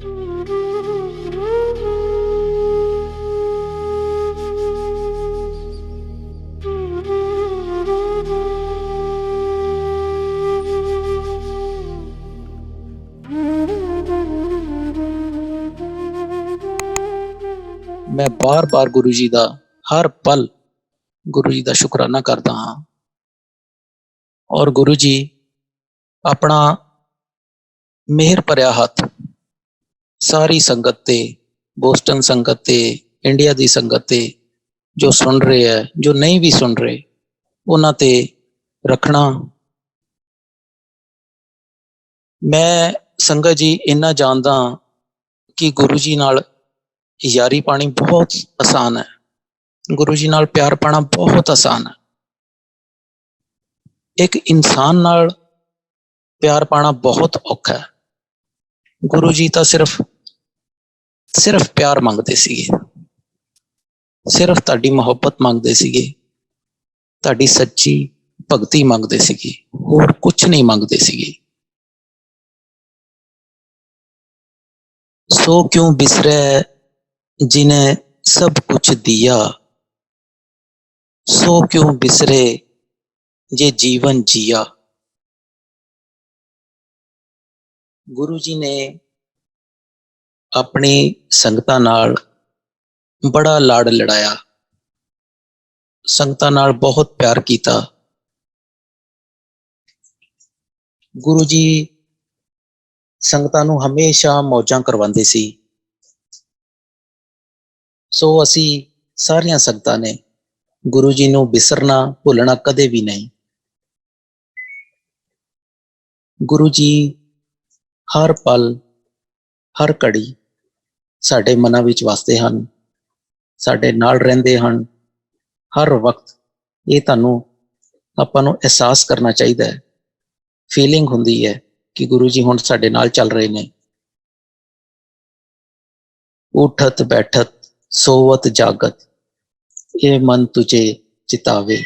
मैं बार बार गुरु जी का हर पल गुरु जी का शुकराना करता हाँ। और गुरु जी अपना मेहर भरिया हथ सारी संगत ते, बोस्टन संगत ते, इंडिया की संगत ते, जो सुन रहे है, जो नहीं भी सुन रहे, उन्हां ते रखना। मैं संगत जी इन्ना जानदा कि गुरु जी नाल यारी पानी बहुत आसान है, गुरु जी नाल प्यार पाना बहुत आसान है। एक इंसान नाल प्यार पाना बहुत औखा है। गुरु जी तो सिर्फ सिर्फ प्यार मंगते सीगे, सिर्फ तुहाडी मुहब्बत मंगते सीगे, तुहाडी सच्ची भगती मंगते सीगे, होर कुछ नहीं मंगते सीगे। सो क्यों बिसरे जिन्हें सब कुछ दिया, सो क्यों बिसरे ये जीवन जिया। गुरु जी ने अपनी संगतां नाल बड़ा लाड़ लड़ाया, संगतां नाल बहुत प्यार किया। गुरु जी संगतां नूं हमेशा मौजां करवांदे सी। सो असी सारियां संगतां ने गुरु जी नूं बिसरना भुलना कदे भी नहीं। गुरु जी हर पल हर घड़ी साडे मनां विच वसदे हन, साडे नाल रहिंदे हन हर वक्त। ये तुहानूं आपां नूं एहसास करना चाहिदा है, फीलिंग हुंदी है कि गुरु जी हुण साडे नाल चल रहे ने। उठत बैठत सोवत जागत ये मन तुझे चितावे।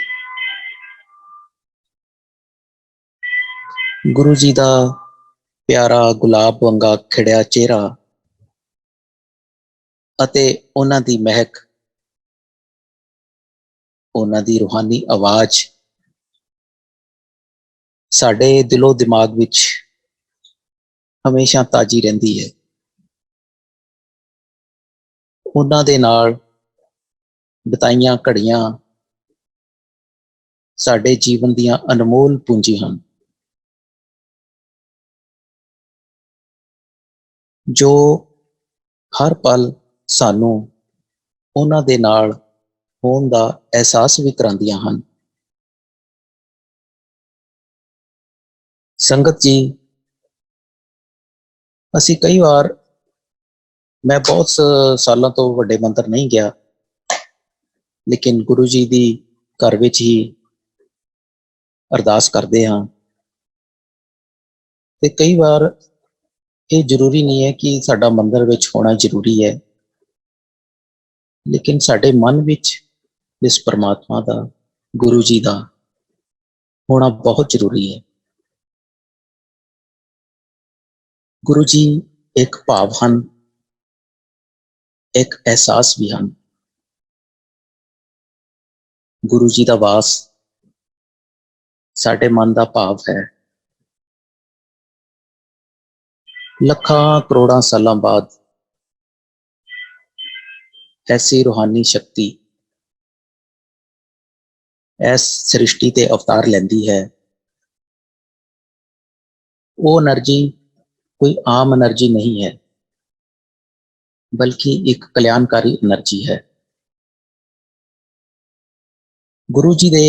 गुरु जी का प्यारा गुलाब वंगा खिड़िया चेहरा अते उन्हां दी महक, उन्हां दी रूहानी आवाज साडे दिलो दिमाग विच हमेशा ताजी रहिंदी है। उन्हां दे नाल बिताईयां घड़ियां साडे जीवन दीयां अनमोल पूंजी हन, जो हर पल सानू उन्हां दे नाल होण दा एहसास भी करांदियां हन। संगत जी असी कई बार, मैं बहुत सालों तो वड्डे मंदिर नहीं गया, लेकिन गुरु जी दी घर विच ही अरदास करदे हां। ते कई बार ये जरूरी नहीं है कि साडा मंदिर विच होना जरूरी है, लेकिन साडे मन विच इस परमात्मा दा, गुरु जी दा होना बहुत जरूरी है। गुरु जी एक भाव हन, एक एहसास भी हन। गुरु जी दा वास साडे मन दा भाव है। लखां करोड़ां सालां बाद ऐसी रूहानी शक्ति इस सृष्टि ते अवतार लैंदी है। वो एनर्जी कोई आम एनर्जी नहीं है, बल्कि एक कल्याणकारी एनर्जी है। गुरु जी दे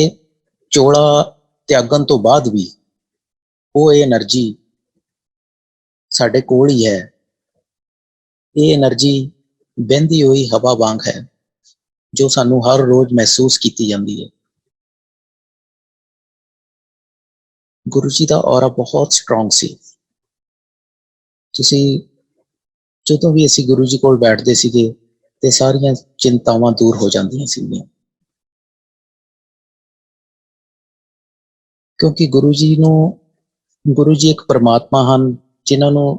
चोला त्यागन तो बाद भी वो एनर्जी साडे कोल ही है। ये एनर्जी बहती हुई हवा वांग है, जो सानू हर रोज महसूस की जाती है। गुरु जी का ऑरा बहुत स्ट्रोंग सी। तुसी ਜਦੋਂ भी असी गुरु जी कोल बैठते सीगे ते सारियां चिंतावां दूर हो जांदियां सीगियां, क्योंकि गुरु जी एक परमात्मा हन जिन्हां नूं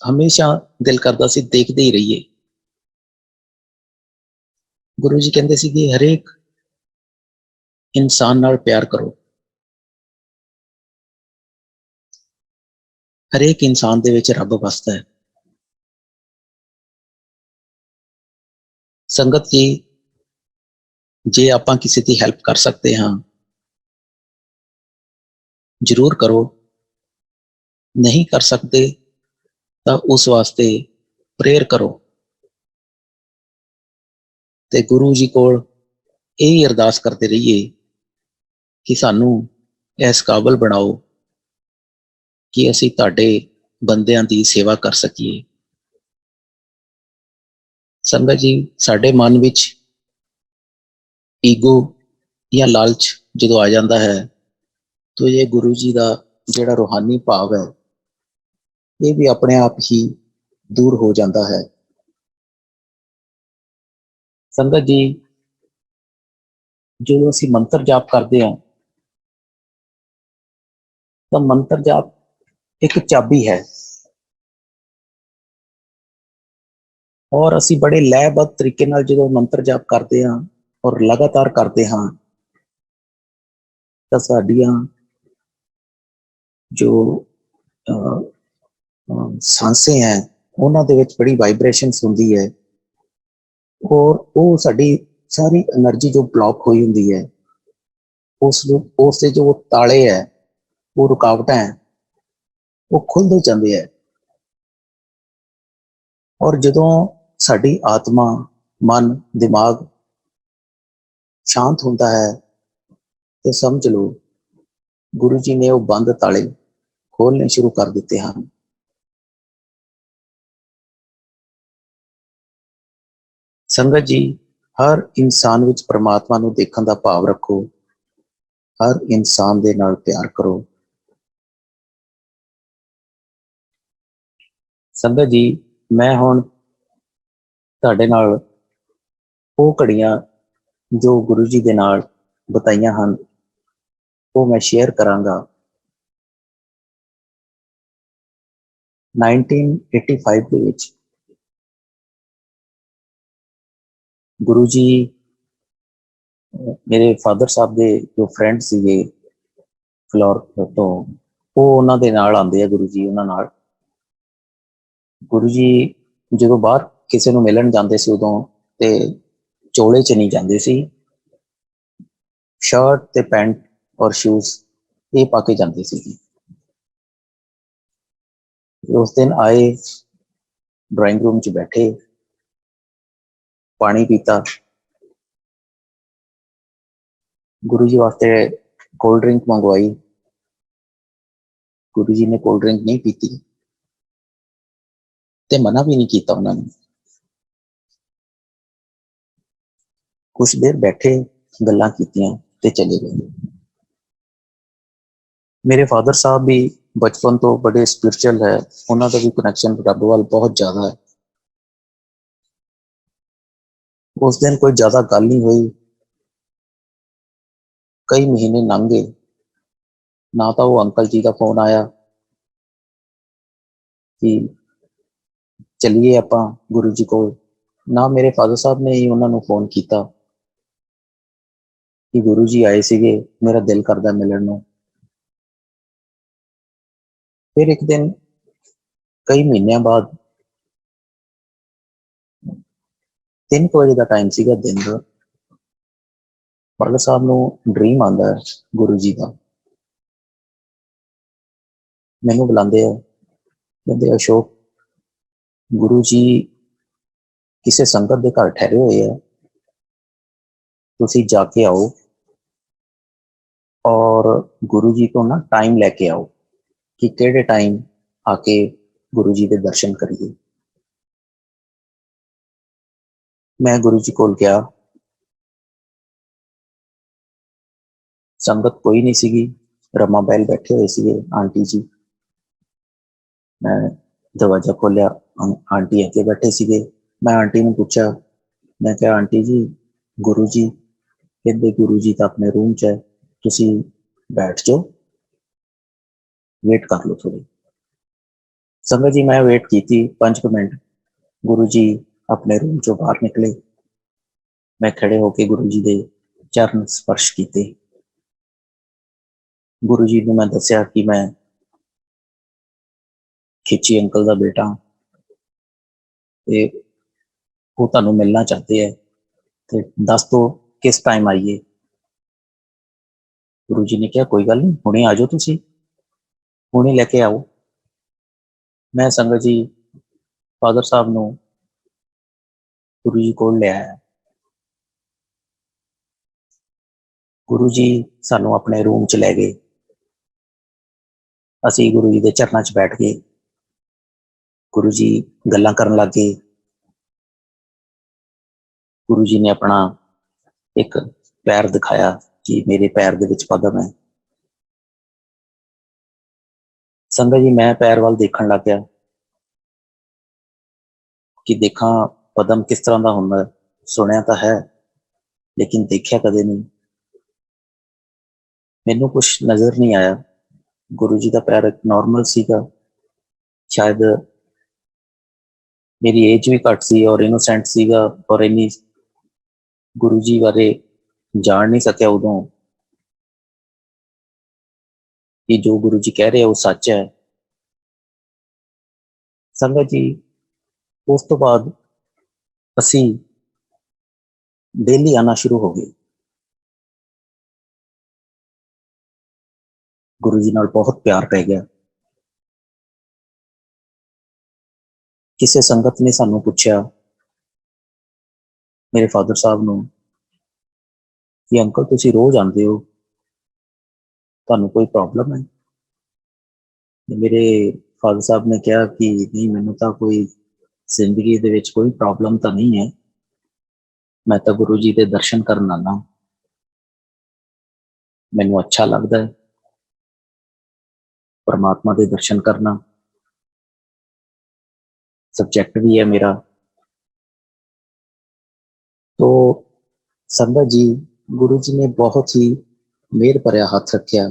ਹਮੇਸ਼ਾ ਦਿਲ ਕਰਦਾ ਸੀ ਦੇਖਦੇ ਹੀ ਰਹੀਏ। ਗੁਰੂ ਜੀ ਕਹਿੰਦੇ ਸੀ ਕਿ ਹਰੇਕ ਇਨਸਾਨ ਨਾਲ ਪਿਆਰ ਕਰੋ, ਹਰੇਕ ਇਨਸਾਨ ਦੇ ਵਿੱਚ ਰੱਬ ਵਸਦਾ ਹੈ। ਸੰਗਤ ਜੀ, ਜੇ ਆਪਾਂ ਕਿਸੇ ਦੀ ਹੈਲਪ ਕਰ ਸਕਦੇ ਹਾਂ ਜ਼ਰੂਰ ਕਰੋ, ਨਹੀਂ ਕਰ ਸਕਦੇ ਤਾਂ ਉਸ ਵਾਸਤੇ ਪ੍ਰੇਅਰ ਕਰੋ ਤੇ ਗੁਰੂ ਜੀ ਕੋਲ ਇਹ ਅਰਦਾਸ ਕਰਦੇ ਰਹੀਏ ਕਿ ਸਾਨੂੰ ਇਸ ਕਾਬਲ ਬਣਾਓ ਕਿ ਅਸੀਂ ਤੁਹਾਡੇ ਬੰਦਿਆਂ ਦੀ ਸੇਵਾ ਕਰ ਸਕੀਏ। ਸੰਗਤ ਜੀ, ਸਾਡੇ ਮਨ ਵਿੱਚ ਈਗੋ ਜਾਂ ਲਾਲਚ ਜਦੋਂ ਆ ਜਾਂਦਾ ਹੈ ਤਾਂ ਇਹ ਗੁਰੂ ਜੀ ਦਾ ਜਿਹੜਾ ਰੂਹਾਨੀ ਭਾਵ ਹੈ ਇਹ ਵੀ ਆਪਣੇ ਆਪ ਹੀ ਦੂਰ ਹੋ ਜਾਂਦਾ ਹੈ। ਸੰਗਤ ਜੀ, ਜਦੋਂ ਅਸੀਂ ਮੰਤਰ ਜਾਪ ਕਰਦੇ ਹਾਂ ਤਾਂ ਮੰਤਰ ਜਾਪ ਇੱਕ ਚਾਬੀ ਹੈ ਔਰ ਅਸੀਂ ਬੜੇ ਲੈਅਬੱਧ ਤਰੀਕੇ ਨਾਲ ਜਦੋਂ ਮੰਤਰ ਜਾਪ ਕਰਦੇ ਹਾਂ ਔਰ ਲਗਾਤਾਰ ਕਰਦੇ ਹਾਂ ਤਾਂ ਸਾਡੀਆਂ ਜੋ ਸਾਂਸੇ ਹੈ ਉਹਨਾਂ ਦੇ ਵਿੱਚ ਬੜੀ ਵਾਈਬ੍ਰੇਸ਼ਨਸ ਹੁੰਦੀ ਹੈ ਔਰ ਉਹ ਸਾਡੀ ਸਾਰੀ એનર્ਜੀ ਜੋ ਬਲੌਕ ਹੋਈ ਹੁੰਦੀ ਹੈ ਉਸ ਦੇ ਜੋ ਤਾਲੇ ਹੈ, ਉਹ ਰੁਕਾਵਟਾਂ ਹੈ, ਉਹ ਖੁੱਲਦੇ ਜਾਂਦੇ ਹੈ। ਔਰ ਜਦੋਂ ਸਾਡੀ ਆਤਮਾ, ਮਨ, ਦਿਮਾਗ ਸ਼ਾਂਤ ਹੁੰਦਾ ਹੈ ਤੇ ਸਮਝ ਲਓ ਗੁਰੂ ਜੀ ਨੇ ਉਹ ਬੰਦ ਤਾਲੇ ਖੋਲਣੇ ਸ਼ੁਰੂ ਕਰ ਦਿੱਤੇ ਹਨ। ਸੰਗਤ ਜੀ, ਹਰ ਇਨਸਾਨ ਵਿੱਚ ਪਰਮਾਤਮਾ ਨੂੰ ਦੇਖਣ ਦਾ ਭਾਵ ਰੱਖੋ, ਹਰ ਇਨਸਾਨ ਦੇ ਨਾਲ ਪਿਆਰ ਕਰੋ। ਸੰਗਤ ਜੀ, ਮੈਂ ਹੁਣ ਤੁਹਾਡੇ ਨਾਲ ਉਹ ਘੜੀਆਂ ਜੋ ਗੁਰੂ ਜੀ ਦੇ ਨਾਲ ਬਿਤਾਈਆਂ ਹਨ ਉਹ ਮੈਂ ਸ਼ੇਅਰ ਕਰਾਂਗਾ। 1985 ਦੇ ਵਿੱਚ ਗੁਰੂ ਜੀ, ਮੇਰੇ ਫਾਦਰ ਸਾਹਿਬ ਦੇ ਜੋ ਫਰੈਂਡ ਸੀਗੇ ਫਲੋਰ ਤੋਂ, ਉਹ ਉਹਨਾਂ ਦੇ ਨਾਲ ਆਉਂਦੇ ਆ ਗੁਰੂ ਜੀ। ਉਹਨਾਂ ਨਾਲ ਗੁਰੂ ਜੀ ਜਦੋਂ ਬਾਹਰ ਕਿਸੇ ਨੂੰ ਮਿਲਣ ਜਾਂਦੇ ਸੀ ਉਦੋਂ ਤੇ ਚੋਲੇ ਚ ਨਹੀਂ ਜਾਂਦੇ ਸੀ, ਸ਼ਰਟ ਤੇ ਪੈਂਟ ਔਰ ਸ਼ੂਜ਼ ਇਹ ਪਾ ਕੇ ਜਾਂਦੇ ਸੀ। ਉਸ ਦਿਨ ਆਏ, ਡਰਾਇੰਗ ਰੂਮ ਚ ਬੈਠੇ, ਪਾਣੀ ਪੀਤਾ, ਗੁਰੂ ਜੀ ਵਾਸਤੇ ਕੋਲਡ ਡਰਿੰਕ ਮੰਗਵਾਈ, ਗੁਰੂ ਜੀ ਨੇ ਕੋਲਡ ਡਰਿੰਕ ਨਹੀਂ ਪੀਤੀ ਤੇ ਮਨਾ ਵੀ ਨਹੀਂ ਕੀਤਾ ਉਹਨਾਂ ਨੇ। ਕੁਛ ਦੇਰ ਬੈਠੇ, ਗੱਲਾਂ ਕੀਤੀਆਂ ਤੇ ਚਲੇ ਗਏ। ਮੇਰੇ ਫਾਦਰ ਸਾਹਿਬ ਵੀ ਬਚਪਨ ਤੋਂ ਬੜੇ ਸਪਿਰਿਚੁਅਲ ਹੈ, ਉਹਨਾਂ ਦਾ ਵੀ ਕਨੈਕਸ਼ਨ ਰੱਬ ਵੱਲ ਬਹੁਤ ਜ਼ਿਆਦਾ ਹੈ। ਉਸ ਦਿਨ ਕੋਈ ਜ਼ਿਆਦਾ ਗੱਲ ਨਹੀਂ ਹੋਈ, ਕਈ ਮਹੀਨੇ ਲੰਘ ਗਏ, ਨਾ ਤਾਂ ਉਹ ਅੰਕਲ ਜੀ ਦਾ ਫੋਨ ਆਇਆ ਕਿ ਚਲੀਏ ਆਪਾਂ ਗੁਰੂ ਜੀ ਕੋਲ, ਨਾ ਮੇਰੇ ਫਾਦਰ ਸਾਹਿਬ ਨੇ ਹੀ ਉਹਨਾਂ ਨੂੰ ਫੋਨ ਕੀਤਾ ਕਿ ਗੁਰੂ ਜੀ ਆਏ ਸੀਗੇ, ਮੇਰਾ ਦਿਲ ਕਰਦਾ ਮਿਲਣ ਨੂੰ। ਫਿਰ ਇੱਕ ਦਿਨ ਕਈ ਮਹੀਨਿਆਂ ਬਾਅਦ 3 ਵਜੇ ਦਾ ਟਾਈਮ ਸੀਗਾ ਦਿਨ ਦਾ, ਫਾਦਰ ਸਾਹਿਬ ਨੂੰ ਡ੍ਰੀਮ ਆਉਂਦਾ ਹੈ ਗੁਰੂ ਜੀ ਦਾ। ਮੈਨੂੰ ਬੁਲਾਉਂਦੇ ਆ, ਕਹਿੰਦੇ ਅਸ਼ੋਕ, ਗੁਰੂ ਜੀ ਕਿਸੇ ਸੰਗਤ ਦੇ ਘਰ ਠਹਿਰੇ ਹੋਏ ਆ, ਤੁਸੀਂ ਜਾ ਕੇ ਆਓ ਔਰ ਗੁਰੂ ਜੀ ਤੋਂ ਨਾ ਟਾਈਮ ਲੈ ਕੇ ਆਓ ਕਿ ਕਿਹੜੇ ਟਾਈਮ ਆ ਕੇ ਗੁਰੂ ਜੀ ਦੇ ਦਰਸ਼ਨ ਕਰੀਏ। ਮੈਂ ਗੁਰੂ ਜੀ ਕੋਲ ਗਿਆ, ਸੰਗਤ ਕੋਈ ਨਹੀਂ ਸੀਗੀ, ਰਮਾ ਬੈਲ ਬੈਠੇ ਹੋਏ ਸੀਗੇ, ਆਂਟੀ ਜੀ। ਮੈਂ ਦਰਵਾਜ਼ਾ ਖੋਲਿਆ, ਆਂਟੀ ਅੱਗੇ ਬੈਠੇ ਸੀਗੇ। ਮੈਂ ਆਂਟੀ ਨੂੰ ਪੁੱਛਿਆ, ਮੈਂ ਕਿਹਾ ਆਂਟੀ ਜੀ ਗੁਰੂ ਜੀ? ਕਹਿੰਦੇ ਗੁਰੂ ਜੀ ਤਾਂ ਆਪਣੇ ਰੂਮ 'ਚ ਹੈ, ਤੁਸੀਂ ਬੈਠ ਜਾਓ, ਵੇਟ ਕਰ ਲਓ ਥੋੜੀ। संगत जी मैं वेट की थी 5 मिनट। गुरु जी अपने रूम चों बाहर निकले। मैं खड़े होके गुरु जी के चरण स्पर्श किए। गुरु जी ने मैं दसिया कि मैं खिची अंकल का बेटा हाँ ते वो तुहानू मिलना चाहते हैं ते दस दो किस टाइम आइए। गुरु जी ने कहा कोई गल नहीं, हुणे आ जाओ, तुसी हुणे लैके आओ। मैं संगत जी फादर साहब नू गुरु जी कोल ले आया। गुरु जी सानू अपने रूम च लै गए। असी गुरु जी के चरणों च बैठ गए। गुरु जी गल्लां करन लग गए। गुरु जी ने अपना एक पैर दिखाया कि मेरे पैर दे विच पदम है। संगत जी मैं पैर वाल देखण लग गया कि देखा पदम किस तरह का हुंदा। सुनिया तो है लेकिन देखा कदे नहीं। मैनू कुछ नज़र नहीं आया। गुरु जी का पैर एक नॉर्मल सीगा। शायद मेरी एज भी घट सी और इनोसेंट सीगा और इन्नी गुरु जी बारे जान नहीं सकिया उदों कि जो गुरु जी कह रहे हैं वो सच है। संगत जी उस तो बाद असी डेली आना शुरू हो गए। गुरु जी नाल बहुत प्यार पै गया। किसी संगत ने सानू पूछा मेरे फादर साहब नू कि अंकल तुसी रोज आंदे हो, तुहानू कोई प्रॉब्लम है? मेरे फादर साहब ने कहा कि नहीं, मैनू तो कोई जिंदगी दे विच कोई प्रॉब्लम तो नहीं है, मैं तो गुरु जी के दर्शन करन आना, मैनू अच्छा लगता है परमात्मा के दर्शन करना, सब्जेक्ट भी है मेरा। तो संगत जी गुरु जी ने बहुत ही मेहर भरिया हाथ रखा,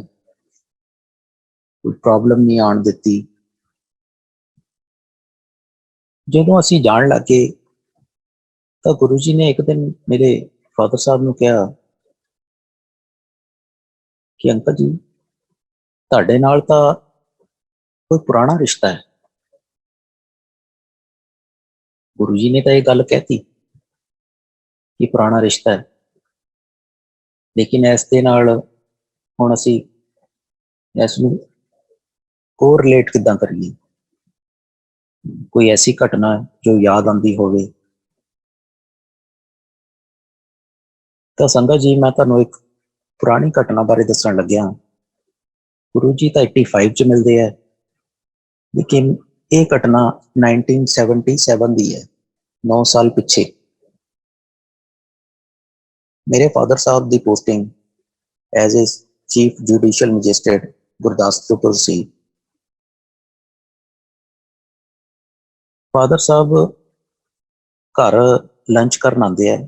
कोई प्रॉब्लम नहीं आन दिती। जो असी जान लग गए तो गुरु जी ने एक दिन मेरे फादर साहब ने कहा कि अंकल जी तुहाडे नाल तां कोई पुराना रिश्ता है। गुरु जी ने तो यह गल कहती कि पुराना रिश्ता है, लेकिन इस दे नाल हुण असी इसनूं कोरिलेट किदां करिए? कोई ऐसी घटना जो याद आती होवे। तो संगत जी मैं तुहानूं एक पुरानी घटना बारे दस्सण लग्या। गुरु जी तो 85 च मिलते हैं, लेकिन ये घटना 1977 की है, 9 साल पिछे। मेरे फादर साहब की posting as a chief judicial magistrate Gurdaspur सी। फादर साहब घर लंच करन आते हैं।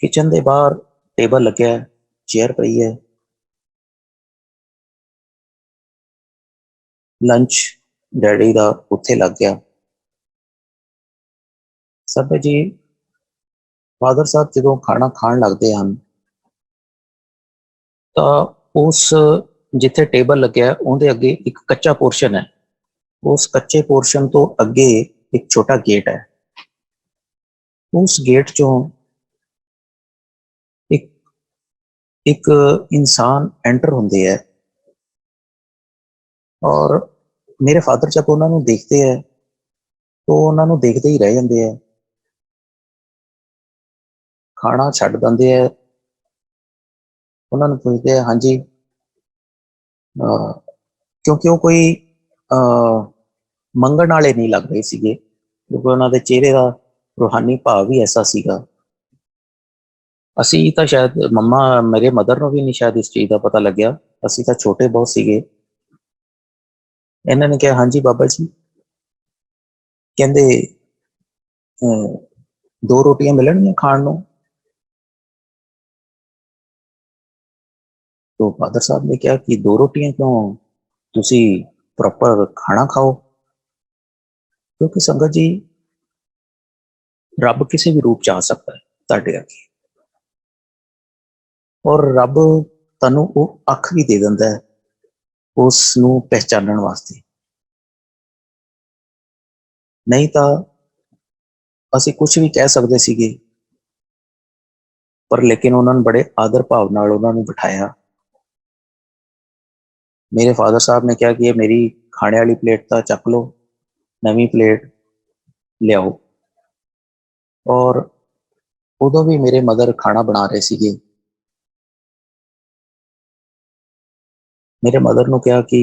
किचन के बाहर टेबल लग्या है, चेयर पई है, लंच डैडी का उत्थे लग गया। सब जी फादर साहब जो खाना खान लगते हैं तो उस जिथे टेबल लग्या है उनके अगे एक कच्चा पोर्शन है। उस कच्चे पोर्शन तो अगे एक छोटा गेट है। उस गेट चों एक एक इंसान एंटर होंदे है और मेरे फादर जब उन्होंने देखते हैं तो उन्होंने देखते ही रह जाते हैं, खाना छड्ड दिंदे है। उन्होंने पूछते हैं हाँ जी, क्योंकि वो कोई मंगण वाले नहीं लग रहे सीगे, क्योंकि उन्होंने चेहरे का रूहानी भाव भी ऐसा सीगा। असी तो शायद मम्मा मेरे मदर को भी नहीं शायद इस चीज़ का पता लग्या, असी तो छोटे बहुत सीगे। इन्होंने कहा हाँ जी बाबा जी, कहते दो रोटियां मिलणगियां खाण नूं। तो फादर साहब ने कहा कि दो रोटियां क्यों, ਤੁਸੀਂ ਪ੍ਰੋਪਰ ਖਾਣਾ ਖਾਓ। ਕਿਉਂਕਿ ਸੰਗਤ ਜੀ, ਰੱਬ ਕਿਸੇ ਵੀ ਰੂਪ ਚ ਆ ਸਕਦਾ ਹੈ ਤੁਹਾਡੇ ਅੱਗੇ, ਔਰ ਰੱਬ ਤੁਹਾਨੂੰ ਉਹ ਅੱਖ ਵੀ ਦੇ ਦਿੰਦਾ ਹੈ ਉਸ ਨੂੰ ਪਹਿਚਾਨਣ ਵਾਸਤੇ। ਨਹੀਂ ਤਾਂ ਅਸੀਂ ਕੁਝ ਵੀ ਕਹਿ ਸਕਦੇ ਸੀਗੇ, ਪਰ ਲੇਕਿਨ ਉਹਨਾਂ ਨੂੰ ਬੜੇ ਆਦਰ ਭਾਵ ਨਾਲ ਉਹਨਾਂ ਨੂੰ ਬਿਠਾਇਆ। ਮੇਰੇ ਫਾਦਰ ਸਾਹਿਬ ਨੇ ਕਿਹਾ ਕਿ ਇਹ ਮੇਰੀ ਖਾਣੇ ਵਾਲੀ ਪਲੇਟ ਤਾਂ ਚੱਕ ਲਓ, ਨਵੀਂ ਪਲੇਟ ਲਿਆਓ। ਔਰ ਉਦੋਂ ਵੀ ਮੇਰੇ ਮਦਰ ਖਾਣਾ ਬਣਾ ਰਹੇ ਸੀਗੇ। ਮੇਰੇ ਮਦਰ ਨੂੰ ਕਿਹਾ ਕਿ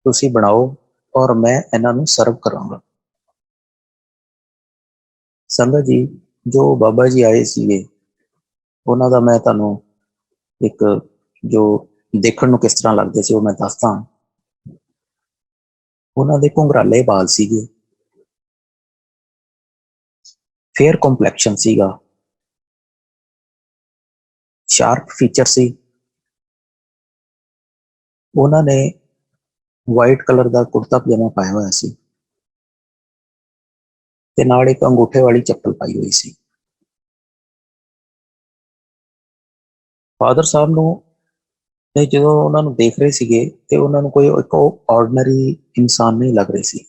ਤੁਸੀਂ ਬਣਾਓ ਔਰ ਮੈਂ ਇਹਨਾਂ ਨੂੰ ਸਰਵ ਕਰਾਂਗਾ। ਸੰਗਤ ਜੀ, ਜੋ ਬਾਬਾ ਜੀ ਆਏ ਸੀਗੇ ਉਹਨਾਂ ਦਾ ਮੈਂ ਤੁਹਾਨੂੰ ਇੱਕ ਜੋ ਦੇਖਣ ਨੂੰ ਕਿਸ ਤਰ੍ਹਾਂ ਲੱਗਦੇ ਸੀ ਉਹ ਮੈਂ ਦੱਸਦਾ। ਉਹਨਾਂ ਦੇ ਘੁੰਗਰਾਲੇ ਬਾਲ ਸੀਗੇ, ਫੇਅਰ ਕੰਪਲੈਕਸ਼ਨ ਸੀਗਾ, ਸ਼ਾਰਪ ਫੀਚਰ ਸੀ। ਉਹਨਾਂ ਨੇ ਵਾਈਟ ਕਲਰ ਦਾ ਕੁੜਤਾ ਪਜਾਮਾ ਪਾਇਆ ਹੋਇਆ ਸੀ ਤੇ ਨਾਲ ਇੱਕ ਅੰਗੂਠੇ ਵਾਲੀ ਚੱਪਲ ਪਾਈ ਹੋਈ ਸੀ। ਫਾਦਰ ਸਾਹਿਬ ਨੂੰ ਤੇ ਜਦੋਂ ਉਹਨਾਂ ਨੂੰ ਦੇਖ ਰਹੇ ਸੀਗੇ ਤੇ ਉਹਨਾਂ ਨੂੰ ਕੋਈ ਇੱਕ ਆਰਡੀਨਰੀ ਇਨਸਾਨ ਨਹੀਂ ਲੱਗ ਰਹੀ ਸੀ।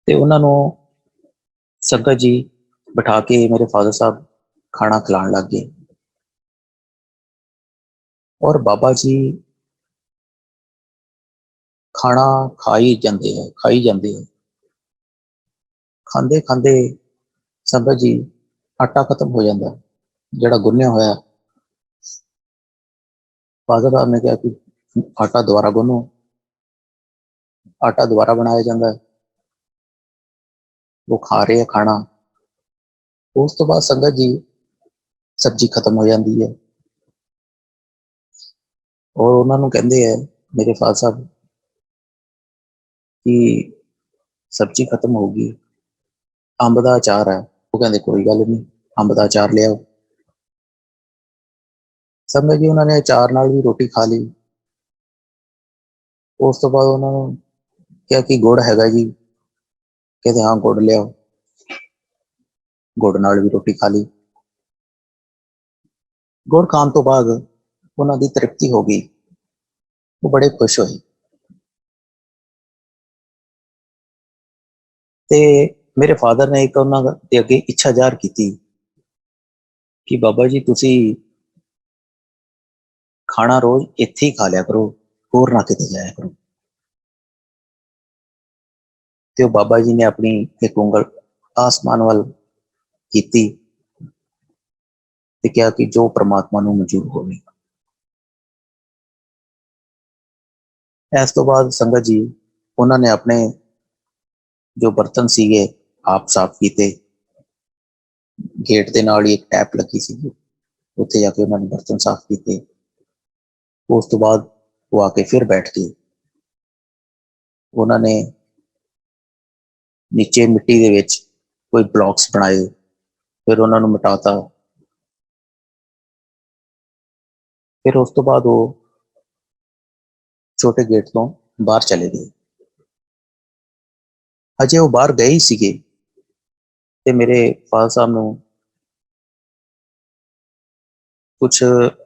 ਤੇ ਉਹਨਾਂ ਨੂੰ ਸੰਗਤ ਜੀ ਬਿਠਾ ਕੇ ਮੇਰੇ ਫਾਦਰ ਸਾਹਿਬ ਖਾਣਾ ਖਿਲਾਉਣ ਲੱਗ ਗਏ। ਔਰ ਬਾਬਾ ਜੀ ਖਾਣਾ ਖਾਈ ਜਾਂਦੇ ਹੈ, ਖਾਈ ਜਾਂਦੇ ਹੈ। ਖਾਂਦੇ ਖਾਂਦੇ ਸੰਗਤ ਜੀ ਆਟਾ ਖਤਮ ਹੋ ਜਾਂਦਾ ਜਿਹੜਾ ਗੁੰਨਿਆ ਹੋਇਆ। ਫਾਦਰ ਸਾਹਿਬ ਨੇ ਕਿਹਾ ਕਿ ਆਟਾ ਦੁਬਾਰਾ ਗੁੰਨੋ। ਆਟਾ ਦੁਬਾਰਾ ਬਣਾਇਆ ਜਾਂਦਾ ਹੈ। ਉਹ ਖਾ ਰਹੇ ਆ ਖਾਣਾ। ਉਸ ਤੋਂ ਬਾਅਦ ਸੰਗਤ ਜੀ ਸਬਜ਼ੀ ਖਤਮ ਹੋ ਜਾਂਦੀ ਹੈ ਔਰ ਉਹਨਾਂ ਨੂੰ ਕਹਿੰਦੇ ਹੈ ਮੇਰੇ ਫਾਦਰ ਸਾਹਿਬ ਕਿ ਸਬਜ਼ੀ ਖਤਮ ਹੋ ਗਈ, ਅੰਬ ਦਾ ਅਚਾਰ ਹੈ। ਉਹ ਕਹਿੰਦੇ ਕੋਈ ਗੱਲ ਨਹੀਂ, ਅੰਬ ਦਾ ਅਚਾਰ ਲਿਆਓ। ਸੰਗਤ ਜੀ ਉਹਨਾਂ ਨੇ ਅਚਾਰ ਨਾਲ ਵੀ ਰੋਟੀ ਖਾ ਲਈ। ਉਸ ਤੋਂ ਬਾਅਦ ਉਹਨਾਂ ਨੂੰ ਕਿਹਾ ਕਿ ਗੁੜ ਹੈਗਾ ਜੀ, ਕਹਿੰਦੇ ਹਾਂ ਗੁੜ ਲਿਆਓ। ਗੁੜ ਨਾਲ ਵੀ ਰੋਟੀ ਖਾ ਲਈ। ਗੁੜ ਖਾਣ ਤੋਂ ਬਾਅਦ ਉਹਨਾਂ ਦੀ ਤ੍ਰਿਪਤੀ ਹੋ ਗਈ, ਉਹ ਬੜੇ ਖੁਸ਼ ਹੋਏ। ਤੇ ਮੇਰੇ ਫਾਦਰ ਨੇ ਇੱਕ ਉਹਨਾਂ ਦੇ ਅੱਗੇ ਇੱਛਾ ਜ਼ਾਹਰ ਕੀਤੀ ਕਿ ਬਾਬਾ ਜੀ ਤੁਸੀਂ ਖਾਣਾ ਰੋਜ਼ ਇੱਥੇ ਹੀ ਖਾ ਲਿਆ ਕਰੋ, ਹੋਰ ਨਾ ਕਿਤੇ ਜਾਇਆ ਕਰੋ। ਤੇ ਉਹ ਬਾਬਾ ਜੀ ਨੇ ਆਪਣੀ ਇੱਕ ਉਂਗਲ ਆਸਮਾਨ ਵੱਲ ਕੀਤੀ ਤੇ ਕਿਹਾ ਕਿ ਜੋ ਪ੍ਰਮਾਤਮਾ ਨੂੰ ਮਨਜ਼ੂਰ ਹੋਵੇ। ਇਸ ਤੋਂ ਬਾਅਦ ਸੰਗਤ ਜੀ ਉਹਨਾਂ ਨੇ ਆਪਣੇ ਜੋ ਬਰਤਨ ਸੀਗੇ ਆਪ ਸਾਫ਼ ਕੀਤੇ। ਗੇਟ ਦੇ ਨਾਲ ਹੀ ਇੱਕ ਟੈਪ ਲੱਗੀ ਸੀ, ਉੱਥੇ ਜਾ ਕੇ ਉਹਨਾਂ ਨੇ ਬਰਤਨ ਸਾਫ਼ ਕੀਤੇ। ਉਸ ਤੋਂ ਬਾਅਦ ਉਹ ਆ ਕੇ ਫਿਰ ਬੈਠ ਗਏ। ਉਹਨਾਂ ਨੇ ਨੀਚੇ ਮਿੱਟੀ ਦੇ ਵਿੱਚ ਕੋਈ ਬਲੌਕਸ ਬਣਾਏ, ਫਿਰ ਉਹਨਾਂ ਨੂੰ ਮਿਟਾਤਾ। ਫਿਰ ਉਸ ਤੋਂ ਬਾਅਦ ਉਹ ਛੋਟੇ ਗੇਟ ਤੋਂ ਬਾਹਰ ਚਲੇ ਗਏ। ਅਜੇ ਉਹ ਬਾਹਰ ਗਏ ਹੀ ਸੀਗੇ ਤੇ ਮੇਰੇ ਫਾਦਰ ਸਾਹਿਬ ਨੂੰ ਕੁਝ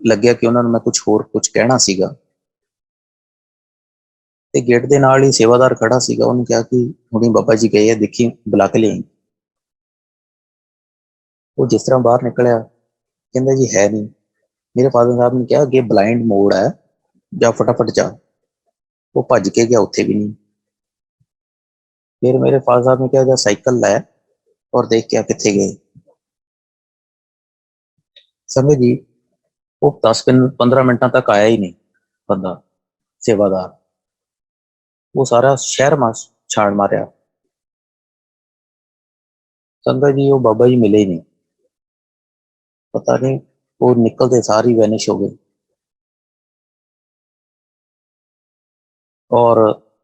ਲੱਗਿਆ ਕਿ ਉਹਨਾਂ ਨੂੰ ਮੈਂ ਕੁਝ ਕਹਿਣਾ ਸੀਗਾ। ਤੇ ਗੇਟ ਦੇ ਨਾਲ ਹੀ ਸੇਵਾਦਾਰ ਖੜਾ ਸੀਗਾ, ਉਹਨੂੰ ਕਿਹਾ ਕਿ ਹੁਣੀ ਬਾਬਾ ਜੀ ਗਏ ਆ, ਦੇਖੀ ਬੁਲਾ ਕੇ ਲਿਆਈ। ਉਹ ਜਿਸ ਤਰ੍ਹਾਂ ਬਾਹਰ ਨਿਕਲਿਆ ਕਹਿੰਦਾ ਜੀ ਹੈ ਨਹੀਂ। ਮੇਰੇ ਫਾਦਰ ਸਾਹਿਬ ਨੇ ਕਿਹਾ ਅੱਗੇ ਬਲਾਈਂਡ ਮੋੜ ਹੈ, ਜਾ ਫਟਾਫਟ ਜਾ। ਉਹ ਭੱਜ ਕੇ ਗਿਆ, ਉੱਥੇ ਵੀ ਨਹੀਂ। ਫਿਰ ਮੇਰੇ ਫਾਦਰ ਸਾਹਿਬ ਨੇ ਕਿਹਾ ਜਾ ਸਾਈਕਲ ਲੈ ਔਰ ਦੇਖ ਕੇ ਕਿੱਥੇ ਗਏ। ਸਮਝ ਜੀ ਉਹ 10-15 ਮਿੰਟਾਂ ਤੱਕ ਆਇਆ ਹੀ ਨਹੀਂ ਬੰਦਾ ਸੇਵਾਦਾਰ। ਉਹ ਸਾਰਾ ਸ਼ਹਿਰ ਛਾਣ ਮਾਰਿਆ। ਸੰਗਤ ਜੀ ਉਹ ਬਾਬਾ ਜੀ ਮਿਲੇ ਹੀ ਨਹੀਂ, ਪਤਾ ਨਹੀਂ ਉਹ ਨਿਕਲਦੇ ਸਾਰ ਹੀ ਵੈਨਿਸ਼ ਹੋ ਗਏ। ਔਰ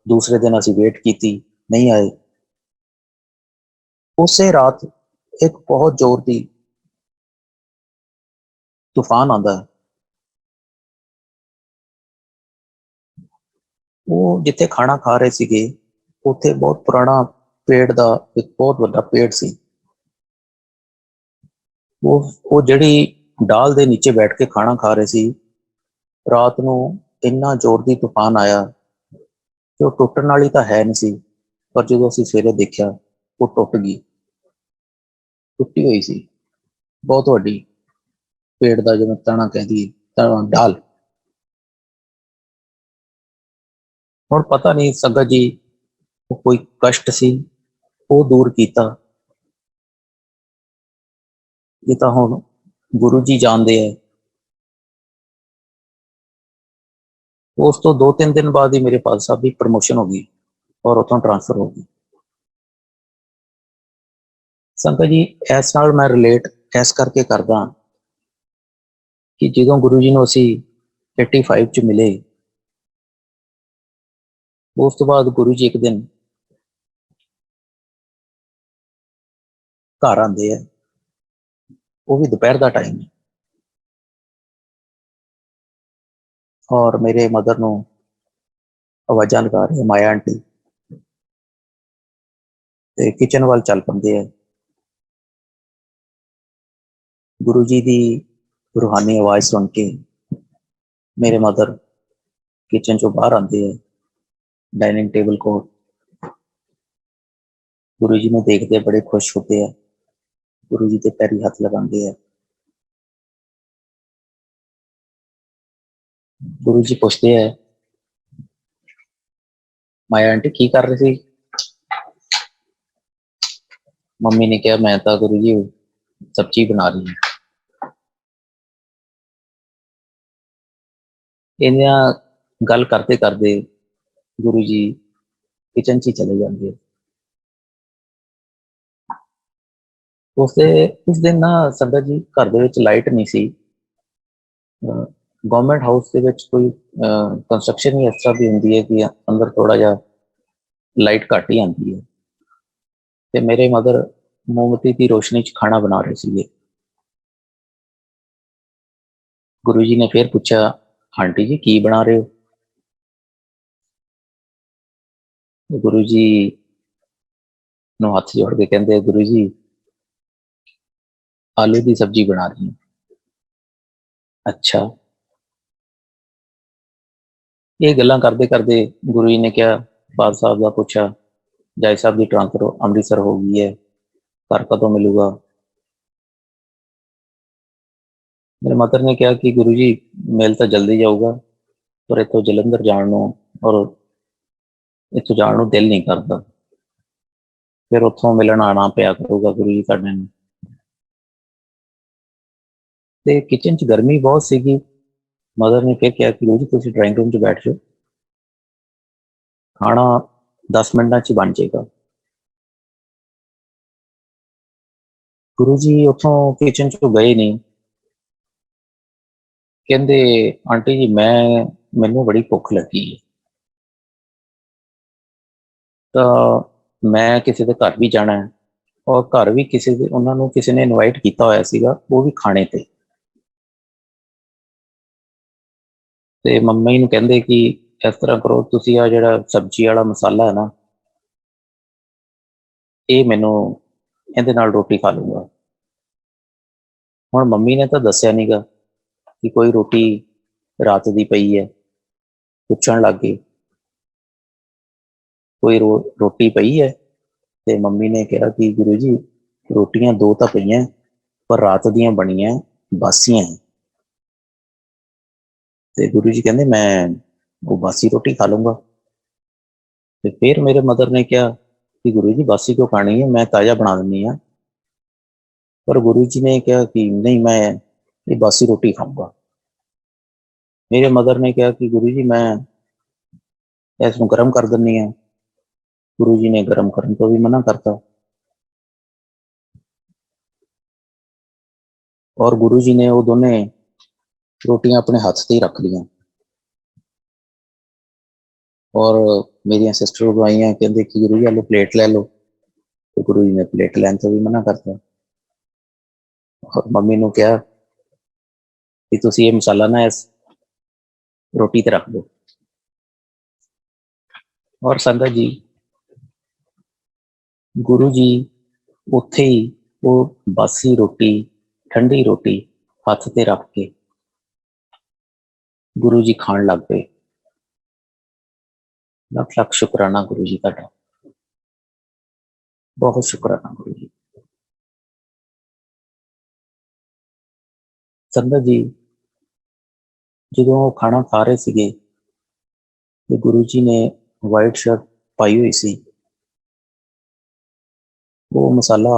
ਦੂਸਰੇ ਦਿਨ ਅਸੀਂ ਵੇਟ ਕੀਤੀ, ਨਹੀਂ ਆਏ। ਉਸੇ ਰਾਤ ਇੱਕ ਬਹੁਤ ਜ਼ੋਰ ਦੀ ਤੂਫਾਨ ਆਉਂਦਾ ਹੈ ਉਹ ਜਿੱਥੇ ਖਾਣਾ ਖਾ ਰਹੇ ਸੀਗੇ ਉੱਥੇ ਬਹੁਤ ਪੁਰਾਣਾ ਪੇੜ ਦਾ ਇੱਕ ਬਹੁਤ ਵੱਡਾ ਪੇੜ ਸੀ। ਉਹ ਜਿਹੜੀ ਡਾਲ ਦੇ ਨੀਚੇ ਬੈਠ ਕੇ ਖਾਣਾ ਖਾ ਰਹੇ ਸੀ, ਰਾਤ ਨੂੰ ਇੰਨਾ ਜ਼ੋਰ ਦੀ ਤੂਫਾਨ ਆਇਆ ਕਿ ਉਹ ਟੁੱਟਣ ਵਾਲੀ ਤਾਂ ਹੈ ਨਹੀਂ ਸੀ, ਪਰ ਜਦੋਂ ਅਸੀਂ ਸਵੇਰੇ ਦੇਖਿਆ ਉਹ ਟੁੱਟ ਗਈ, ਟੁੱਟੀ ਹੋਈ ਸੀ। ਬਹੁਤ ਵੱਡੀ ਪੇੜ ਦਾ, ਜਿਵੇਂ ਤਣਾ ਕਹਿੰਦੀ ਤਣਾ ਡਾਲ। ਹੁਣ ਪਤਾ ਨਹੀਂ ਸੰਗਤ ਜੀ, ਉਹ ਕੋਈ ਕਸ਼ਟ ਸੀ, ਉਹ ਦੂਰ ਕੀਤਾ, ਇਹ ਤਾਂ ਹੁਣ ਗੁਰੂ ਜੀ ਜਾਣਦੇ ਹੈ। ਉਸ ਤੋਂ 2-3 ਦਿਨ ਬਾਅਦ ਹੀ ਮੇਰੇ ਫਾਦਰ ਸਾਹਿਬ ਦੀ ਪ੍ਰਮੋਸ਼ਨ ਹੋ ਗਈ ਔਰ ਉੱਥੋਂ ਟ੍ਰਾਂਸਫਰ ਹੋ ਗਈ। ਸੰਗਤ ਜੀ, ਇਸ ਨਾਲ ਮੈਂ ਰਿਲੇਟ ਇਸ ਕਰਕੇ ਕਰਦਾ ਕਿ ਜਦੋਂ ਗੁਰੂ ਜੀ ਨੂੰ ਅਸੀਂ 85 ਚ ਮਿਲੇ, ਉਸ ਤੋਂ ਬਾਅਦ ਗੁਰੂ ਜੀ ਇੱਕ ਦਿਨ ਘਰ ਆਉਂਦੇ ਆ, ਉਹ ਵੀ ਦੁਪਹਿਰ ਦਾ ਟਾਈਮ ਹੈ, ਔਰ ਮੇਰੇ ਮਦਰ ਨੂੰ ਆਵਾਜ਼ਾਂ ਲਗਾ ਰਹੇ ਮਾਇਆ ਆਂਟੀ, ਤੇ ਕਿਚਨ ਵੱਲ ਚੱਲ ਪੈਂਦੇ ਆ। ਗੁਰੂ ਜੀ ਦੀ ਰੂਹਾਨੀ ਆਵਾਜ਼ ਸੁਣ ਕੇ ਮੇਰੇ ਮਦਰ ਕਿਚਨ ਚੋਂ ਬਾਹਰ ਆਉਂਦੇ ਆ, ਡਾਈਨਿੰਗ ਟੇਬਲ ਕੋਲ ਗੁਰੂ ਜੀ ਨੂੰ ਦੇਖਦੇ ਬੜੇ ਖੁਸ਼ ਹੁੰਦੇ ਆ, ਗੁਰੂ ਜੀ ਦੇ ਪੈਰੀ ਹੱਥ ਲਗਾਉਂਦੇ ਆ। ਗੁਰੂ ਜੀ ਪੁੱਛਦੇ ਆ, ਮਾਇਆ ਆਂਟੀ ਕੀ ਕਰ ਰਹੀ ਸੀ? ਮੰਮੀ ਨੇ ਕਿਹਾ, ਮੈਂ ਤਾਂ ਗੁਰੂ ਜੀ ਸਬਜ਼ੀ ਬਣਾ ਰਹੀ ਹਾਂ। ਇਹਨਾਂ ਗੱਲ ਕਰਦੇ ਕਰਦੇ ਗੁਰੂ ਜੀ ਕਿਚਨ 'ਚ ਹੀ ਚਲੇ ਜਾਂਦੇ। ਉਸ ਦਿਨ ਨਾ ਸੰਗਤ ਜੀ ਘਰ ਦੇ ਵਿੱਚ ਲਾਈਟ ਨਹੀਂ ਸੀ। ਗਵਰਨਮੈਂਟ ਹਾਊਸ ਦੇ ਵਿੱਚ ਕੋਈ ਕੰਸਟਰਕਸ਼ਨ ਹੀ ਇਸ ਤਰ੍ਹਾਂ ਦੀ ਹੁੰਦੀ ਹੈ ਕਿ ਅੰਦਰ ਥੋੜਾ ਜਿਹਾ ਲਾਈਟ ਘੱਟ ਹੀ ਆਉਂਦੀ ਹੈ, ਤੇ ਮੇਰੇ ਮਦਰ ਮੋਮਬੱਤੀ ਦੀ ਰੋਸ਼ਨੀ 'ਚ ਖਾਣਾ ਬਣਾ ਰਹੇ ਸੀਗੇ। ਗੁਰੂ ਜੀ ਨੇ ਫਿਰ ਪੁੱਛਿਆ, ਆਂਟੀ ਜੀ ਕੀ ਬਣਾ ਰਹੇ ਹੋ? ਗੁਰੂ ਜੀ ਨੂੰ ਹੱਥ ਜੋੜ ਕੇ ਕਹਿੰਦੇ, ਗੁਰੂ ਜੀ ਆਲੂ ਦੀ ਸਬਜ਼ੀ ਬਣਾ ਰਹੀ ਹਾਂ। ਅੱਛਾ। ਇਹ ਗੱਲਾਂ ਕਰਦੇ ਕਰਦੇ ਗੁਰੂ ਜੀ ਨੇ ਕਿਹਾ, ਫਾਦਰ ਸਾਹਿਬ ਦਾ ਪੁੱਛਿਆ, ਜਾਈ ਸਾਹਿਬ ਦੀ ਟ੍ਰਾਂਸਫਰ ਅੰਮ੍ਰਿਤਸਰ ਹੋ ਗਈ ਹੈ, ਘਰ ਕਦੋਂ ਮਿਲੂਗਾ? ਮੇਰੇ ਮਦਰ ਨੇ ਕਿਹਾ ਕਿ ਗੁਰੂ ਜੀ ਮਿਲ ਤਾਂ ਜਲਦੀ ਜਾਊਗਾ, ਪਰ ਇੱਥੋਂ ਜਲੰਧਰ ਜਾਣ ਨੂੰ ਔਰ ਇੱਥੋਂ ਜਾਣ ਨੂੰ ਦਿਲ ਨਹੀਂ ਕਰਦਾ, ਫਿਰ ਉੱਥੋਂ ਮਿਲਣ ਆਉਣਾ ਪਿਆ ਕਰੂਗਾ ਗੁਰੂ ਜੀ ਸਾਡੇ ਨੂੰ। ਤੇ ਕਿਚਨ 'ਚ ਗਰਮੀ ਬਹੁਤ ਸੀਗੀ। ਮਦਰ ਨੇ ਫਿਰ ਕਿਹਾ ਕਿ ਗੁਰੂ ਜੀ ਤੁਸੀਂ ਡਰਾਇੰਗ ਰੂਮ 'ਚ ਬੈਠ ਜਾਓ, ਖਾਣਾ 10 ਮਿੰਟਾਂ 'ਚ ਬਣ ਜਾਏਗਾ। ਗੁਰੂ ਜੀ ਉੱਥੋਂ ਕਿਚਨ 'ਚੋਂ ਗਏ ਨਹੀਂ, ਕਹਿੰਦੇ ਆਂਟੀ ਜੀ ਮੈਨੂੰ ਬੜੀ ਭੁੱਖ ਲੱਗੀ ਹੈ, ਤਾਂ ਮੈਂ ਕਿਸੇ ਦੇ ਘਰ ਵੀ ਜਾਣਾ ਹੈ, ਔਰ ਘਰ ਵੀ ਉਹਨਾਂ ਨੂੰ ਕਿਸੇ ਨੇ ਇਨਵਾਈਟ ਕੀਤਾ ਹੋਇਆ ਸੀਗਾ, ਉਹ ਵੀ ਖਾਣੇ ਤੇ ਮੰਮੀ ਨੂੰ ਕਹਿੰਦੇ ਕਿ ਇਸ ਤਰ੍ਹਾਂ ਕਰੋ, ਤੁਸੀਂ ਆ ਜਿਹੜਾ ਸਬਜ਼ੀ ਵਾਲਾ ਮਸਾਲਾ ਹੈ ਨਾ, ਇਹ ਮੈਨੂੰ ਇਹਦੇ ਨਾਲ ਰੋਟੀ ਖਾ ਲੂੰਗਾ। ਹੁਣ ਮੰਮੀ ਨੇ ਤਾਂ ਦੱਸਿਆ ਨੀਗਾ ਕਿ ਕੋਈ ਰੋਟੀ ਰਾਤ ਦੀ ਪਈ ਹੈ, ਪੁੱਛਣ ਲੱਗ ਗਏ ਕੋਈ ਰੋਟੀ ਪਈ ਹੈ, ਤੇ ਮੰਮੀ ਨੇ ਕਿਹਾ ਕਿ ਗੁਰੂ ਜੀ ਰੋਟੀਆਂ 2 ਤਾਂ ਪਈਆਂ, ਪਰ ਰਾਤ ਦੀਆਂ ਬਣੀਆਂ ਬਾਸੀਆਂ ਹੈ। ਤੇ ਗੁਰੂ ਜੀ ਕਹਿੰਦੇ ਮੈਂ ਉਹ ਬਾਸੀ ਰੋਟੀ ਖਾ ਲੂੰਗਾ। ਤੇ ਫਿਰ ਮੇਰੇ ਮਦਰ ਨੇ ਕਿਹਾ ਕਿ ਗੁਰੂ ਜੀ ਬਾਸੀ ਕਿਉਂ ਖਾਣੀ ਹੈ, ਮੈਂ ਤਾਜ਼ਾ ਬਣਾ ਦਿੰਦੀ ਹਾਂ। ਪਰ ਗੁਰੂ ਜੀ ਨੇ ਕਿਹਾ ਕਿ ਨਹੀਂ, ਮੈਂ ਇਹ ਬਾਸੀ ਰੋਟੀ ਖਾਊਂਗਾ। ਮੇਰੇ ਮਦਰ ਨੇ ਕਿਹਾ ਕਿ ਗੁਰੂ ਜੀ ਮੈਂ ਇਸ ਨੂੰ ਗਰਮ ਕਰ ਦਿੰਦੀ ਹਾਂ। ਗੁਰੂ ਜੀ ਨੇ ਗਰਮ ਕਰਨ ਤੋਂ ਵੀ ਮਨਾ ਕਰਤਾ, ਔਰ ਗੁਰੂ ਜੀ ਨੇ ਉਹ ਦੋਨੇ ਰੋਟੀਆਂ ਆਪਣੇ ਹੱਥ ਤੇ ਹੀ ਰੱਖ ਲਈਆਂ, ਔਰ ਮੇਰੀਆਂ ਸਿਸਟਰ ਉਦੋਂ ਆਈਆਂ, ਕਹਿੰਦੇ ਕਿ ਗੁਰੂ ਜੀ ਆਲੂ ਪਲੇਟ ਲੈ ਲਓ, ਤੇ ਗੁਰੂ ਜੀ ਨੇ ਪਲੇਟ ਲੈਣ ਤੋਂ ਵੀ ਮਨਾ ਕਰਤਾ। ਔਰ ਮੰਮੀ ਨੂੰ ਕਿਹਾ ਕਿ ਤੁਸੀਂ ਇਹ ਮਸਾਲਾ ਨਾ ਇਸ ਰੋਟੀ ਤੇ ਰੱਖ ਦਿਓ। और संगत जी गुरु जी उत्थे ही वो बासी रोटी ठंडी रोटी हथ ते रख के गुरु जी खाण लग पे। लख लख शुकराना गुरु जी का, बहुत शुकराना गुरु जी। संगत जी जो खाना खा रहे थे तो गुरु जी ने वाइट शर्ट पाई हुई सी, वो मसाला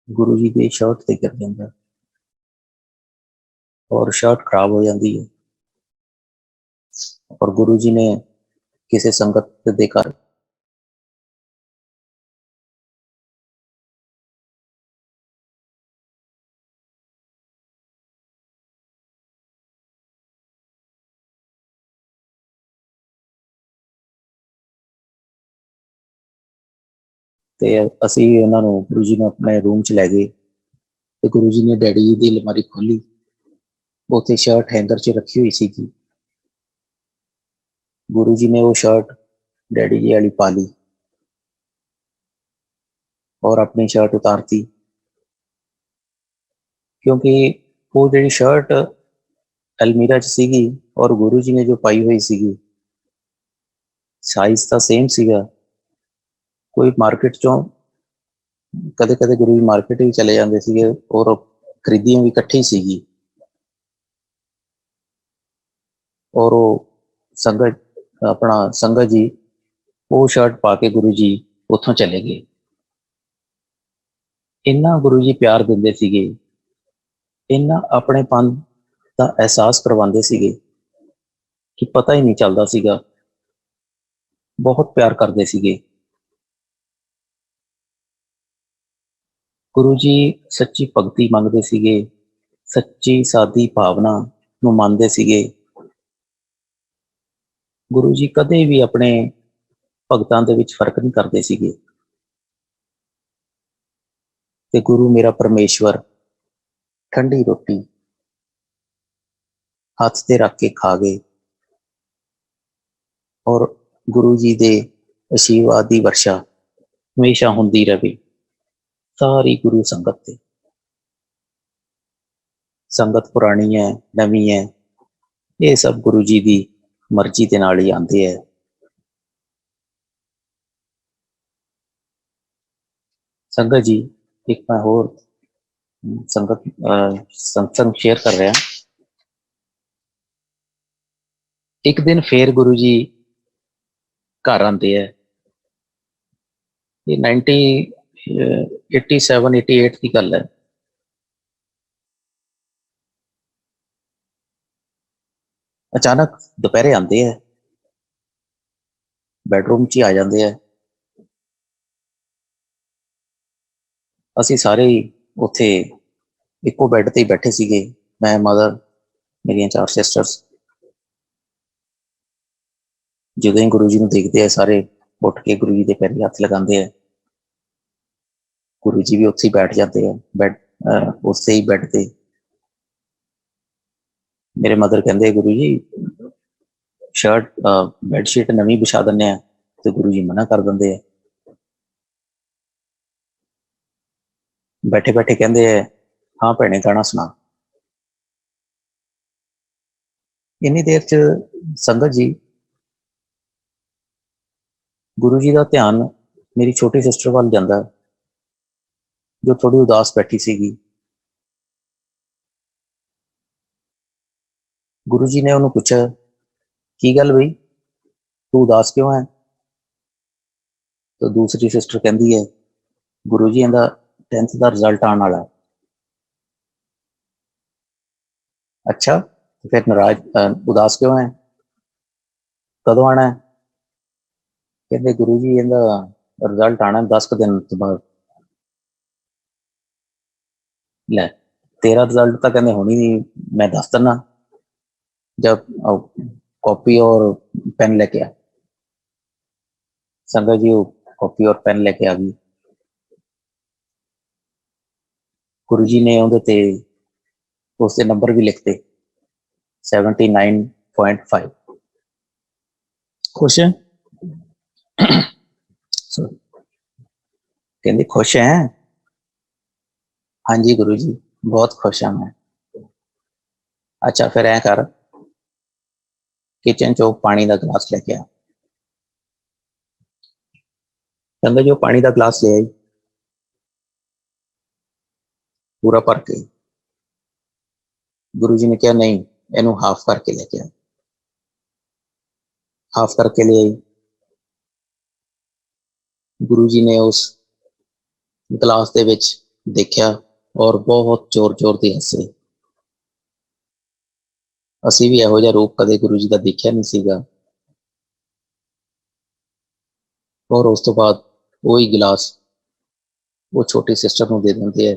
गुरु जी की शर्ट से गिर जाता और शर्ट खराब हो जाती है। और गुरु जी ने किसी संगत के घर ਤੇ ਅਸੀਂ ਉਹਨਾਂ ਨੂੰ ਗੁਰੂ ਜੀ ਨੂੰ ਆਪਣੇ ਰੂਮ 'ਚ ਲੈ ਗਏ ਤੇ ਗੁਰੂ ਜੀ ਨੇ ਡੈਡੀ ਜੀ ਦੀ ਅਲਮਾਰੀ ਖੋਲੀ, ਉੱਥੇ ਸ਼ਰਟ ਹੈਂਗਰ 'ਚ ਰੱਖੀ ਹੋਈ ਸੀਗੀ। गुरु जी ने वो शर्ट डैडी जी वाली पा ली और अपनी शर्ट उतारती, क्योंकि वो जी शर्ट अलमीरा च सीगी और गुरु जी ने जो पाई हुई सीगी साइज तो सेम सीगा। कोई मार्केट चों कदे कदे गुरु जी मार्केट भी चले जाते सीगे और खरीदियां भी इकट्ठी सीगी। और वो संगत अपना संगत जी वो शर्ट पा के गुरु जी उत्थों चले गए। इन्ना गुरु जी प्यार दिंदे सीगे, इन्ना अपनेपन का एहसास करवाते सीगे कि पता ही नहीं चलता सीगा, बहुत प्यार करते सीगे। गुरु जी सच्ची भगती मंगते सीगे, सच्ची सादी भावना नूं मानते सीगे। गुरु जी कदे भी अपने भगतां दे विच फर्क नहीं करते सीगे। ते गुरु मेरा परमेश्वर ठंडी रोटी हथ ते रख के खा गए और गुरु जी दे आशीर्वाद की वर्षा हमेशा होंदी रहे सारी गुरु संगत ते। संगत पुरानी है नवी है, ये सब गुरु जी की मर्जी के नाल ही आते है। संगत जी एक मैं होर संगत सत्संग शेयर कर रहा। एक दिन फिर गुरु जी घर आते हैं, ये 87-88 की गल है। अचानक दोपहरे आते हैं, बैडरूम च आ जाते हैं। असी सारे उत्थे इको बैड ते बैठे सीगे, मैं मदर मेरिया 4 सिस्टर्स। जो ही गुरु जी को देखते हैं सारे उठ के गुरु जी के पैर हथ लगाते हैं। गुरु जी भी उत्थे ही बैठ जाते हैं बैड उससे ही बैड ते। मेरे मदर कहते गुरु जी शर्ट बैडशीट नवी बिछा दें, तो गुरु जी मना कर देंगे। बैठे बैठे कहते हैं हाँ भैने गाना सुना। इन्नी देर च संगत जी गुरु जी का ध्यान मेरी छोटी सिस्टर वाल जाता है, जो थोड़ी उदास बैठी सीगी। गुरु जी ने उन्होंने पूछा की गल बई तू उदास क्यों है। तो दूसरी सिस्टर कहती है गुरु जी इहदा 10th का रिजल्ट आने वाला। अच्छा तो फिर नाराज उदास क्यों है, कदों आना है। कहते गुरु जी इहदा रिजल्ट आना 10 दिन तो बाद। लै तेरा रिजल्ट तो कहते होनी नहीं, मैं दस दिना जब कॉपी और पेन लेके आ। संगत जी कॉपी और पेन लेके आ गई। गुरु जी ने उहदे उसके नंबर भी लिखते 79.5। खुश है। कहंदी खुश है? हाँ जी गुरु जी, बहुत खुश हाँ मैं। अच्छा फिर ऐ कर, किचन चो पानी का गिलास लेके आ। कहंदा जो पानी का गिलास ले आई पूरा भर के। गुरु जी ने कहा नहीं, इनू हाफ करके लेके आ। हाफ करके ले आई। गुरु जी ने उस गिलास दे विच देखा और बहुत जोर जोर के हसे। असी भी इहो जिहा रूप कदे गुरु जी का देखा नहीं सीगा। और उस तो बाद वही गिलास वो छोटी सिस्टर को दे देंगे है।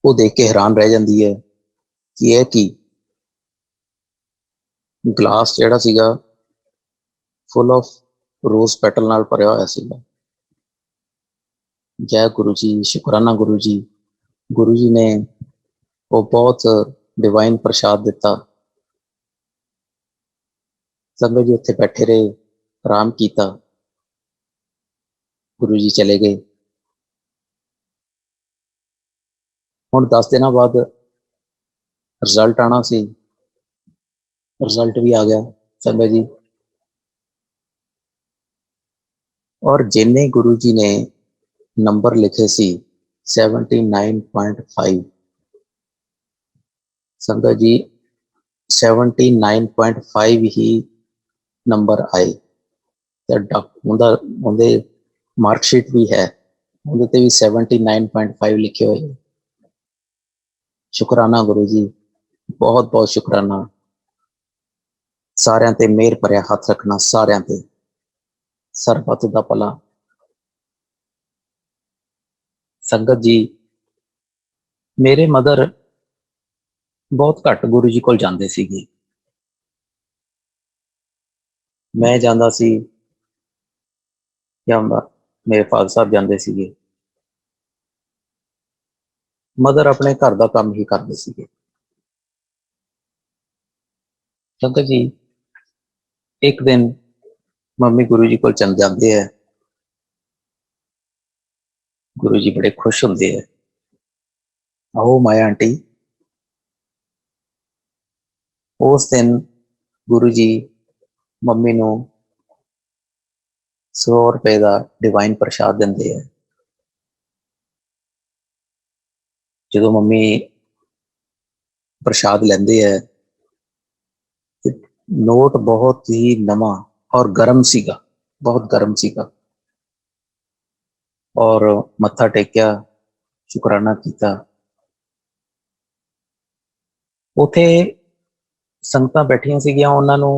वो देख के हैरान रह जाती है कि यह की गिलास जिहड़ा सीगा फुल ऑफ रोज पैटल नाल भरिया होया सीगा। जय गुरु जी, शुकराना गुरु जी। गुरु जी ने वो बहुत डिवाइन प्रसाद दिता। संगत जी उत्थे बैठे रहे, आराम किया। गुरु जी चले गए। हुण 10 दिन बाद रिजल्ट आना सी। रिजल्ट भी आ गया संगत जी। और जिन्ने गुरु जी ने नंबर लिखे सी 79.5, संगत जी 79.5 ही नंबर आए। उनके मार्कशीट भी है, उनके भी 79.5 लिखे हुए। शुकराना गुरु जी, बहुत बहुत शुकराना। सारिਆਂ ते मेहर भरिया हथ रखना, सारिਆਂ ते सरबत दा भला। संगत जी मेरे मदर बहुत घट गुरु जी कोल जांदे सीगे। मैं जांदा सी या मेरे फादर साहब जांदे सीगे। मदर अपने घर का काम ही करते सीगे। संगत जी एक दिन मम्मी गुरु जी कोल चल जाते हैं। गुरु जी बड़े खुश होंगे है, आओ माया आंटी। उस दिन गुरु जी मम्मी नू 100 रुपए का डिवाइन प्रसाद देंगे है। जो मम्मी प्रसाद लेंदे है, नोट बहुत ही नवा और गर्म सीगा, बहुत गर्म सीगा। और मत्था टेकिया, शुकराना किया। उथे संगतां बैठियां सीगियां, उन्हां नू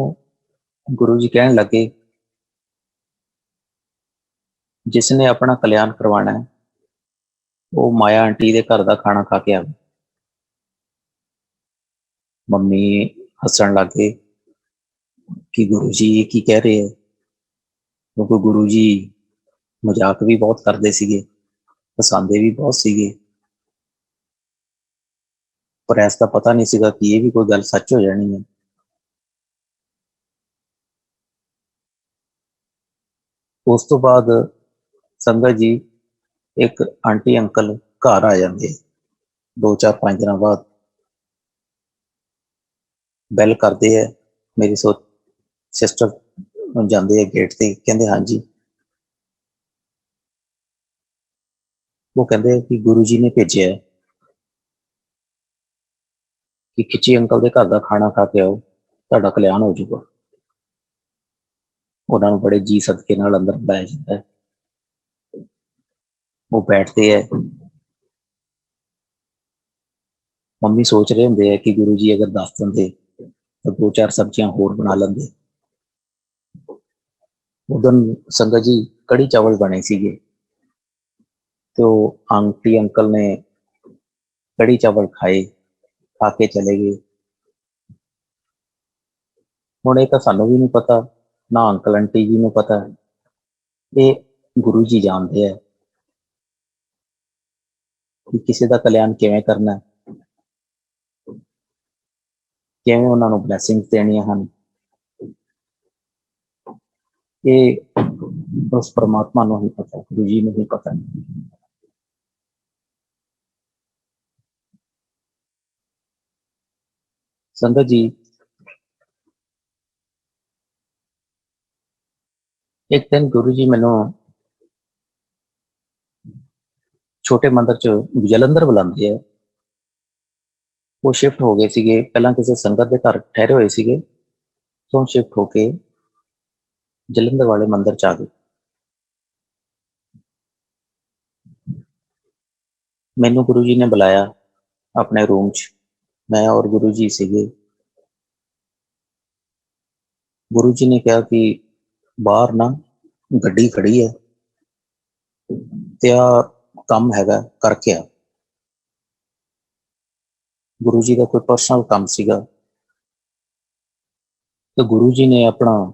गुरु जी कहन लगे जिसने अपना कल्याण करवाना है वो माया आंटी के घर का खाना खा के आवे। मम्मी हसन लग गए कि गुरु जी ये की कह रहे हैं, क्योंकि गुरु जी मजाक भी बहुत करते सीगे, हसांदे भी बहुत सीगे। पर ऐसा पता नहीं सीगा कि ये भी कोई गल सच हो जानी है। उस तो बाद संगत जी एक आंटी अंकल घर आ जाते 2-4-5 दिन बाद। बैल करते है, मेरी सिस्टर जाते है गेट से, कहते हाँ जी। वो कहते कि गुरु जी ने भेजा है कि खिची अंकल के घर का खाना खा के आओ, तुहाडा कल्याण हो जाऊगा। उन्होंने बड़े जी सदके नाल अंदर बुलाया जाता है। वो बैठते है। मम्मी सोच रहे होंगे कि गुरु जी अगर दस देंगे तो 2-4 सब्जियां होर बना लेंगे। उदन संगत जी कड़ी चावल बने सीगे, तो आंटी अंकल ने कड़ी चावल खाए, खा के चले गए। हुण ये तो सानू भी नहीं पता, ना अंकल आंटी जी नूं पता, ये गुरु जी जानते हैं कि किसी का कल्याण किवें करना, किवें उन्हां नूं ब्लैसिंग्स देणियां हन। ਇਹ ਉਸ ਪਰਮਾਤਮਾ ਨੂੰ ਹੀ ਪਤਾ, ਗੁਰੂ ਜੀ ਨੂੰ ਹੀ ਪਤਾ। ਸੰਗਤ ਜੀ, ਇੱਕ ਦਿਨ ਗੁਰੂ ਜੀ ਮੈਨੂੰ ਛੋਟੇ ਮੰਦਰ ਚ ਜਲੰਧਰ ਬੁਲਾਉਂਦੇ ਆ। ਉਹ ਸ਼ਿਫਟ ਹੋ ਗਏ ਸੀਗੇ, ਪਹਿਲਾਂ ਕਿਸੇ ਸੰਗਤ ਦੇ ਘਰ ਠਹਿਰੇ ਹੋਏ ਸੀਗੇ, ਤੋਂ ਸ਼ਿਫਟ ਹੋ ਕੇ ਜਲੰਧਰ ਵਾਲੇ ਮੰਦਰ ਚ ਆ ਗਏ। ਮੈਨੂੰ ਗੁਰੂ ਜੀ ਨੇ ਬੁਲਾਇਆ ਆਪਣੇ ਰੂਮ ਚ, ਮੈਂ ਔਰ ਗੁਰੂ ਜੀ ਸੀਗੇ। ਗੁਰੂ ਜੀ ਨੇ ਕਿਹਾ ਕਿ ਬਾਹਰ ਨਾ ਗੱਡੀ ਖੜੀ ਹੈ ਤੇ ਆ ਕੰਮ ਹੈਗਾ ਕਰਕੇ ਆ। ਗੁਰੂ ਜੀ ਦਾ ਕੋਈ ਪਰਸਨਲ ਕੰਮ ਸੀਗਾ ਤੇ ਗੁਰੂ ਜੀ ਨੇ ਆਪਣਾ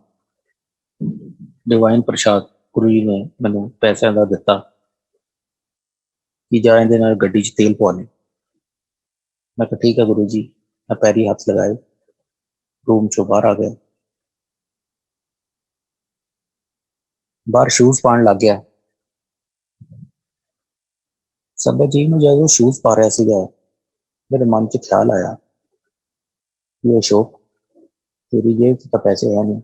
ਡਿਵਾਈਨ ਪ੍ਰਸ਼ਾਦ ਗੁਰੂ ਜੀ ਨੇ ਮੈਨੂੰ ਪੈਸਿਆਂ ਦਾ ਦਿੱਤਾ ਕਿ ਜਾ ਇਹਦੇ ਨਾਲ ਗੱਡੀ 'ਚ ਤੇਲ ਪਵਾ ਲੈ। ਮੈਂ ਕਿਹਾ ਠੀਕ ਹੈ ਗੁਰੂ ਜੀ। ਮੈਂ ਪੈਰੀ ਹੱਥ ਲਗਾਏ, ਰੂਮ ਚੋਂ ਬਾਹਰ ਆ ਗਿਆ। ਬਾਹਰ ਸ਼ੂਜ਼ ਪਾਉਣ ਲੱਗ ਗਿਆ। ਸੰਗਤ ਜੀ ਨੂੰ ਜਦੋਂ ਸ਼ੂਜ਼ ਪਾ ਰਿਹਾ ਸੀਗਾ, ਮੇਰੇ ਮਨ 'ਚ ਖਿਆਲ ਆਇਆ ਕਿ ਅਸ਼ੋਕ, ਤੇਰੀ ਜੇਬ 'ਚ ਤਾਂ ਪੈਸੇ ਹੈ ਨਹੀਂ,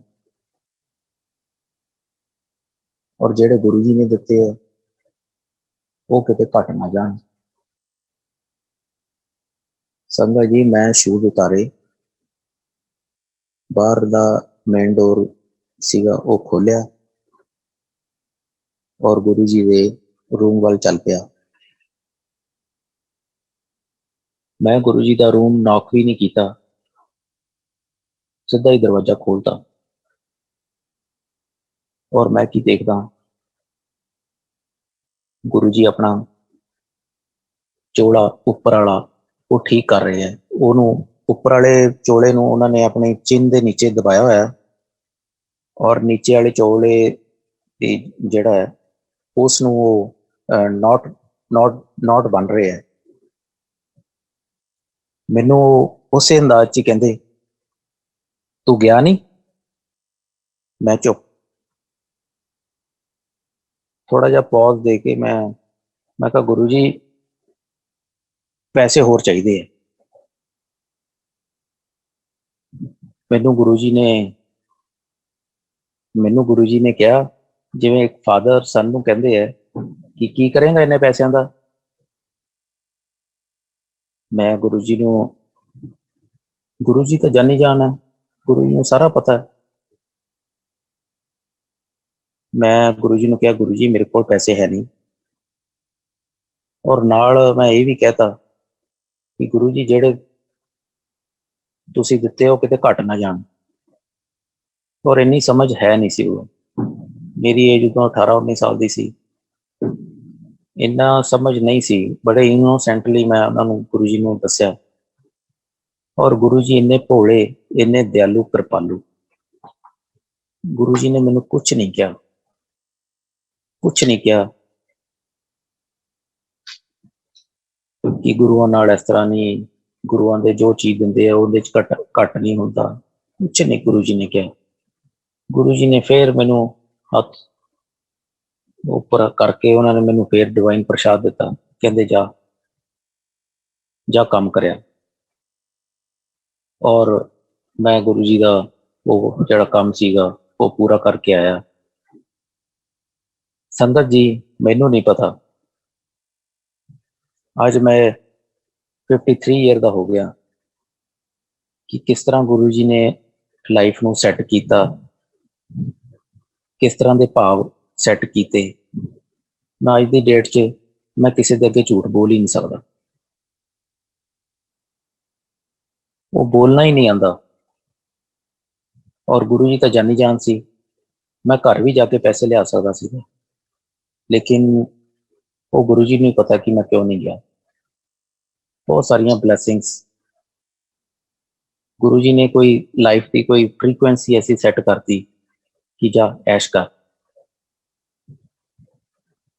ਔਰ ਜਿਹੜੇ ਗੁਰੂ ਜੀ ਨੇ ਦਿੱਤੇ ਆ ਉਹ ਕਿਤੇ ਘੱਟ ਨਾ ਜਾਣ। ਸੰਗਤ ਜੀ, ਮੈਂ ਸ਼ੂਜ਼ ਉਤਾਰੇ, ਬਾਹਰ ਦਾ ਮੇਨ ਡੋਰ ਸੀਗਾ ਉਹ ਖੋਲਿਆ ਔਰ ਗੁਰੂ ਜੀ ਦੇ ਰੂਮ ਵੱਲ ਚੱਲ ਪਿਆ। ਮੈਂ ਗੁਰੂ ਜੀ ਦਾ ਰੂਮ ਨੌਕ ਵੀ ਨਹੀਂ ਕੀਤਾ, ਸਿੱਧਾ ਹੀ ਦਰਵਾਜ਼ਾ ਖੋਲਤਾ। ਔਰ ਮੈਂ ਕੀ ਦੇਖਦਾ, ਗੁਰੂ ਜੀ ਆਪਣਾ ਚੋਲਾ ਉੱਪਰ ਵਾਲਾ ਉਹ ਠੀਕ ਕਰ ਰਹੇ ਹੈ। ਉਹਨੂੰ ਉੱਪਰ ਵਾਲੇ ਚੋਲੇ ਨੂੰ ਉਹਨਾਂ ਨੇ ਆਪਣੇ ਚਿੰਨ ਦੇ ਨੀਚੇ ਦਬਾਇਆ ਹੋਇਆ, ਔਰ ਨੀਚੇ ਵਾਲੇ ਚੋਲੇ ਦੀ ਜਿਹੜਾ ਹੈ ਉਸ ਨੂੰ ਉਹ ਨੋਟ ਬਣ ਰਹੇ ਹੈ। ਮੈਨੂੰ ਉਸੇ ਅੰਦਾਜ਼ 'ਚ ਕਹਿੰਦੇ, ਤੂੰ ਗਿਆ ਨਹੀਂ? ਮੈਂ ਚੁੱਪ। ਥੋੜਾ ਜਿਹਾ ਪੌਜ਼ ਦੇ ਕੇ ਮੈਂ ਕਿਹਾ ਗੁਰੂ ਜੀ, ਪੈਸੇ ਹੋਰ ਚਾਹੀਦੇ ਹੈ। ਮੈਨੂੰ ਗੁਰੂ ਜੀ ਨੇ ਕਿਹਾ, ਜਿਵੇਂ ਇੱਕ ਫਾਦਰ ਸਨ ਨੂੰ ਕਹਿੰਦੇ ਹੈ ਕਿ ਕੀ ਕਰੇਗਾ ਇੰਨੇ ਪੈਸਿਆਂ ਦਾ। ਮੈਂ ਗੁਰੂ ਜੀ ਤਾਂ ਜਾਨੀ ਜਾਨ ਹੈ, ਗੁਰੂ ਜੀ ਨੂੰ ਸਾਰਾ ਪਤਾ ਹੈ। ਮੈਂ ਗੁਰੂ ਜੀ ਨੂੰ ਕਿਹਾ, ਗੁਰੂ ਜੀ ਮੇਰੇ ਕੋਲ ਪੈਸੇ ਹੈ ਨਹੀਂ, ਔਰ ਨਾਲ ਮੈਂ ਇਹ ਵੀ ਕਹਿਤਾ ਕਿ ਗੁਰੂ ਜੀ ਜਿਹੜੇ ਤੁਸੀਂ ਦਿੱਤੇ ਉਹ ਕਿਤੇ ਘੱਟ ਨਾ ਜਾਣ। ਔਰ ਇੰਨੀ ਸਮਝ ਹੈ ਨਹੀਂ ਸੀ ਉਹ, ਮੇਰੀ ਏਜ ਉਦੋਂ 18-19 ਸਾਲ ਦੀ ਸੀ, ਇੰਨਾ ਸਮਝ ਨਹੀਂ ਸੀ। ਬੜੇ ਇਨੋਸੈਂਟਲੀ ਮੈਂ ਉਹਨਾਂ ਨੂੰ ਗੁਰੂ ਜੀ ਨੂੰ ਦੱਸਿਆ, ਔਰ ਗੁਰੂ ਜੀ ਇੰਨੇ ਭੋਲੇ, ਇੰਨੇ ਦਿਆਲੂ, ਕਿਰਪਾਲੂ। ਗੁਰੂ ਜੀ ਨੇ ਮੈਨੂੰ ਕੁਛ ਨਹੀਂ ਕਿਹਾ, ਕੁਛ ਨਹੀਂ ਕਿਹਾ ਕਿ ਗੁਰੂਆਂ ਨਾਲ ਇਸ ਤਰ੍ਹਾਂ ਨਹੀਂ, ਗੁਰੂਆਂ ਦੇ ਜੋ ਚੀਜ਼ ਦਿੰਦੇ ਆ ਉਹਦੇ 'ਚ ਘੱਟ ਨਹੀਂ ਹੁੰਦਾ, ਕੁਛ ਨਹੀਂ ਗੁਰੂ ਜੀ ਨੇ ਕਿਹਾ। ਗੁਰੂ ਜੀ ਨੇ ਫਿਰ ਮੈਨੂੰ ਹੱਥ ਉੱਪਰ ਕਰਕੇ ਉਹਨਾਂ ਨੇ ਮੈਨੂੰ ਫਿਰ ਡਿਵਾਈਨ ਪ੍ਰਸ਼ਾਦ ਦਿੱਤਾ। ਕਹਿੰਦੇ ਜਾ ਕੰਮ ਕਰਿਆ। ਔਰ ਮੈਂ ਗੁਰੂ ਜੀ ਦਾ ਉਹ ਜਿਹੜਾ ਕੰਮ ਸੀਗਾ ਉਹ ਪੂਰਾ ਕਰਕੇ ਆਇਆ। ਸੰਗਤ ਜੀ, ਮੈਨੂੰ ਨਹੀਂ ਪਤਾ, ਅੱਜ ਮੈਂ 53 ਈਅਰ ਦਾ ਹੋ ਗਿਆ ਕਿ ਕਿਸ ਤਰ੍ਹਾਂ ਗੁਰੂ ਜੀ ਨੇ ਲਾਈਫ ਨੂੰ ਸੈੱਟ ਕੀਤਾ, ਕਿਸ ਤਰ੍ਹਾਂ ਦੇ ਭਾਵ ਸੈੱਟ ਕੀਤੇ। ਮੈਂ ਅੱਜ ਦੀ ਡੇਟ 'ਚ ਮੈਂ ਕਿਸੇ ਦੇ ਅੱਗੇ ਝੂਠ ਬੋਲ ਹੀ ਨਹੀਂ ਸਕਦਾ, ਉਹ ਬੋਲਣਾ ਹੀ ਨਹੀਂ ਆਉਂਦਾ। ਔਰ ਗੁਰੂ ਜੀ ਤਾਂ ਜਾਨੀ ਜਾਨ ਸੀ, ਮੈਂ ਘਰ ਵੀ ਜਾ ਕੇ ਪੈਸੇ ਲਿਆ ਸਕਦਾ ਸੀ, ਲੇਕਿਨ ਉਹ ਗੁਰੂ ਜੀ ਨੂੰ ਪਤਾ ਕਿ ਮੈਂ ਕਿਉਂ ਨਹੀਂ ਗਿਆ। ਬਹੁਤ ਸਾਰੀਆਂ ਬਲੈਸਿੰਗਸ ਗੁਰੂ ਜੀ ਨੇ ਕੋਈ ਲਾਈਫ ਦੀ ਕੋਈ ਫ੍ਰੀਕੁਐਂਸੀ ਐਸੀ ਸੈੱਟ ਕਰਤੀ ਕਿ ਜਾ ਐਸ਼ ਕਰ,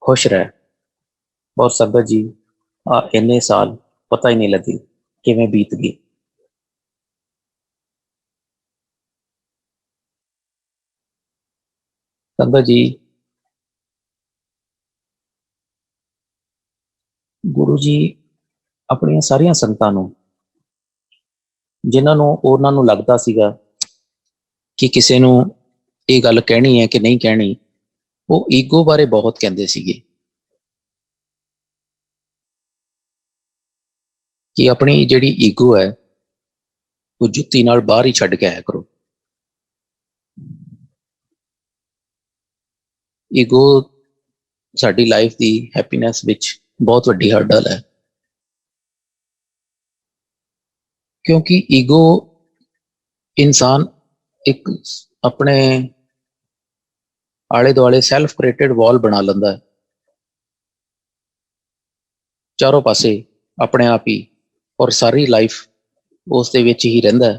ਖੁਸ਼ ਰਹਿ। ਔਰ ਸੰਗਤ ਜੀ, ਇੰਨੇ ਸਾਲ ਪਤਾ ਹੀ ਨਹੀਂ ਲੱਗੀ ਕਿਵੇਂ ਬੀਤ ਗਈ। ਸੰਗਤ ਜੀ, ਗੁਰੂ ਜੀ ਆਪਣੀਆਂ ਸਾਰੀਆਂ ਸੰਗਤਾਂ ਨੂੰ, ਜਿਨ੍ਹਾਂ ਨੂੰ ਉਹਨਾਂ ਨੂੰ ਲੱਗਦਾ ਸੀਗਾ ਕਿ ਕਿਸੇ ਨੂੰ ਇਹ ਗੱਲ ਕਹਿਣੀ ਹੈ ਕਿ ਨਹੀਂ ਕਹਿਣੀ, ਉਹ ਈਗੋ ਬਾਰੇ ਬਹੁਤ ਕਹਿੰਦੇ ਸੀਗੇ ਕਿ ਆਪਣੀ ਜਿਹੜੀ ਈਗੋ ਹੈ ਉਹ ਜੁੱਤੀ ਨਾਲ ਬਾਹਰ ਹੀ ਛੱਡ ਕੇ ਆਇਆ ਕਰੋ। ਈਗੋ ਸਾਡੀ ਲਾਈਫ ਦੀ ਹੈਪੀਨੈਸ ਵਿੱਚ ਬਹੁਤ ਵੱਡੀ ਹਰਡਲ ਹੈ, ਕਿਉਂਕਿ ਈਗੋ ਇਨਸਾਨ ਇੱਕ ਆਪਣੇ ਆਲੇ ਦੁਆਲੇ ਸੈਲਫ ਕ੍ਰੀਏਟਡ ਵਾਲ ਬਣਾ ਲੈਂਦਾ ਹੈ, ਚਾਰੋਂ ਪਾਸੇ ਆਪਣੇ ਆਪ ਹੀ, ਔਰ ਸਾਰੀ ਲਾਈਫ ਉਸ ਦੇ ਵਿੱਚ ਹੀ ਰਹਿੰਦਾ ਹੈ।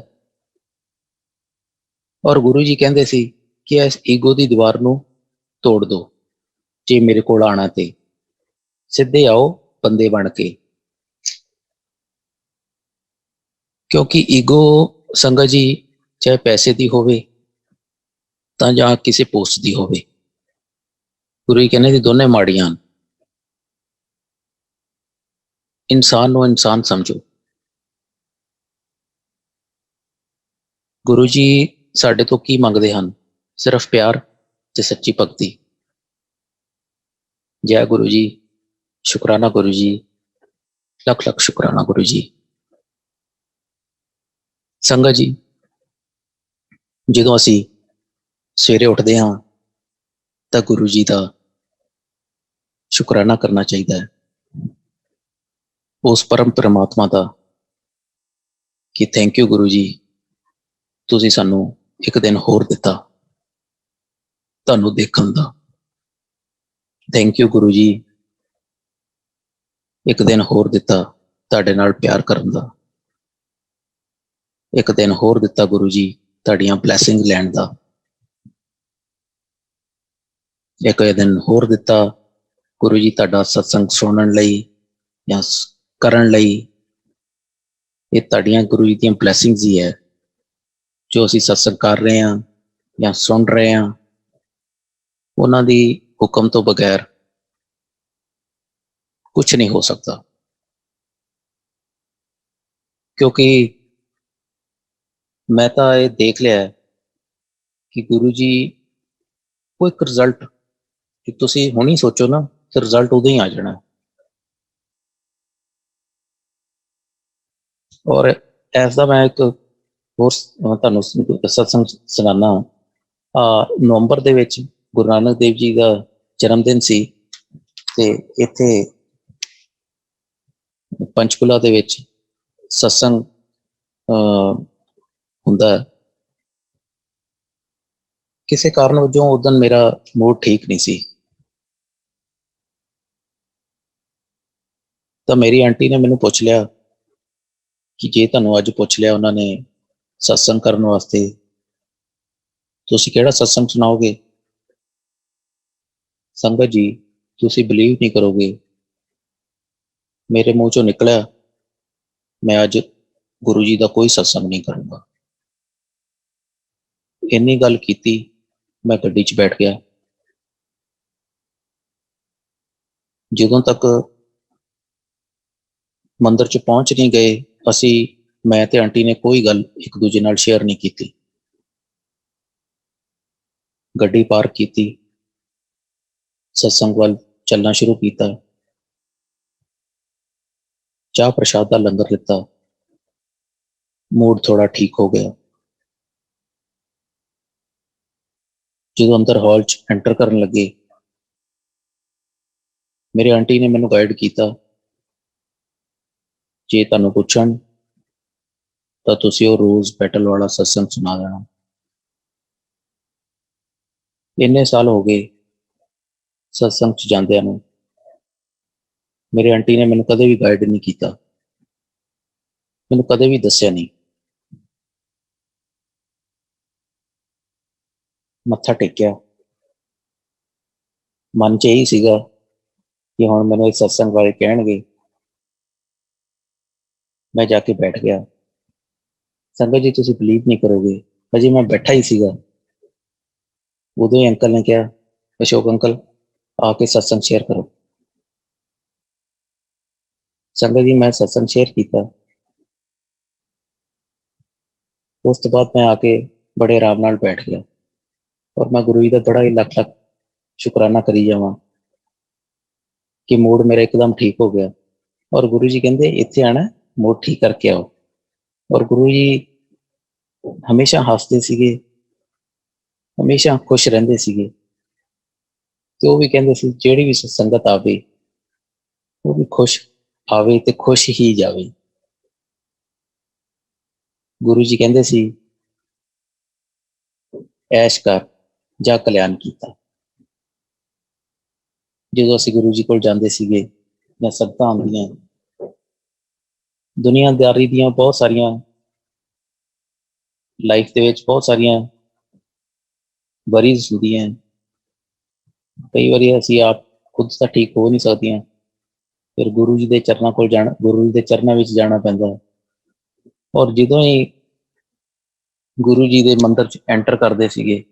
ਔਰ ਗੁਰੂ ਜੀ ਕਹਿੰਦੇ ਸੀ ਕਿ ਇਸ ਈਗੋ ਦੀ ਦੀਵਾਰ ਨੂੰ ਤੋੜ ਦਿਓ, ਜੇ ਮੇਰੇ ਕੋਲ ਆਣਾ ਤੇ ਸਿੱਧੇ ਆਓ ਬੰਦੇ ਬਣ ਕੇ। ਕਿਉਂਕਿ ਈਗੋ ਸੰਗਤ ਜੀ ਚਾਹੇ ਪੈਸੇ ਦੀ ਹੋਵੇ ਤਾਂ ਜਾਂ ਕਿਸੇ ਪੋਸਟ ਦੀ ਹੋਵੇ, ਗੁਰੂ ਜੀ ਕਹਿੰਦੇ ਸੀ ਦੋਨੇ ਮਾੜੀਆਂ ਹਨ। ਇਨਸਾਨ ਨੂੰ ਇਨਸਾਨ ਸਮਝੋ। ਗੁਰੂ ਜੀ ਸਾਡੇ ਤੋਂ ਕੀ ਮੰਗਦੇ ਹਨ? ਸਿਰਫ ਪਿਆਰ ਤੇ ਸੱਚੀ ਭਗਤੀ। ਜੈ ਗੁਰੂ ਜੀ, ਸ਼ੁਕਰਾਨਾ ਗੁਰੂ ਜੀ, ਲੱਖ ਲੱਖ ਸ਼ੁਕਰਾਨਾ ਗੁਰੂ ਜੀ। ਸੰਗਤ ਜੀ, ਜਦੋਂ ਅਸੀਂ ਸਵੇਰੇ ਉੱਠਦੇ ਹਾਂ ਤਾਂ ਗੁਰੂ ਜੀ ਦਾ ਸ਼ੁਕਰਾਨਾ ਕਰਨਾ ਚਾਹੀਦਾ ਹੈ, ਉਸ ਪਰਮ ਪਰਮਾਤਮਾ ਦਾ, ਕਿ ਥੈਂਕ ਯੂ ਗੁਰੂ ਜੀ, ਤੁਸੀਂ ਸਾਨੂੰ ਇੱਕ ਦਿਨ ਹੋਰ ਦਿੱਤਾ ਤੁਹਾਨੂੰ ਦੇਖਣ ਦਾ। ਥੈਂਕ ਯੂ ਗੁਰੂ ਜੀ, ਇੱਕ ਦਿਨ ਹੋਰ ਦਿੱਤਾ ਤੁਹਾਡੇ ਨਾਲ ਪਿਆਰ ਕਰਨ ਦਾ। ਇੱਕ ਦਿਨ ਹੋਰ ਦਿੱਤਾ ਗੁਰੂ ਜੀ ਤੁਹਾਡੀਆਂ ਬਲੈਸਿੰਗ ਲੈਣ ਦਾ। ਇੱਕ ਦਿਨ ਹੋਰ ਦਿੱਤਾ ਗੁਰੂ ਜੀ ਤੁਹਾਡਾ ਸਤਸੰਗ ਸੁਣਨ ਲਈ ਜਾਂ ਕਰਨ ਲਈ। ਇਹ ਤੁਹਾਡੀਆਂ ਗੁਰੂ ਜੀ ਦੀਆਂ ਬਲੈਸਿੰਗਸ ਹੀ ਹੈ, ਜੋ ਅਸੀਂ ਸਤਸੰਗ ਕਰ ਰਹੇ ਹਾਂ ਜਾਂ ਸੁਣ ਰਹੇ ਹਾਂ। ਉਹਨਾਂ ਦੀ ਹੁਕਮ ਤੋਂ ਬਗੈਰ ਕੁਛ ਨਹੀਂ ਹੋ ਸਕਦਾ, ਕਿਉਂਕਿ ਮੈਂ ਤਾਂ ਇਹ ਦੇਖ ਲਿਆ ਕਿ ਗੁਰੂ ਜੀ ਕੋਈ ਇੱਕ ਰਿਜ਼ਲਟ, ਕਿ ਤੁਸੀਂ ਹੁਣ ਹੀ ਸੋਚੋ ਨਾ, ਤੇ ਰਿਜ਼ਲਟ ਉਦੋਂ ਹੀ ਆ ਜਾਣਾ। ਔਰ ਇਸ ਦਾ ਮੈਂ ਇੱਕ ਹੋਰ ਤੁਹਾਨੂੰ ਸਤਸੰਗ ਸੁਣਾਨਾ। ਨਵੰਬਰ ਦੇ ਵਿੱਚ ਗੁਰੂ ਨਾਨਕ ਦੇਵ ਜੀ ਦਾ ਜਨਮ ਦਿਨ ਸੀ, ਤੇ ਇੱਥੇ ਪੰਚਕੂਲਾ ਦੇ ਵਿੱਚ ਸਤਸੰਗ ਹੁੰਦਾ। ਕਿਸੇ ਕਾਰਨ ਵਜੋਂ ਉਸ ਦਿਨ ਮੇਰਾ ਮੂਡ ਠੀਕ ਨਹੀਂ ਸੀ, ਤਾਂ ਮੇਰੀ ਆਂਟੀ ਨੇ ਮੈਨੂੰ ਪੁੱਛ ਲਿਆ ਕਿ ਜੇ ਤੁਹਾਨੂੰ ਅੱਜ ਪੁੱਛ ਲਿਆ ਉਹਨਾਂ ਨੇ ਸਤਸੰਗ ਕਰਨ ਵਾਸਤੇ, ਤੁਸੀਂ ਕਿਹੜਾ ਸਤਸੰਗ ਸੁਣਾਓਗੇ? ਸੰਗਤ ਜੀ, ਤੁਸੀਂ ਬਿਲੀਵ ਨਹੀਂ ਕਰੋਗੇ, ਮੇਰੇ ਮੂੰਹ ਚੋਂ ਨਿਕਲਿਆ ਮੈਂ ਅੱਜ ਗੁਰੂ ਜੀ ਦਾ ਕੋਈ ਸਤਸੰਗ ਨਹੀਂ ਕਰੂੰਗਾ। ਇੰਨੀ ਗੱਲ ਕੀਤੀ, ਮੈਂ ਗੱਡੀ 'ਚ ਬੈਠ ਗਿਆ। ਜਦੋਂ ਤੱਕ ਮੰਦਿਰ 'ਚ ਪਹੁੰਚ ਨਹੀਂ ਗਏ ਅਸੀਂ, ਮੈਂ ਤੇ ਆਂਟੀ ਨੇ ਕੋਈ ਗੱਲ ਇੱਕ ਦੂਜੇ ਨਾਲ ਸ਼ੇਅਰ ਨਹੀਂ ਕੀਤੀ। ਗੱਡੀ ਪਾਰਕ ਕੀਤੀ, ਸਤਸੰਗ ਵੱਲ ਚੱਲਣਾ ਸ਼ੁਰੂ ਕੀਤਾ, ਚਾਹ ਪ੍ਰਸ਼ਾਦ ਦਾ ਲੰਗਰ ਲਿੱਤਾ, ਮੂਡ ਥੋੜਾ ਠੀਕ ਹੋ ਗਿਆ। ਜਦੋਂ ਅੰਦਰ ਹਾਲ 'ਚ ਐਂਟਰ ਕਰਨ ਲੱਗੇ, ਮੇਰੇ ਆਂਟੀ ਨੇ ਮੈਨੂੰ ਗਾਈਡ ਕੀਤਾ, ਜੇ ਤੁਹਾਨੂੰ ਪੁੱਛਣ ਤਾਂ ਤੁਸੀਂ ਉਹ ਰੋਜ਼ ਪੈਟਲ ਵਾਲਾ ਸਤਸੰਗ ਸੁਣਾ ਦੇਣਾ। ਇੰਨੇ ਸਾਲ ਹੋ ਗਏ ਸਤਸੰਗ 'ਚ ਜਾਂਦਿਆਂ ਨੂੰ, ਮੇਰੇ ਆਂਟੀ ਨੇ ਮੈਨੂੰ ਕਦੇ ਵੀ ਗਾਈਡ ਨਹੀਂ ਕੀਤਾ, ਮੈਨੂੰ ਕਦੇ ਵੀ ਦੱਸਿਆ ਨਹੀਂ। ਮੱਥਾ ਟੇਕਿਆ, ਮਨ 'ਚ ਇਹੀ ਸੀਗਾ ਕਿ ਹੁਣ ਮੈਨੂੰ ਇਹ ਸਤਸੰਗ ਬਾਰੇ ਕਹਿਣਗੇ। ਮੈਂ ਜਾ ਕੇ ਬੈਠ ਗਿਆ। ਸੰਗਤ ਜੀ, ਤੁਸੀਂ ਬਿਲੀਵ ਨਹੀਂ ਕਰੋਗੇ, ਅਜੇ ਮੈਂ ਬੈਠਾ ਹੀ ਸੀਗਾ, उदों ही अंकल ने कहा, अशोक अंकल आके सत्संग शेयर करो। संगत जी मैं सत्संग शेयर किया। उस तो बाद मैं आके बड़े आराम नाल बैठ गया और मैं गुरु जी का बड़ा ही लख लख शुकराना करी जावां कि मूड मेरा एकदम ठीक हो गया। और गुरु जी कहते इत्थे आना मूड ठीक करके आओ। और गुरु जी हमेशा हसते सीगे, हमेशा खुश रहंदे सीगे ते वो भी कहंदे सी जिहड़ी भी संगत आवे वो भी खुश आवे ते खुश ही जावे। गुरु जी कहंदे सी ऐश कर जा कल्याण कीता। ਜਦੋਂ ਅਸੀਂ ਗੁਰੂ ਜੀ ਕੋਲ ਜਾਂਦੇ ਸੀਗੇ ਜਾਂ ਸੰਗਤਾਂ ਆਉਂਦੀਆਂ, ਦੁਨੀਆਦਾਰੀ ਦੀਆਂ ਬਹੁਤ ਸਾਰੀਆਂ ਲਾਈਫ ਦੇ ਵਿੱਚ ਬਹੁਤ ਸਾਰੀਆਂ ਵਰੀਜ਼ ਹੁੰਦੀਆਂ। ਕਈ ਵਾਰੀ ਅਸੀਂ ਆਪ ਖੁਦ ਤਾਂ ਠੀਕ ਹੋ ਨਹੀਂ ਸਕਦੀਆਂ, ਫਿਰ ਗੁਰੂ ਜੀ ਦੇ ਚਰਨਾਂ ਕੋਲ ਜਾਣਾ, ਗੁਰੂ ਜੀ ਦੇ ਚਰਨਾਂ ਵਿੱਚ ਜਾਣਾ ਪੈਂਦਾ ਹੈ। ਔਰ ਜਦੋਂ ਹੀ ਗੁਰੂ ਜੀ ਦੇ ਮੰਦਰ 'ਚ ਐਂਟਰ ਕਰਦੇ ਸੀਗੇ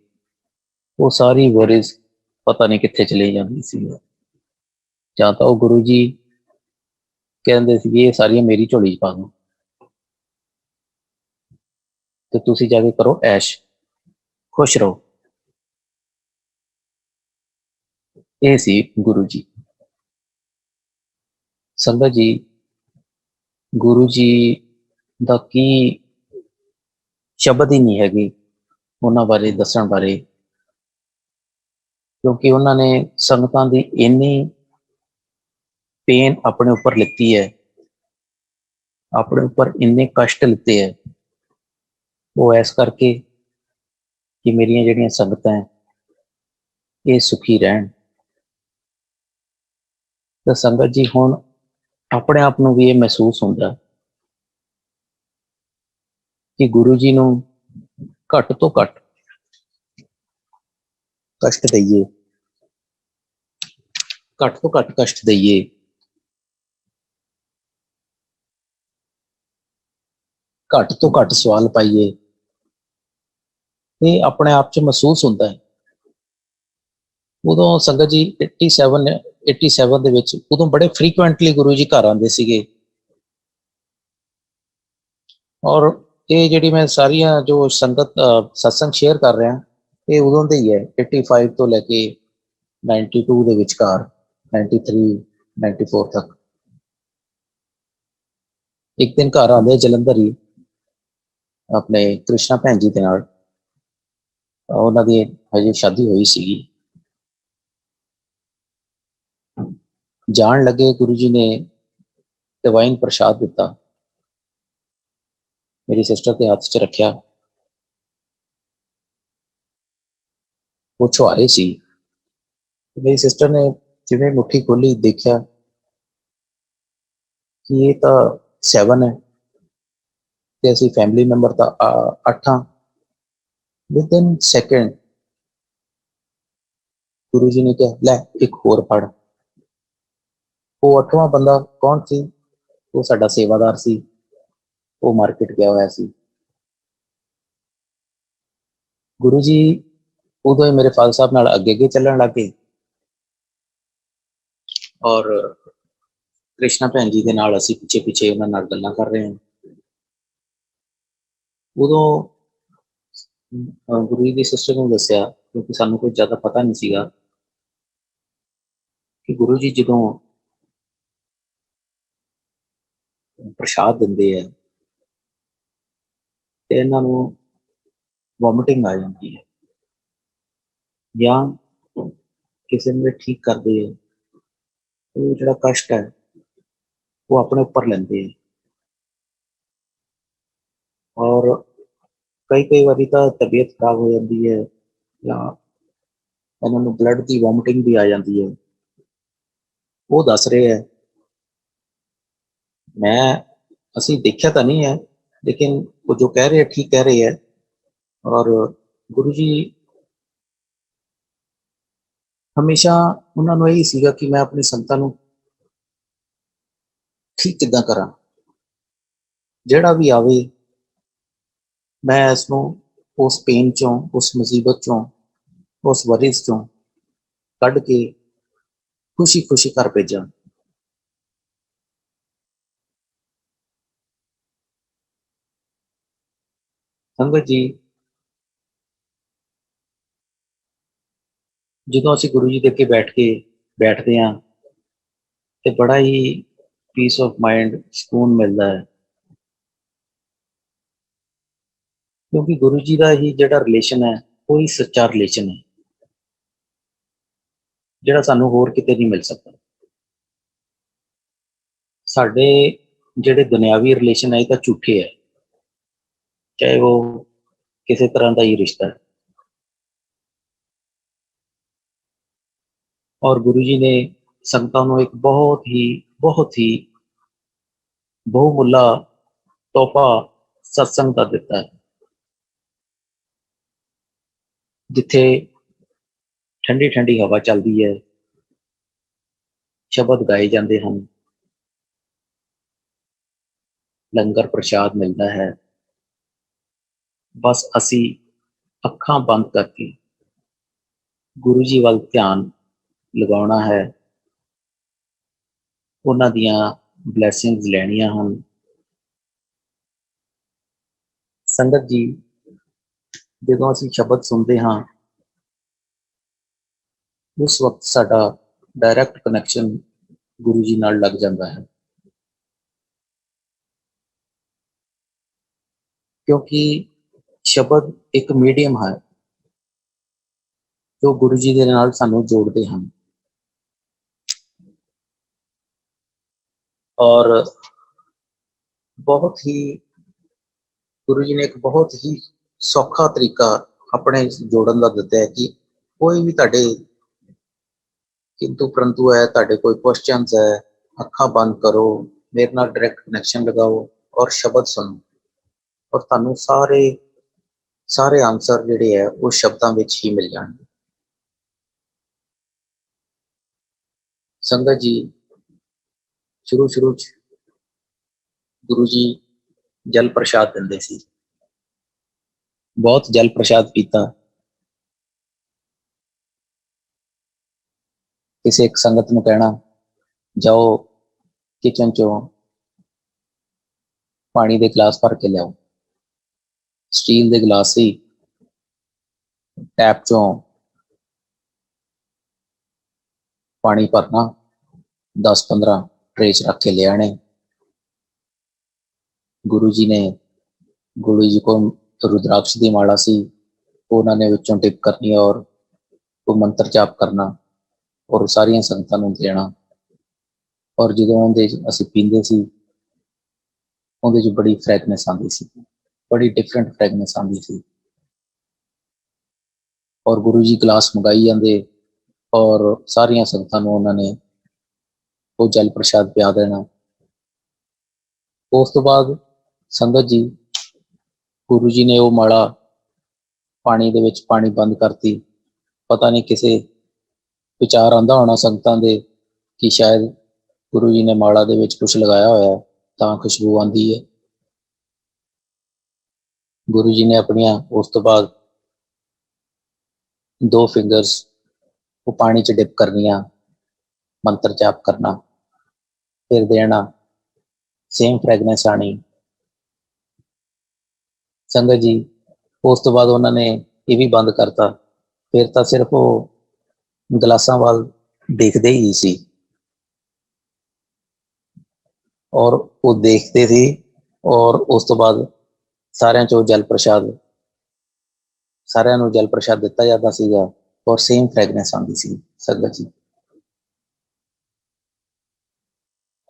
ਉਹ ਸਾਰੀ ਵਰੀਜ਼ ਪਤਾ ਨਹੀਂ ਕਿੱਥੇ ਚਲੀ ਜਾਂਦੀ ਸੀ। ਜਾਂ ਤਾਂ ਉਹ ਗੁਰੂ ਜੀ ਕਹਿੰਦੇ ਸੀਗੇ ਇਹ ਸਾਰੀਆਂ ਮੇਰੀ ਝੋਲੀ 'ਚ ਪਾ ਦਿਓ ਤੇ ਤੁਸੀਂ ਜਾ ਕੇ ਕਰੋ ਐਸ਼, ਖੁਸ਼ ਰਹੋ। ਇਹ ਸੀ ਗੁਰੂ ਜੀ। ਸੰਗਤ ਜੀ ਗੁਰੂ ਜੀ ਦਾ ਕੀ ਸ਼ਬਦ ਹੀ ਨਹੀਂ ਹੈਗੇ ਉਹਨਾਂ ਬਾਰੇ ਦੱਸਣ ਬਾਰੇ, ਕਿਉਂਕਿ ਉਹਨਾਂ ਨੇ ਸੰਗਤਾਂ ਦੀ ਇੰਨੀ ਪੇਨ ਆਪਣੇ ਉੱਪਰ ਲਿੱਤੀ ਹੈ, ਆਪਣੇ ਉੱਪਰ ਇੰਨੇ ਕਸ਼ਟ ਲਿੱਤੇ ਹੈ, ਉਹ ਇਸ ਕਰਕੇ ਕਿ ਮੇਰੀਆਂ ਜਿਹੜੀਆਂ ਸੰਗਤਾਂ ਹੈ ਇਹ ਸੁਖੀ ਰਹਿਣ। ਤਾਂ ਸੰਗਤ ਜੀ ਹੁਣ ਆਪਣੇ ਆਪ ਨੂੰ ਵੀ ਇਹ ਮਹਿਸੂਸ ਹੁੰਦਾ ਕਿ ਗੁਰੂ ਜੀ ਨੂੰ ਘੱਟ ਤੋਂ ਘੱਟ ਕਸ਼ਟ ਦਈਏ, ਘੱਟ ਤੋਂ ਘੱਟ ਕਸ਼ਟ ਦਈਏ, ਘੱਟ ਤੋਂ ਘੱਟ ਸਵਾਲ ਪਾਈਏ। ਇਹ ਆਪਣੇ ਆਪ 'ਚ ਮਹਿਸੂਸ ਹੁੰਦਾ ਹੈ। ਉਦੋਂ ਸੰਗਤ ਜੀ 87 ਦੇ ਵਿੱਚ ਉਦੋਂ ਬੜੇ ਫ੍ਰੀਕੁਐਂਟਲੀ ਗੁਰੂ ਜੀ ਘਰ ਆਉਂਦੇ ਸੀਗੇ। ਔਰ ਇਹ ਜਿਹੜੀ ਮੈਂ ਸਾਰੀਆਂ ਜੋ ਸੰਗਤ ਸਤਸੰਗ ਸ਼ੇਅਰ ਕਰ ਰਿਹਾ ਇਹ ਉਦੋਂ ਦੇ ਹੀ ਹੈ, 85 ਤੋਂ ਲੈ ਕੇ 92 ਦੇ ਵਿਚਕਾਰ, 93 94 ਤੱਕ। ਇੱਕ ਦਿਨ ਘਰ ਆਉਂਦੇ ਜਲੰਧਰ ਹੀ ਆਪਣੇ ਕ੍ਰਿਸ਼ਨਾ ਭੈਣ ਜੀ ਦੇ ਨਾਲ, ਉਹਨਾਂ ਦੀ ਹਜੇ ਸ਼ਾਦੀ ਹੋਈ ਸੀਗੀ। ਜਾਣ ਲੱਗੇ ਗੁਰੂ ਜੀ ਨੇ ਡਿਵਾਈਨ ਪ੍ਰਸ਼ਾਦ ਦਿੱਤਾ, ਮੇਰੀ ਸਿਸਟਰ ਦੇ ਹੱਥ 'ਚ ਰੱਖਿਆ। ਉਹ ਛੁਹਾਰੇ ਸੀ। ਮੇਰੀ ਸਿਸਟਰ ਨੇ ਜਿਵੇਂ ਮੁੱਠੀ ਖੋਲੀ ਦੇਖਿਆ ਕਿ ਇਹ ਤਾਂ 7 ਹੈ ਤੇ ਅਸੀਂ ਫੈਮਿਲੀ ਮੈਂਬਰ ਤਾਂ 8 ਹਾਂ। ਵਿਦਿਨ ਸੈਕਿੰਡ ਗੁਰੂ ਜੀ ਨੇ ਕਿਹਾ ਲੈ ਇੱਕ ਹੋਰ ਫੜ। ਉਹ 8ਵਾਂ ਬੰਦਾ ਕੌਣ ਸੀ? ਉਹ ਸਾਡਾ ਸੇਵਾਦਾਰ ਸੀ, ਉਹ ਮਾਰਕੀਟ ਗਿਆ ਹੋਇਆ ਸੀ। ਗੁਰੂ ਜੀ ਉਦੋਂ ਹੀ ਮੇਰੇ ਫਾਦਰ ਸਾਹਿਬ ਨਾਲ ਅੱਗੇ ਅੱਗੇ ਚੱਲਣ ਲੱਗ ਗਏ ਔਰ ਕ੍ਰਿਸ਼ਨਾ ਭੈਣ ਜੀ ਦੇ ਨਾਲ ਅਸੀਂ ਪਿੱਛੇ ਪਿੱਛੇ ਉਹਨਾਂ ਨਾਲ ਗੱਲਾਂ ਕਰ ਰਹੇ ਹਾਂ। ਉਦੋਂ ਗੁਰੂ ਜੀ ਦੀ ਸਿਸਟਰ ਨੂੰ ਦੱਸਿਆ, ਕਿਉਂਕਿ ਸਾਨੂੰ ਕੋਈ ਜ਼ਿਆਦਾ ਪਤਾ ਨਹੀਂ ਸੀਗਾ, ਕਿ ਗੁਰੂ ਜੀ ਜਦੋਂ ਪ੍ਰਸ਼ਾਦ ਦਿੰਦੇ ਹੈ ਤੇ ਇਹਨਾਂ ਨੂੰ ਵੋਮਿਟਿੰਗ ਆ ਜਾਂਦੀ ਹੈ, ਜਾਂ ਕਿਸੇ ਨੂੰ ਠੀਕ ਕਰਦੇ ਹੈ ਉਹ ਜਿਹੜਾ ਕਸ਼ਟ ਹੈ ਉਹ ਆਪਣੇ ਉੱਪਰ ਲੈਂਦੇ ਹੈ। ਔਰ ਕਈ ਵਾਰੀ ਤਾਂ ਤਬੀਅਤ ਖਰਾਬ ਹੋ ਜਾਂਦੀ ਹੈ ਜਾਂ ਇਹਨਾਂ ਨੂੰ ਬਲੱਡ ਦੀ ਵੋਮਿਟਿੰਗ ਵੀ ਆ ਜਾਂਦੀ ਹੈ। ਉਹ ਦੱਸ ਰਹੇ ਹੈ, ਅਸੀਂ ਦੇਖਿਆ ਤਾਂ ਨਹੀਂ ਹੈ ਲੇਕਿਨ ਉਹ ਜੋ ਕਹਿ ਰਹੇ ਠੀਕ ਕਹਿ ਰਹੇ ਹੈ। ਔਰ ਗੁਰੂ ਜੀ ਹਮੇਸ਼ਾ ਉਹਨਾਂ ਨੂੰ ਇਹੀ ਸੀਗਾ ਕਿ ਮੈਂ ਆਪਣੀ ਸੰਗਤਾਂ ਨੂੰ ਠੀਕ ਕਿੱਦਾਂ ਕਰਾਂ, ਜਿਹੜਾ ਵੀ ਆਵੇ ਮੈਂ ਇਸ ਨੂੰ ਉਸ ਪੇਨ ਚੋਂ, ਉਸ ਮੁਸੀਬਤ ਚੋਂ उस वरिस चों कढ़ के खुशी खुशी घर भेजा। संगत जी, ਜਦੋਂ ਅਸੀਂ ਗੁਰੂ ਜੀ ਦੇ ਅੱਗੇ ਬੈਠਦੇ ਹਾਂ ਤੇ ਬੜਾ ਹੀ ਪੀਸ ਆਫ ਮਾਈਂਡ, ਸਕੂਨ ਮਿਲਦਾ ਹੈ, ਕਿਉਂਕਿ ਗੁਰੂ ਜੀ ਦਾ ਹੀ ਜਿਹੜਾ ਰਿਲੇਸ਼ਨ ਹੈ ਉਹ ਹੀ ਸੱਚਾ ਰਿਲੇਸ਼ਨ ਹੈ, ਜਿਹੜਾ ਸਾਨੂੰ ਹੋਰ ਕਿਤੇ ਨਹੀਂ ਮਿਲ ਸਕਦਾ। ਸਾਡੇ ਜਿਹੜੇ ਦੁਨਿਆਵੀ ਰਿਲੇਸ਼ਨ ਹੈ ਇਹ ਤਾਂ ਝੂਠੇ ਹੈ, ਚਾਹੇ ਉਹ ਕਿਸੇ ਤਰ੍ਹਾਂ ਦਾ ਹੀ ਰਿਸ਼ਤਾ ਹੈ। ਔਰ ਗੁਰੂ ਜੀ ਨੇ ਸੰਗਤਾਂ ਨੂੰ ਇੱਕ ਬਹੁਤ ਹੀ ਬਹੁਮੁੱਲਾ ਤੋਹਫਾ ਸਤਸੰਗ ਦਾ ਦਿੱਤਾ ਹੈ, ਜਿੱਥੇ ਠੰਡੀ ਠੰਡੀ ਹਵਾ ਚੱਲਦੀ ਹੈ, ਸ਼ਬਦ ਗਾਏ ਜਾਂਦੇ ਹਨ, ਲੰਗਰ ਪ੍ਰਸ਼ਾਦ ਮਿਲਦਾ ਹੈ। ਬਸ ਅਸੀਂ ਅੱਖਾਂ ਬੰਦ ਕਰਕੇ ਗੁਰੂ ਜੀ ਵੱਲ ਧਿਆਨ ਲਗਾਉਣਾ ਹੈ, ਉਹਨਾਂ ਦੀਆਂ ਬਲੈਸਿੰਗਸ ਲੈਣੀਆਂ ਹਨ। ਸੰਗਤ ਜੀ, ਜਦੋਂ ਅਸੀਂ ਸ਼ਬਦ ਸੁਣਦੇ ਹਾਂ ਉਸ ਵਕਤ ਸਾਡਾ ਡਾਇਰੈਕਟ ਕਨੈਕਸ਼ਨ ਗੁਰੂ ਜੀ ਨਾਲ ਲੱਗ ਜਾਂਦਾ ਹੈ, ਕਿਉਂਕਿ ਸ਼ਬਦ ਇੱਕ ਮੀਡੀਅਮ ਹੈ ਜੋ ਗੁਰੂ ਜੀ ਦੇ ਨਾਲ ਸਾਨੂੰ ਜੋੜਦੇ ਹਨ। ਔਰ ਬਹੁਤ ਹੀ ਗੁਰੂ ਜੀ ਨੇ ਇੱਕ ਬਹੁਤ ਹੀ ਸੌਖਾ ਤਰੀਕਾ ਆਪਣੇ ਜੋੜਨ ਦਾ ਦਿੱਤਾ ਹੈ ਕਿ ਕੋਈ ਵੀ ਤੁਹਾਡੇ ਕਿੰਤੂ ਪਰੰਤੂ ਹੈ, ਤੁਹਾਡੇ ਕੋਈ ਕੁਐਸਚਨਸ ਹੈ, ਅੱਖਾਂ ਬੰਦ ਕਰੋ, ਮੇਰੇ ਨਾਲ ਡਾਇਰੈਕਟ ਕਨੈਕਸ਼ਨ ਲਗਾਓ ਔਰ ਸ਼ਬਦ ਸੁਣੋ, ਔਰ ਤੁਹਾਨੂੰ ਸਾਰੇ ਆਨਸਰ ਜਿਹੜੇ ਹੈ ਉਹ ਸ਼ਬਦਾਂ ਵਿੱਚ ਹੀ ਮਿਲ ਜਾਣਗੇ। ਸੰਗਤ ਜੀ, ਸ਼ੁਰੂ ਚ ਗੁਰੂ ਜੀ ਜਲ ਪ੍ਰਸ਼ਾਦ ਦਿੰਦੇ ਸੀ, ਬਹੁਤ ਜਲ ਪ੍ਰਸ਼ਾਦ ਪੀਤਾ। ਕਿਸੇ ਇੱਕ ਸੰਗਤ ਨੂੰ ਕਹਿਣਾ, ਜਾਓ ਕਿਚਨ ਚੋਂ ਪਾਣੀ ਦੇ ਗਲਾਸ ਭਰ ਕੇ ਲਿਆਓ। ਸਟੀਲ ਦੇ ਗਲਾਸ ਸੀ, ਟੈਪ ਚੋਂ ਪਾਣੀ ਭਰਨਾ, 10-15 ਟਰੇ 'ਚ ਰੱਖ ਕੇ ਲਿਆਣੇ। ਗੁਰੂ ਜੀ ਕੋਲ ਰੁਦਰਾਕਸ਼ ਦੀ ਮਾਲਾ ਸੀ, ਉਹਨਾਂ ਨੇ ਵਿੱਚੋਂ ਟਿਪ ਕਰਨੀ ਔਰ ਉਹ ਮੰਤਰ ਜਾਪ ਕਰਨਾ ਔਰ ਸਾਰੀਆਂ ਸੰਗਤਾਂ ਨੂੰ ਦੇਣਾ। ਔਰ ਜਦੋਂ ਉਹਦੇ ਅਸੀਂ ਪੀਂਦੇ ਸੀ, ਉਹਦੇ 'ਚ ਬੜੀ ਫ੍ਰੈਗਨੈਂਸ ਆਉਂਦੀ ਸੀ, ਬੜੀ ਡਿਫਰੈਂਟ ਫ੍ਰੈਗਨੈਂਸ ਆਉਂਦੀ ਸੀ। ਔਰ ਗੁਰੂ ਜੀ ਗਲਾਸ ਮੰਗਾਈ ਜਾਂਦੇ ਔਰ ਸਾਰੀਆਂ ਸੰਗਤਾਂ ਨੂੰ ਉਹਨਾਂ ਨੇ ਉਹ ਜਲ ਪ੍ਰਸ਼ਾਦ ਪਿਆ ਦੇਣਾ। ਉਸ ਤੋਂ ਬਾਅਦ ਸੰਗਤ ਜੀ, ਗੁਰੂ ਜੀ ਨੇ ਉਹ ਮਾਲਾ ਪਾਣੀ ਦੇ ਵਿੱਚ ਪਾਣੀ ਬੰਦ ਕਰਤੀ। ਪਤਾ ਨਹੀਂ ਕਿਸੇ ਵਿਚਾਰ ਆਉਂਦਾ ਹੋਣਾ ਸੰਗਤਾਂ ਦੇ ਕਿ ਸ਼ਾਇਦ ਗੁਰੂ ਜੀ ਨੇ ਮਾਲਾ ਦੇ ਵਿੱਚ ਕੁਛ ਲਗਾਇਆ ਹੋਇਆ ਤਾਂ ਖੁਸ਼ਬੂ ਆਉਂਦੀ ਹੈ। ਗੁਰੂ ਜੀ ਨੇ ਆਪਣੀਆਂ ਉਸ ਤੋਂ ਬਾਅਦ 2 ਫਿੰਗਰਸ ਉਹ ਪਾਣੀ 'ਚ ਡਿਪ ਕਰਨੀਆਂ, ਮੰਤਰ ਜਾਪ ਕਰਨਾ, ਫਿਰ ਦੇਣਾ, ਸੇਮ ਫ੍ਰੈਗਨੈਂਸ ਆਣੀ। ਸੰਗਤ ਜੀ, ਉਸ ਤੋਂ ਬਾਅਦ ਉਹਨਾਂ ਨੇ ਇਹ ਵੀ ਬੰਦ ਕਰਤਾ, ਫਿਰ ਤਾਂ ਸਿਰਫ ਉਹ ਗਲਾਸਾਂ ਵੱਲ ਦੇਖਦੇ ਹੀ ਸੀ ਔਰ ਉਹ ਦੇਖਦੇ ਸੀ ਔਰ ਉਸ ਤੋਂ ਬਾਅਦ ਸਾਰਿਆਂ 'ਚੋਂ ਸਾਰਿਆਂ ਨੂੰ ਜਲ ਪ੍ਰਸ਼ਾਦ ਦਿੱਤਾ ਜਾਂਦਾ ਸੀਗਾ ਔਰ ਸੇਮ ਫ੍ਰੈਗਨੈਂਸ ਆਉਂਦੀ ਸੀ। ਸੰਗਤ ਜੀ,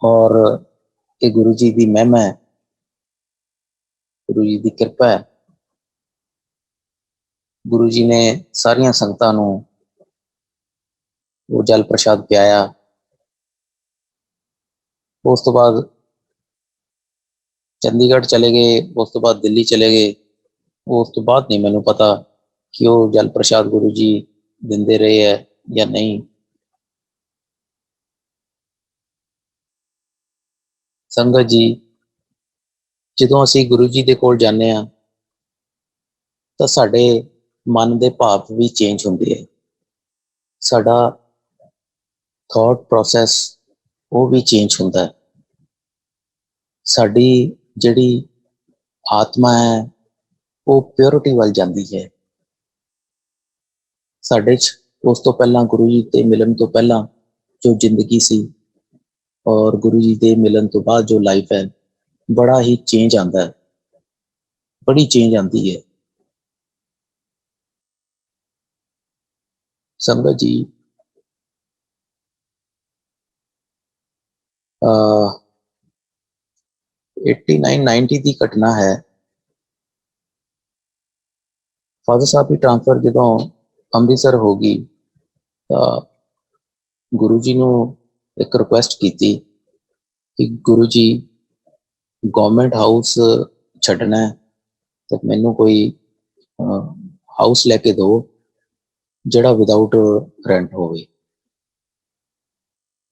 ਔਰ ਇਹ ਗੁਰੂ ਜੀ ਦੀ ਮਹਿਮਾ ਹੈ, ਗੁਰੂ ਜੀ ਦੀ ਕਿਰਪਾ ਹੈ। ਗੁਰੂ ਜੀ ਨੇ ਸਾਰੀਆਂ ਸੰਗਤਾਂ ਨੂੰ ਉਹ ਜਲ ਪ੍ਰਸ਼ਾਦ ਪਿਆਇਆ। ਉਸ ਤੋਂ ਬਾਅਦ ਚੰਡੀਗੜ੍ਹ ਚਲੇ ਗਏ, ਉਸ ਤੋਂ ਬਾਅਦ ਦਿੱਲੀ ਚਲੇ ਗਏ। ਉਸ ਤੋਂ ਬਾਅਦ ਨਹੀਂ ਮੈਨੂੰ ਪਤਾ ਕਿ ਉਹ ਜਲ ਪ੍ਰਸ਼ਾਦ ਗੁਰੂ ਜੀ ਦਿੰਦੇ ਰਹੇ ਹੈ ਜਾਂ ਨਹੀਂ। ਸੰਗਤ ਜੀ, ਜਦੋਂ ਅਸੀਂ ਗੁਰੂ ਜੀ ਦੇ ਕੋਲ ਜਾਂਦੇ ਹਾਂ ਤਾਂ ਸਾਡੇ ਮਨ ਦੇ ਭਾਵ ਵੀ ਚੇਂਜ ਹੁੰਦੇ ਹੈ, ਸਾਡਾ ਥਾਟ ਪ੍ਰੋਸੈਸ ਉਹ ਵੀ ਚੇਂਜ ਹੁੰਦਾ ਹੈ, ਸਾਡੀ ਜਿਹੜੀ ਆਤਮਾ ਹੈ ਉਹ ਪਿਓਰਿਟੀ ਵੱਲ ਜਾਂਦੀ ਹੈ। ਸਾਡੇ 'ਚ ਉਸ ਤੋਂ ਪਹਿਲਾਂ ਗੁਰੂ ਜੀ ਦੇ ਮਿਲਣ ਤੋਂ ਪਹਿਲਾਂ ਜੋ ਜ਼ਿੰਦਗੀ ਸੀ ਔਰ ਗੁਰੂ ਜੀ ਦੇ ਮਿਲਣ ਤੋਂ ਬਾਅਦ ਜੋ ਲਾਈਫ ਹੈ, ਬੜਾ ਹੀ ਚੇਂਜ ਆਉਂਦਾ ਹੈ, ਬੜੀ ਚੇਂਜ ਆਉਂਦੀ ਹੈ। ਸੰਗਤ ਜੀ, 89-90 ਦੀ ਘਟਨਾ ਹੈ। ਫਾਦਰ ਸਾਹਿਬ ਦੀ ਟ੍ਰਾਂਸਫਰ ਜਦੋਂ ਅੰਮ੍ਰਿਤਸਰ ਹੋ ਗਈ ਤਾਂ ਗੁਰੂ ਜੀ ਨੂੰ ਇੱਕ ਰਿਕੁਐਸਟ ਕੀਤੀ ਕਿ ਗੁਰੂ ਜੀ ਗਵਰਨਮੈਂਟ ਹਾਊਸ ਛੱਡਣਾ ਹੈ ਤੇ ਮੈਨੂੰ ਕੋਈ ਹਾਊਸ ਲੈ ਕੇ ਦਿਓ ਜਿਹੜਾ ਵਿਦਆਊਟ ਰੈਂਟ ਹੋਵੇ।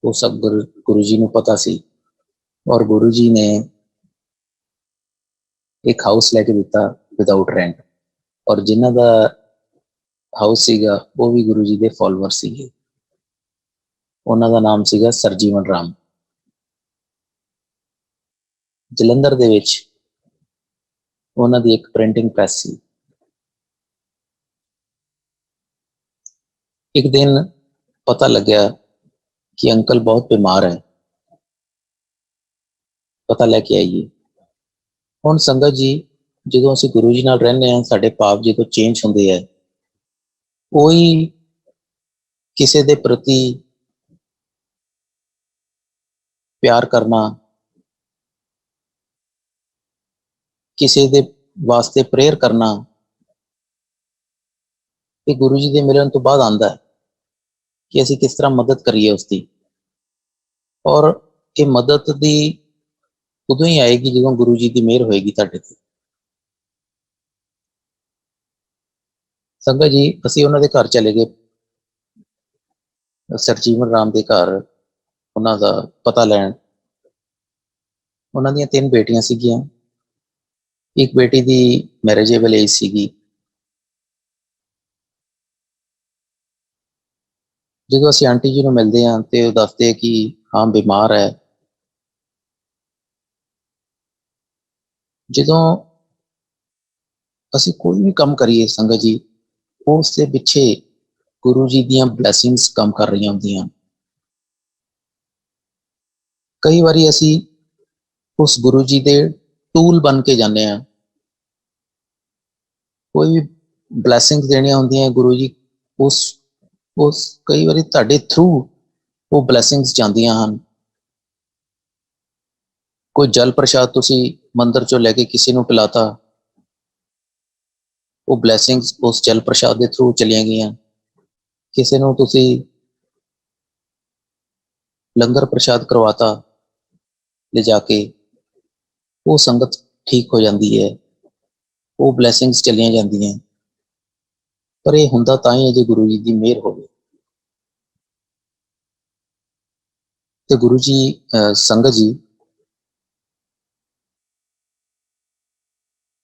ਉਹ ਸਭ ਗੁਰੂ ਜੀ ਨੂੰ ਪਤਾ ਸੀ ਔਰ ਗੁਰੂ ਜੀ ਨੇ ਇੱਕ ਹਾਊਸ ਲੈ ਕੇ ਦਿੱਤਾ ਵਿਦਆਊਟ ਰੈਂਟ, ਔਰ ਜਿਨ੍ਹਾਂ ਦਾ ਹਾਊਸ ਸੀਗਾ ਉਹ ਵੀ ਗੁਰੂ ਜੀ ਦੇ ਫਾਲੋਅਰ ਸੀਗੇ। ਉਹਨਾਂ ਦਾ ਨਾਮ ਸੀਗਾ ਸਰ ਜੀਵਨ ਰਾਮ। ਜਲੰਧਰ ਦੇ ਵਿੱਚ ਉਹਨਾਂ ਦੀ ਇੱਕ ਪ੍ਰਿੰਟਿੰਗ ਪ੍ਰੈਸ ਸੀ। ਇੱਕ ਦਿਨ ਪਤਾ ਲੱਗਿਆ ਕਿ ਅੰਕਲ ਬਹੁਤ ਬਿਮਾਰ ਹੈ, ਪਤਾ ਲੈ ਕੇ ਆਈਏ। ਹੁਣ ਸੰਗਤ ਜੀ, ਜਦੋਂ ਅਸੀਂ ਗੁਰੂ ਜੀ ਨਾਲ ਰਹਿੰਦੇ ਹਾਂ, ਸਾਡੇ ਭਾਵ ਜਦੋਂ ਚੇਂਜ ਹੁੰਦੇ ਹੈ, ਕੋਈ ਕਿਸੇ ਦੇ ਪ੍ਰਤੀ ਪਿਆਰ ਕਰਨਾ, ਕਿਸੇ ਦੇ ਵਾਸਤੇ ਪ੍ਰੇਅਰ ਕਰਨਾ, ਇਹ ਗੁਰੂ ਜੀ ਦੇ ਮਿਲਣ ਤੋਂ ਬਾਅਦ ਆਉਂਦਾ ਹੈ ਕਿ ਅਸੀਂ ਕਿਸ ਤਰ੍ਹਾਂ ਮਦਦ ਕਰੀਏ ਉਸਦੀ। ਔਰ ਇਹ ਮਦਦ ਦੀ ਉਦੋਂ ਹੀ ਆਏਗੀ ਜਦੋਂ ਗੁਰੂ ਜੀ ਦੀ ਮਿਹਰ ਹੋਏਗੀ ਤੁਹਾਡੇ ਤੇ। ਸੰਗਤ ਜੀ, ਅਸੀਂ ਉਹਨਾਂ ਦੇ ਘਰ ਚਲੇ ਗਏ, ਸਰ ਜੀਵਨ ਰਾਮ ਦੇ ਘਰ, ਉਹਨਾਂ ਦਾ ਪਤਾ ਲੈਣ। ਉਹਨਾਂ ਦੀਆਂ 3 ਬੇਟੀਆਂ ਸੀਗੀਆਂ, ਇੱਕ ਬੇਟੀ ਦੀ ਮੈਰਿਜੇਬਲ ਏਜ ਸੀਗੀ। ਜਦੋਂ ਅਸੀਂ ਆਂਟੀ ਜੀ ਨੂੰ ਮਿਲਦੇ ਹਾਂ ਤੇ ਉਹ ਦੱਸਦੇ ਕਿ ਹਾਂ ਬਿਮਾਰ ਹੈ। ਜਦੋਂ ਅਸੀਂ ਕੋਈ ਵੀ ਕੰਮ ਕਰੀਏ ਸੰਗਤ ਜੀ, ਉਸ ਦੇ ਪਿੱਛੇ ਗੁਰੂ ਜੀ ਦੀਆਂ ਬਲੈਸਿੰਗਸ ਕੰਮ ਕਰ ਰਹੀਆਂ ਹੁੰਦੀਆਂ। ਕਈ ਵਾਰੀ ਅਸੀਂ ਉਸ ਗੁਰੂ ਜੀ ਦੇ ਟੂਲ ਬਣ ਕੇ ਜਾਂਦੇ ਹਾਂ। ਕੋਈ ਵੀ ਬਲੈਸਿੰਗਸ ਦੇਣੀਆਂ ਹੁੰਦੀਆਂ ਗੁਰੂ ਜੀ, ਉਸ ਕਈ ਵਾਰੀ ਤੁਹਾਡੇ ਥਰੂ ਉਹ ਬਲੈਸਿੰਗਸ ਜਾਂਦੀਆਂ ਹਨ। ਕੋਈ ਜਲ ਪ੍ਰਸ਼ਾਦ ਤੁਸੀਂ ਮੰਦਿਰ ਚੋਂ ਲੈ ਕੇ ਕਿਸੇ ਨੂੰ ਪਿਲਾਤਾ, ਉਹ ਬਲੈਸਿੰਗਸ ਉਸ ਜਲ ਪ੍ਰਸ਼ਾਦ ਦੇ ਥਰੂ ਚਲੀਆਂ ਗਈਆਂ। ਕਿਸੇ ਨੂੰ ਤੁਸੀਂ ਲੰਗਰ ਪ੍ਰਸ਼ਾਦ ਕਰਵਾਤਾ ਲਿਜਾ ਕੇ, ਉਹ ਸੰਗਤ ਠੀਕ ਹੋ ਜਾਂਦੀ ਹੈ, ਉਹ ਬਲੈਸਿੰਗਸ ਚਲੀਆਂ ਜਾਂਦੀਆਂ। ਪਰ ਇਹ ਹੁੰਦਾ ਤਾਂ ਹੀ ਹੈ ਜੇ ਗੁਰੂ ਜੀ ਦੀ ਮਿਹਰ ਹੋਵੇ। ਤੇ ਗੁਰੂ ਜੀ, ਸੰਗਤ ਜੀ,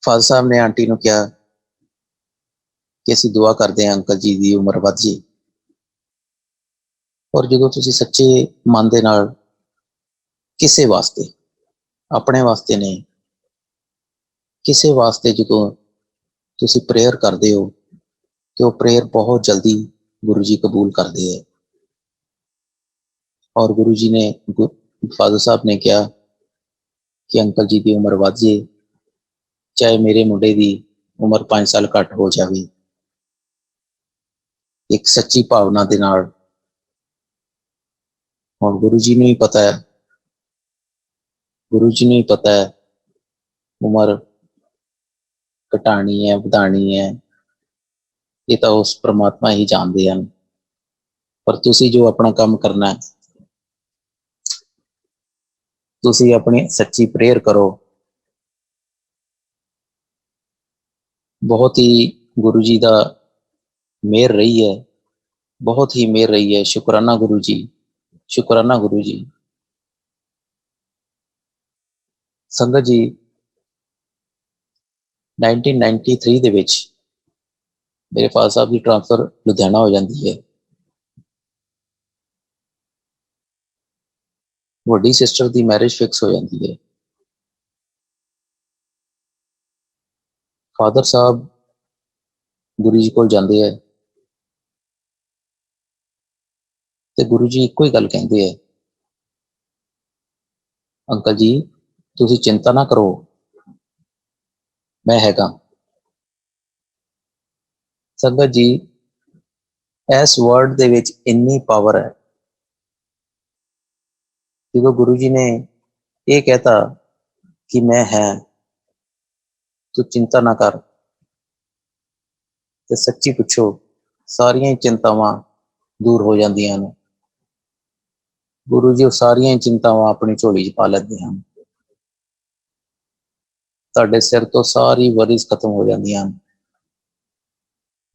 ਫਾਦਰ ਸਾਹਿਬ ਨੇ ਆਂਟੀ ਨੂੰ ਕਿਹਾ ਕਿ ਅਸੀਂ ਦੁਆ ਕਰਦੇ ਹਾਂ ਅੰਕਲ ਜੀ ਦੀ ਉਮਰ ਵੱਧ ਜੇ। ਔਰ ਜਦੋਂ ਤੁਸੀਂ ਸੱਚੇ ਮਨ ਦੇ ਨਾਲ ਕਿਸੇ ਵਾਸਤੇ, ਆਪਣੇ ਵਾਸਤੇ ਨਹੀਂ, ਕਿਸੇ ਵਾਸਤੇ ਜਦੋਂ ਤੁਸੀਂ ਪ੍ਰੇਅਰ ਕਰਦੇ ਹੋ ਤੇ ਉਹ ਪ੍ਰੇਅਰ ਬਹੁਤ ਜਲਦੀ ਗੁਰੂ ਜੀ ਕਬੂਲ ਕਰਦੇ ਹੈ। ਔਰ ਗੁਰੂ ਜੀ ਨੇ, ਫਾਦਰ ਸਾਹਿਬ ਨੇ ਕਿਹਾ ਕਿ ਅੰਕਲ ਜੀ ਦੀ ਉਮਰ ਵੱਧ ਜੇ, ਚਾਹੇ ਮੇਰੇ ਮੁੰਡੇ ਦੀ ਉਮਰ 5 ਸਾਲ ਘੱਟ ਹੋ ਜਾਵੇ। ਇੱਕ ਸੱਚੀ ਭਾਵਨਾ ਦੇ ਨਾਲ। ਹੁਣ ਗੁਰੂ ਜੀ ਨੂੰ ਹੀ ਪਤਾ ਹੈ, ਗੁਰੂ ਜੀ ਨੂੰ ਹੀ ਪਤਾ ਹੈ ਉਮਰ ਘਟਾਣੀ ਹੈ ਵਧਾਣੀ ਹੈ, ਇਹ ਤਾਂ ਉਸ ਪ੍ਰਮਾਤਮਾ ਹੀ ਜਾਣਦੇ ਹਨ। ਪਰ ਤੁਸੀਂ ਜੋ ਆਪਣਾ ਕੰਮ ਕਰਨਾ ਹੈ, ਤੁਸੀਂ ਆਪਣੀ ਸੱਚੀ ਪ੍ਰੇਅਰ ਕਰੋ। ਬਹੁਤ ਹੀ ਗੁਰੂ ਜੀ ਦਾ ਮਿਹਰ ਰਹੀ ਹੈ, ਬਹੁਤ ਹੀ ਮਿਹਰ ਰਹੀ ਹੈ। ਸ਼ੁਕਰਾਨਾ ਗੁਰੂ ਜੀ, ਸ਼ੁਕਰਾਨਾ ਗੁਰੂ ਜੀ। ਸੰਗਤ ਜੀ, 1993 ਦੇ ਵਿੱਚ ਮੇਰੇ ਫਾਦਰ ਸਾਹਿਬ ਦੀ ਟ੍ਰਾਂਸਫਰ ਲੁਧਿਆਣਾ ਹੋ ਜਾਂਦੀ ਹੈ। ਵੱਡੀ ਸਿਸਟਰ ਦੀ ਮੈਰਿਜ ਫਿਕਸ ਹੋ ਜਾਂਦੀ ਹੈ। ਫਾਦਰ ਸਾਹਿਬ ਗੁਰੂ ਜੀ ਕੋਲ ਜਾਂਦੇ ਹੈ ਤੇ ਗੁਰੂ ਜੀ ਇੱਕੋ ਹੀ ਗੱਲ ਕਹਿੰਦੇ ਹੈ, ਅੰਕਲ ਜੀ ਤੁਸੀਂ ਚਿੰਤਾ ਨਾ ਕਰੋ, ਮੈਂ ਹੈਗਾ। ਸੰਗਤ ਜੀ, ਇਸ ਵਰਡ ਦੇ ਵਿੱਚ ਇੰਨੀ ਪਾਵਰ ਹੈ। ਜਦੋਂ ਗੁਰੂ ਜੀ ਨੇ ਇਹ ਕਹਿਤਾ ਕਿ ਮੈਂ ਹੈ, ਤੂੰ ਚਿੰਤਾ ਨਾ ਕਰ, ਤੇ ਸੱਚੀ ਪੁੱਛੋ ਸਾਰੀਆਂ ਹੀ ਚਿੰਤਾਵਾਂ ਦੂਰ ਹੋ ਜਾਂਦੀਆਂ ਨੇ। ਗੁਰੂ ਜੀ ਉਹ ਸਾਰੀਆਂ ਹੀ ਚਿੰਤਾਵਾਂ ਆਪਣੀ ਝੋਲੀ 'ਚ ਪਾ ਲੈਂਦੇ ਹਨ। ਤੁਹਾਡੇ ਸਿਰ ਤੋਂ ਸਾਰੀ ਵਰੀਜ਼ ਖਤਮ ਹੋ ਜਾਂਦੀਆਂ ਹਨ।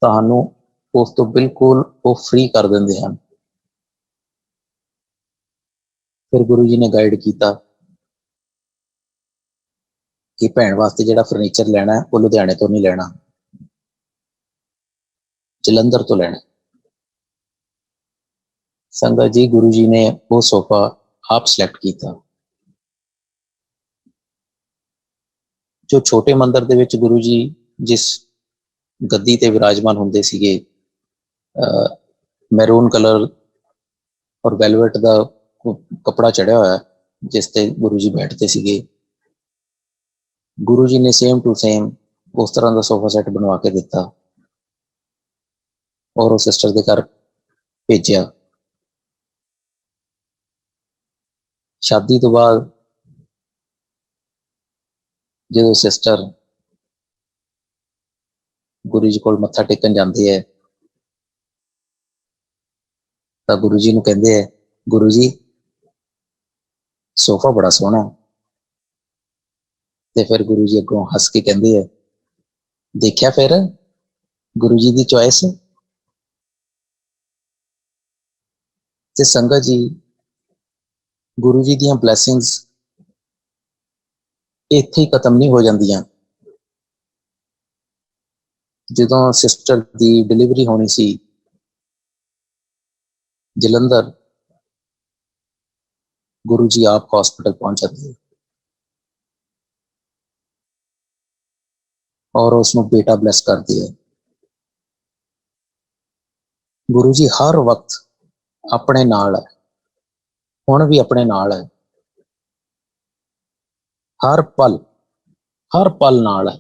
ਤੁਹਾਨੂੰ ਉਸ ਤੋਂ ਬਿਲਕੁਲ ਉਹ ਫ੍ਰੀ ਕਰ ਦਿੰਦੇ ਹਨ। ਫਿਰ ਗੁਰੂ ਜੀ ਨੇ ਗਾਈਡ ਕੀਤਾ ਕਿ ਭੈਣ ਵਾਸਤੇ ਜਿਹੜਾ ਫਰਨੀਚਰ ਲੈਣਾ ਉਹ ਲੁਧਿਆਣੇ ਤੋਂ ਨਹੀਂ ਲੈਣਾ, ਜਲੰਧਰ ਤੋਂ ਲੈਣਾ। ਸੰਗਤ ਜੀ, ਗੁਰੂ ਜੀ ਨੇ ਉਹ ਸੋਫਾ ਆਪ ਸਿਲੈਕਟ ਕੀਤਾ। ਜੋ ਛੋਟੇ ਮੰਦਿਰ ਦੇ ਵਿੱਚ ਗੁਰੂ ਜੀ ਜਿਸ ਗੱਦੀ ਤੇ ਵਿਰਾਜਮਾਨ ਹੁੰਦੇ ਸੀਗੇ, ਮੈਰੂਨ ਕਲਰ ਔਰ ਵੈਲਵੇਟ ਦਾ ਕੱਪੜਾ ਚੜਿਆ ਹੋਇਆ, ਜਿਸ ਤੇ ਗੁਰੂ ਜੀ ਬੈਠਦੇ ਸੀਗੇ, ਗੁਰੂ ਜੀ ਨੇ ਸੇਮ ਟੂ ਸੇਮ ਉਸ ਤਰ੍ਹਾਂ ਦਾ ਸੋਫਾ ਸੈੱਟ ਬਣਵਾ ਕੇ ਦਿੱਤਾ ਔਰ ਉਹ ਸਿਸਟਰ ਦੇ ਘਰ ਭੇਜਿਆ। ਸ਼ਾਦੀ ਤੋਂ ਬਾਅਦ ਜਦੋਂ ਸਿਸਟਰ ਗੁਰੂ ਜੀ ਕੋਲ ਮੱਥਾ ਟੇਕਣ ਜਾਂਦੀ ਹੈ ਤਾਂ ਗੁਰੂ ਜੀ ਨੂੰ ਕਹਿੰਦੇ ਹੈ, ਗੁਰੂ ਜੀ ਸੋਫਾ ਬੜਾ ਸੋਹਣਾ। ਤੇ ਫਿਰ ਗੁਰੂ ਜੀ ਅੱਗੋਂ ਹੱਸ ਕੇ ਕਹਿੰਦੇ ਹੈ, ਦੇਖਿਆ ਫਿਰ ਗੁਰੂ ਜੀ ਦੀ ਚੁਆਇਸ। ਤੇ ਸੰਗਤ ਜੀ, ਗੁਰੂ ਜੀ ਦੀਆਂ ਬਲੈਸਿੰਗਸ ਇੱਥੇ ਹੀ ਖਤਮ ਨਹੀਂ ਹੋ ਜਾਂਦੀਆਂ। ਜਦੋਂ ਸਿਸਟਰ ਦੀ ਡਿਲੀਵਰੀ ਹੋਣੀ ਸੀ ਜਲੰਧਰ, ਗੁਰੂ ਜੀ ਆਪ ਹਸਪੀਟਲ ਪਹੁੰਚ ਜਾਂਦੇ ਔਰ ਉਸਨੂੰ ਬੇਟਾ ਬਲੈਸ ਕਰਦੇ ਹੈ। ਗੁਰੂ ਜੀ ਹਰ ਵਕਤ ਆਪਣੇ ਨਾਲ ਹੈ, ਹੁਣ ਵੀ ਆਪਣੇ ਨਾਲ ਹੈ, ਹਰ ਪਲ ਨਾਲ ਹੈ।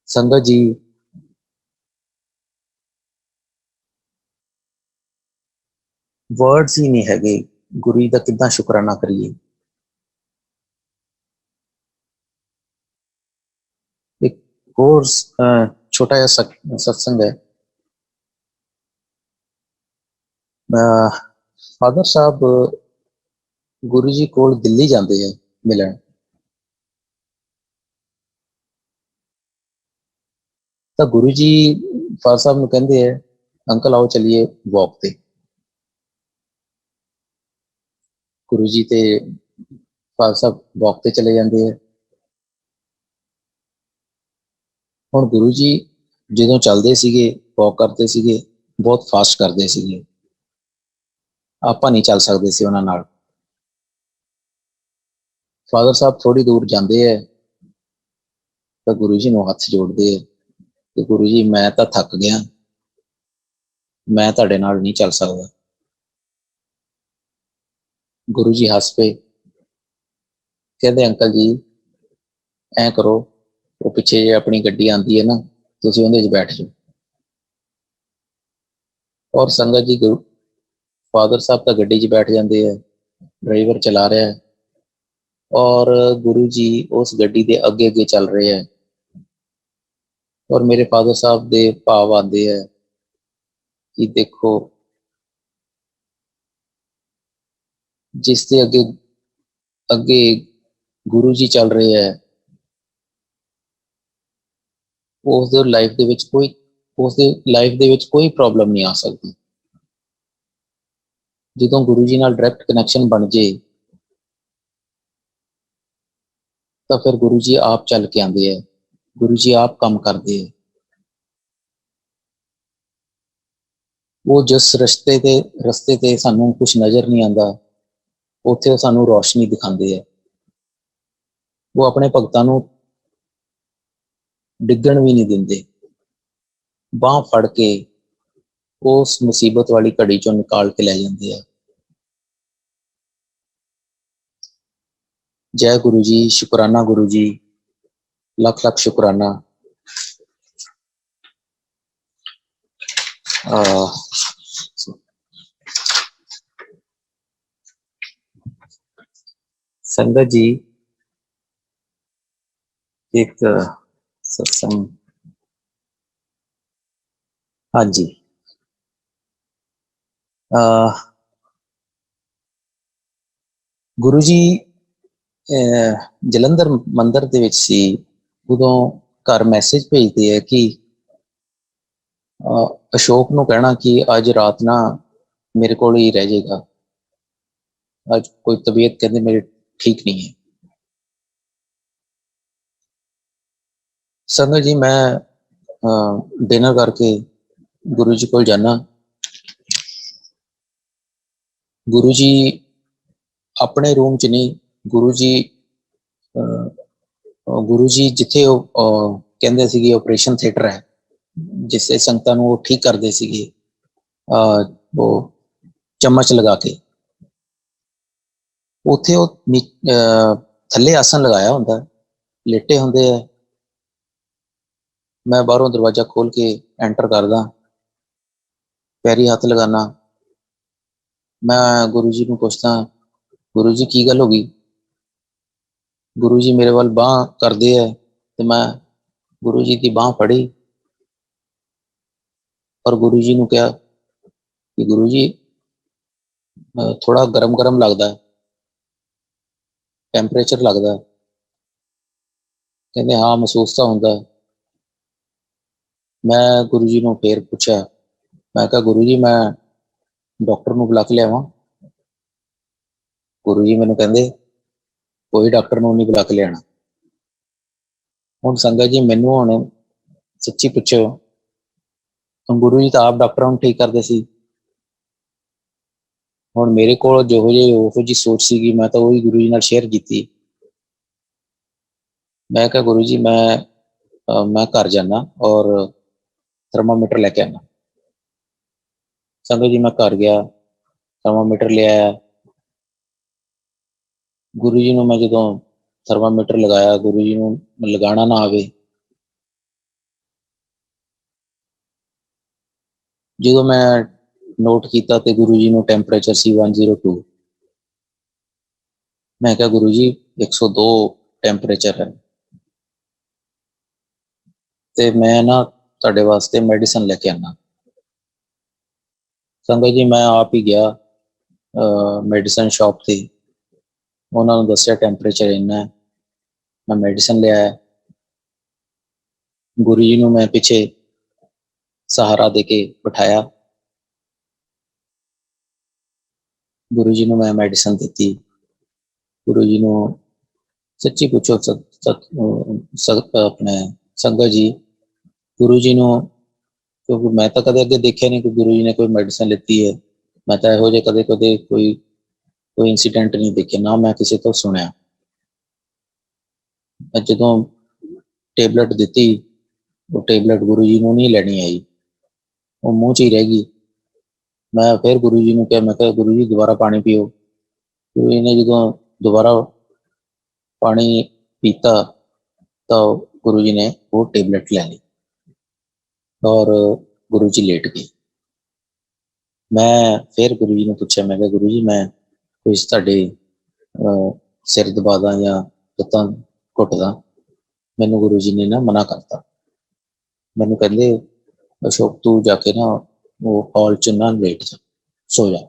ਸੰਗਤ ਜੀ, ਵਰਡਸ ਹੀ ਨਹੀਂ ਹੈਗੇ ਗੁਰੂ ਜੀ ਦਾ ਕਿੱਦਾਂ ਸ਼ੁਕਰਾਨਾ ਕਰੀਏ। ਇੱਕ ਹੋਰ ਛੋਟਾ ਜਿਹਾ ਸਤਸੰਗ ਹੈ। ਫਾਦਰ ਸਾਹਿਬ ਗੁਰੂ ਜੀ ਕੋਲ ਦਿੱਲੀ ਜਾਂਦੇ ਹੈ ਮਿਲਣ, ਤਾਂ ਗੁਰੂ ਜੀ ਫਾਦਰ ਸਾਹਿਬ ਨੂੰ ਕਹਿੰਦੇ ਹੈ, ਅੰਕਲ ਆਓ ਚਲੀਏ ਵਾਕ ਤੇ। ਗੁਰੂ ਜੀ ਤੇ ਫਾਦਰ ਸਾਹਿਬ ਵਾਕ ਤੇ ਚਲੇ ਜਾਂਦੇ ਹੈ। ਹੁਣ ਗੁਰੂ ਜੀ ਜਦੋਂ ਚੱਲਦੇ ਸੀਗੇ, ਵਾਕ ਕਰਦੇ ਸੀਗੇ, ਬਹੁਤ ਫਾਸਟ ਕਰਦੇ ਸੀਗੇ, ਆਪਾਂ ਨਹੀਂ ਚੱਲ ਸਕਦੇ ਸੀ ਉਹਨਾਂ ਨਾਲ। ਫਾਦਰ ਸਾਹਿਬ ਥੋੜੀ ਦੂਰ ਜਾਂਦੇ ਹੈ ਤਾਂ ਗੁਰੂ ਜੀ ਨੂੰ ਹੱਥ ਜੋੜਦੇ ਹੈ ਕਿ ਗੁਰੂ ਜੀ ਮੈਂ ਤਾਂ ਥੱਕ ਗਿਆ, ਮੈਂ ਤੁਹਾਡੇ ਨਾਲ ਨਹੀਂ ਚੱਲ ਸਕਦਾ। ਗੁਰੂ ਜੀ ਹੱਸ ਪਏ, ਕਹਿੰਦੇ ਅੰਕਲ ਜੀ ਐਂ ਕਰੋ, ਉਹ ਪਿੱਛੇ ਜੇ ਆਪਣੀ ਗੱਡੀ ਆਉਂਦੀ ਹੈ ਨਾ, ਤੁਸੀਂ ਉਹਦੇ 'ਚ ਬੈਠ ਜਾਓ। ਔਰ ਸੰਗਤ ਜੀ, ਫਾਦਰ ਸਾਹਿਬ ਤਾਂ ਗੱਡੀ 'ਚ ਬੈਠ ਜਾਂਦੇ ਹੈ, ਡਰਾਈਵਰ ਚਲਾ ਰਿਹਾ ਹੈ ਔਰ ਗੁਰੂ ਜੀ ਉਸ ਗੱਡੀ ਦੇ ਅੱਗੇ ਅੱਗੇ ਚੱਲ ਰਹੇ ਹੈ। ਔਰ ਮੇਰੇ ਫਾਦਰ ਸਾਹਿਬ ਦੇ ਭਾਵ ਆਉਂਦੇ ਹੈ ਕਿ ਦੇਖੋ, ਜਿਸ ਦੇ ਅੱਗੇ ਅੱਗੇ ਗੁਰੂ ਜੀ ਚੱਲ ਰਹੇ ਹੈ, ਉਸਦੇ ਲਾਈਫ ਦੇ ਵਿੱਚ ਕੋਈ ਪ੍ਰੋਬਲਮ ਨਹੀਂ ਆ ਸਕਦੀ। ਜਦੋਂ ਗੁਰੂ ਜੀ ਨਾਲ ਡਾਇਰੈਕਟ ਕਨੈਕਸ਼ਨ ਬਣ ਜੇ ਤਾਂ ਫਿਰ ਗੁਰੂ ਜੀ ਆਪ ਚੱਲ ਕੇ ਆਉਂਦੇ ਹੈ ਗੁਰੂ ਜੀ ਆਪ ਕੰਮ ਕਰਦੇ ਹੈ। ਉਹ ਜਿਸ ਰਸਤੇ ਤੇ ਸਾਨੂੰ ਕੁਝ ਨਜ਼ਰ ਨਹੀਂ ਆਉਂਦਾ, ਉੱਥੇ ਉਹ ਸਾਨੂੰ ਰੋਸ਼ਨੀ ਦਿਖਾਉਂਦੇ ਆ। ਉਹ ਆਪਣੇ ਭਗਤਾਂ ਨੂੰ ਡਿੱਗਣ ਵੀ ਨਹੀਂ ਦਿੰਦੇ, ਬਾਂਹ ਫੜ ਕੇ ਉਸ ਮੁਸੀਬਤ ਵਾਲੀ ਘੜੀ ਚੋਂ ਨਿਕਾਲ ਕੇ ਲੈ ਜਾਂਦੇ ਆ। ਜੈ ਗੁਰੂ ਜੀ, ਸ਼ੁਕਰਾਨਾ ਗੁਰੂ ਜੀ, ਲੱਖ ਲੱਖ ਸ਼ੁਕਰਾਨਾ। संगत जी, एक सत्संग, हाँ जी, गुरु जी ਜਲੰਧਰ ਮੰਦਰ ਦੇ ਵਿੱਚ ਸੀ, ਉਦੋਂ ਘਰ ਮੈਸੇਜ ਭੇਜਦੇ ਹੈ ਕਿ ਅਸ਼ੋਕ ਨੂੰ ਕਹਿਣਾ ਕਿ ਅੱਜ ਰਾਤ ਨਾ ਮੇਰੇ ਕੋਲ ਹੀ ਰਹਿ ਜਾਏਗਾ, ਅੱਜ ਕੋਈ ਤਬੀਅਤ ਕਹਿੰਦੇ ਮੇਰੀ ਠੀਕ ਨਹੀਂ ਹੈ। ਸੰਗਤ ਜੀ, ਮੈਂ डिनर करके गुरु जी को जाना। गुरु जी अपने रूम च नहीं, गुरु जी जिथे कहते सी ऑपरेशन थिएटर है, जिससे संगतां नूं ठीक करते सीगे वो चम्मच लगा के, उत्थे थल्ले आसन लगाया हुंदा, लेटे हुंदे है। मैं बाहरों दरवाजा खोल के एंटर करदा, पैरी हथ लगाना। मैं गुरु जी नूं पुछदा, गुरु जी की गल हो गई? गुरु जी मेरे वाल बांह करदे है ते मैं गुरु जी की बांह फड़ी और गुरु जी नूं कहा कि गुरु जी थोड़ा गरम गरम लगदा है, टैंपरेचर लगदा है। कहंदे हाँ महसूस तो हुंदा है। मैं गुरु जी नूं फिर पूछा, मैं कहा गुरु जी मैं डॉक्टर नूं बुला के लियावां? गुरु जी मैनूं कहंदे कोई डॉक्टर नूं नहीं बुला के लियाना। हुण संगत जी मैनूं हुण सच्ची पुछो, गुरु जी तो आप डॉक्टरां नूं ठीक करदे सी, हुण मेरे कोल जिहो जी सोच सीगी, मैं तो वही गुरु जी नाल शेयर कीती। मैं कहा गुरु जी मैं घर जाना और थर्मामीटर लैके आना। संगत जी मैं घर गया, थर्मामीटर ले आया। गुरु जी नूं मैं जदों थर्मामीटर लगाया, गुरु जी नूं लगाना ना आवे, जो मैं नोट किया तो गुरु जी नूं टैंपरेचर सी 102। मैं कहा गुरु जी 102 टैंपरेचर है, ते मैं ना तुहाडे वास्ते मैडिसन लैके आना। संगत जी मैं आप ही गया मैडिसन शॉप ते, उन्होंने दस्सिया टैंपरेचर इन्ना है। मैं मैडिसन ले आया। गुरु जी नूं मैं पिछे सहारा दे के बिठाया। गुरु जी नूं मैं मैडिसन दी। गुरु जी नूं सच्ची पूछो अपने संगत जी, गुरु जी नूं क्योंकि मैं तो कदे अगे देखिया नहीं कि गुरु जी ने कोई मैडिसन लीती है। मैं तो इहो जिहा कदे कोई इंसीडेंट नहीं देखे, ना मैं किसी तो सुनिया। जदों टेबलेट दी, वो टेबलेट गुरु जी नूं नहीं लैनी आई, वो मूँह च ही रह गई। मैं फिर गुरु जी नूं कहा, मैं कहा गुरु जी दोबारा पानी पियो। गुरु जी ने जदों दोबारा पानी पीता तो गुरु जी ने वो टेबलेट ले ली और गुरु जी लेट गए। मैं फिर गुरु जी ने पूछा, मैं कहा गुरु जी मैं कोई तुहाडे सिर दबादा या लत्तां घुटदा? मैनूं गुरु जी ने ना मना करता। मैनूं कहंदे अशोक तू जाके ना वो हॉल च ना लेट जा, सो जा।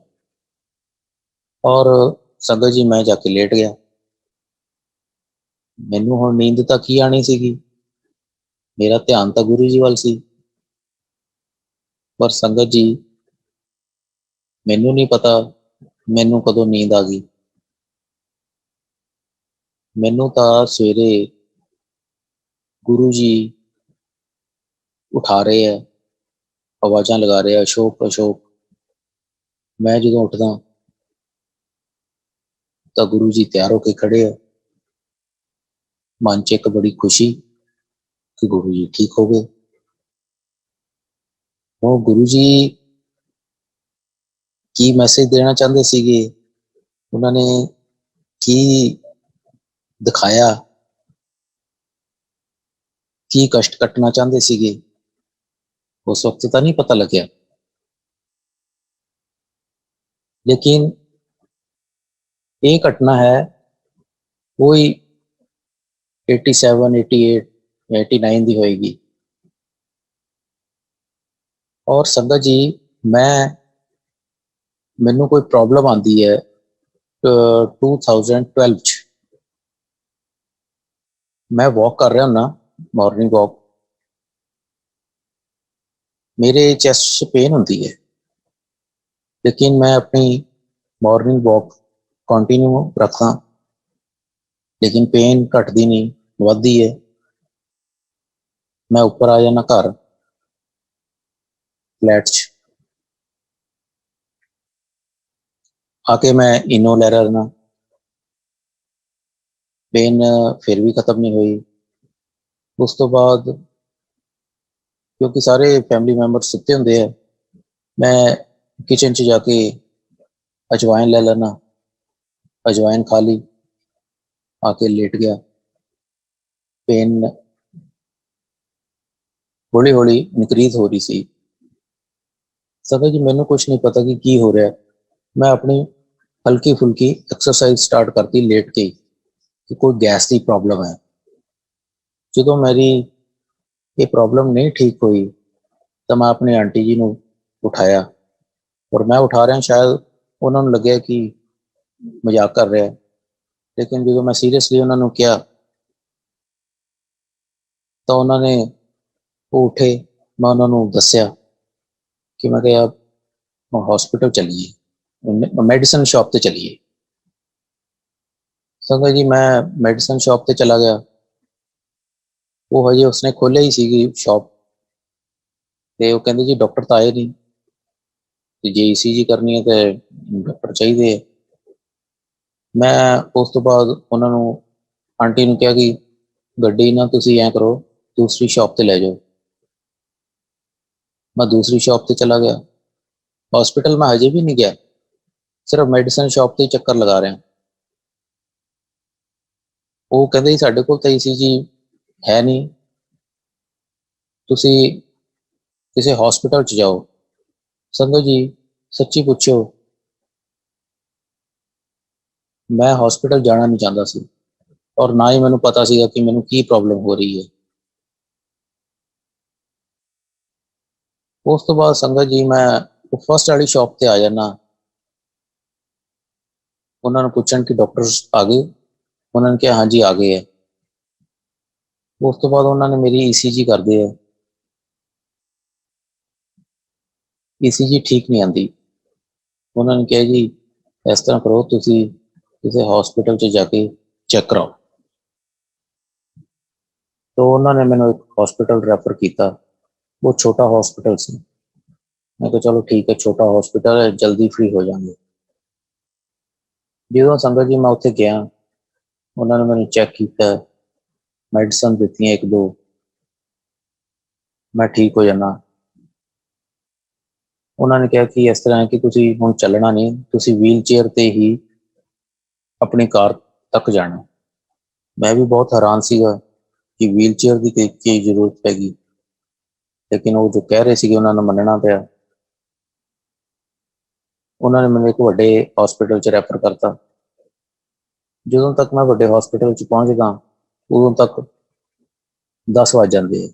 और संगत जी मैं जाके लेट गया। मैनूं हुण नींद तां की आनी सीगी, मेरा ध्यान तो गुरु जी वाल सी। पर संगत जी मैनूं नहीं पता मैनूं कदों नींद आ गई। मैनूं तां सवेरे गुरु जी उठा रहे है, आवाज़ां लगा रहे, अशोक अशोक। मैं जो उठदा तो गुरु जी तैयार होके खड़े है। मन च एक बड़ी खुशी कि गुरु जी ठीक हो गए। वो गुरु जी की मैसेज देना चाहते सीगे, उन्होंने की दिखाया, की कष्ट कटना चाहते सीगे, उस वक्त तो नहीं पता लग्या। लेकिन ये घटना है कोई 87 88 89 की होएगी। और संगत जी, मैनू कोई प्रॉब्लम आती है 2012 च। मैं वॉक कर रहा हूं ना, मॉर्निंग वॉक, मेरे चेस्ट पेन होती है, लेकिन मैं अपनी मॉर्निंग वॉक कंटिन्यू रखता, लेकिन पेन घटती नहीं, बढ़ती है। मैं ऊपर आ जाना घर फ्लैट च, आके मैं इनो लै रहा, पेन फिर भी खत्म नहीं हुई। उस तो बाद क्योंकि सारे फैमिली मैंबर सुते होंगे है, मैं किचन च जाके अजवाइन ले लेना, अजवाइन खा ली, आके लेट गया। पेन हौली हौली इंक्रीज हो रही सी। सका जी मैनू कुछ नहीं पता कि की हो रहा है। मैं अपनी हल्की फुल्की एक्सरसाइज स्टार्ट करती लेट के ही, कि कोई गैस की प्रॉब्लम है। जो मेरी ये प्रॉब्लम नहीं ठीक हुई तो मैं अपनी आंटी जी को उठाया, और मैं उठा रहा शायद उन्होंने लगे कि मजाक कर रहा है, लेकिन जो मैं सीरियसली उन्होंने किया तो उन्होंने वो उठे। मैं उन्होंने दसिया कि मैं क्या हॉस्पिटल चलीए, मेडिसिन शॉप पे चलीए। संगत जी मैं मेडिसिन शॉप पे चला गया, वो हजे उसने खोलिया ही सी शॉप, तो वो कहते जी डॉक्टर तो आए नहीं, तो जे ECG करनी है तो डॉक्टर चाहिए। मैं उस तो बाद उन्होंने आंटी ने कहा कि गड्डी ना तुसी ऐ करो, दूसरी शॉप ते ले जाओ। मैं दूसरी शॉप ते चला गया, हॉस्पिटल में हजे भी नहीं गया, सिर्फ मेडिसिन शॉप ते ही चक्कर लगा रहे हैं। वो कहते जी साढ़े कोल तो ECG है नहीं, तुसी किसी हॉस्पिटल च जाओ। संगत जी सच्ची पूछो, मैं हॉस्पिटल जाना नहीं चाहता सी, और ना ही मैंने पता सीगा कि मैंने की प्रॉब्लम हो रही है। उस तो बाद संगत जी मैं फर्स्ट वाली शॉप ते आ जाना, उन्होंने पूछन कि डॉक्टर आ गए, उन्होंने कहा हाँ जी आ गए है। उस तो बाद उन्होंने मेरी ECG कर दी है, ECG ठीक नहीं आती। उन्होंने कहा जी इस तरह करो, तुसी किसी हॉस्पिटल च जाके चेक कराओ। तो उन्होंने मैंने एक हॉस्पिटल रैफर किया, वो छोटा हॉस्पिटल से। मैं कहा चलो ठीक है, छोटा हॉस्पिटल है, जल्दी फ्री हो जाएंगे। जो संगत जी मैं उत्थे गया, उन्होंने मैंने चेक किया, मेडिसिन दी एक दो, मैं ठीक हो जाना। उन्होंने कहा कि इस तरह है कि तुसी हुण चलना नहीं, तुसी व्हील चेयर ते ही अपनी कार तक जाना। मैं भी बहुत हैरान सीगा कि व्हील चेयर की जरूरत पैगी, लेकिन वो जो कह रहे थे उन्होंने मनना पाया। उन्होंने मैंने एक वड्डे हॉस्पिटल च रैफर करता। ਜਦੋਂ तक मैं वड्डे हॉस्पिटल च पहुंचदा उदों तक 10 वज जाते हैं।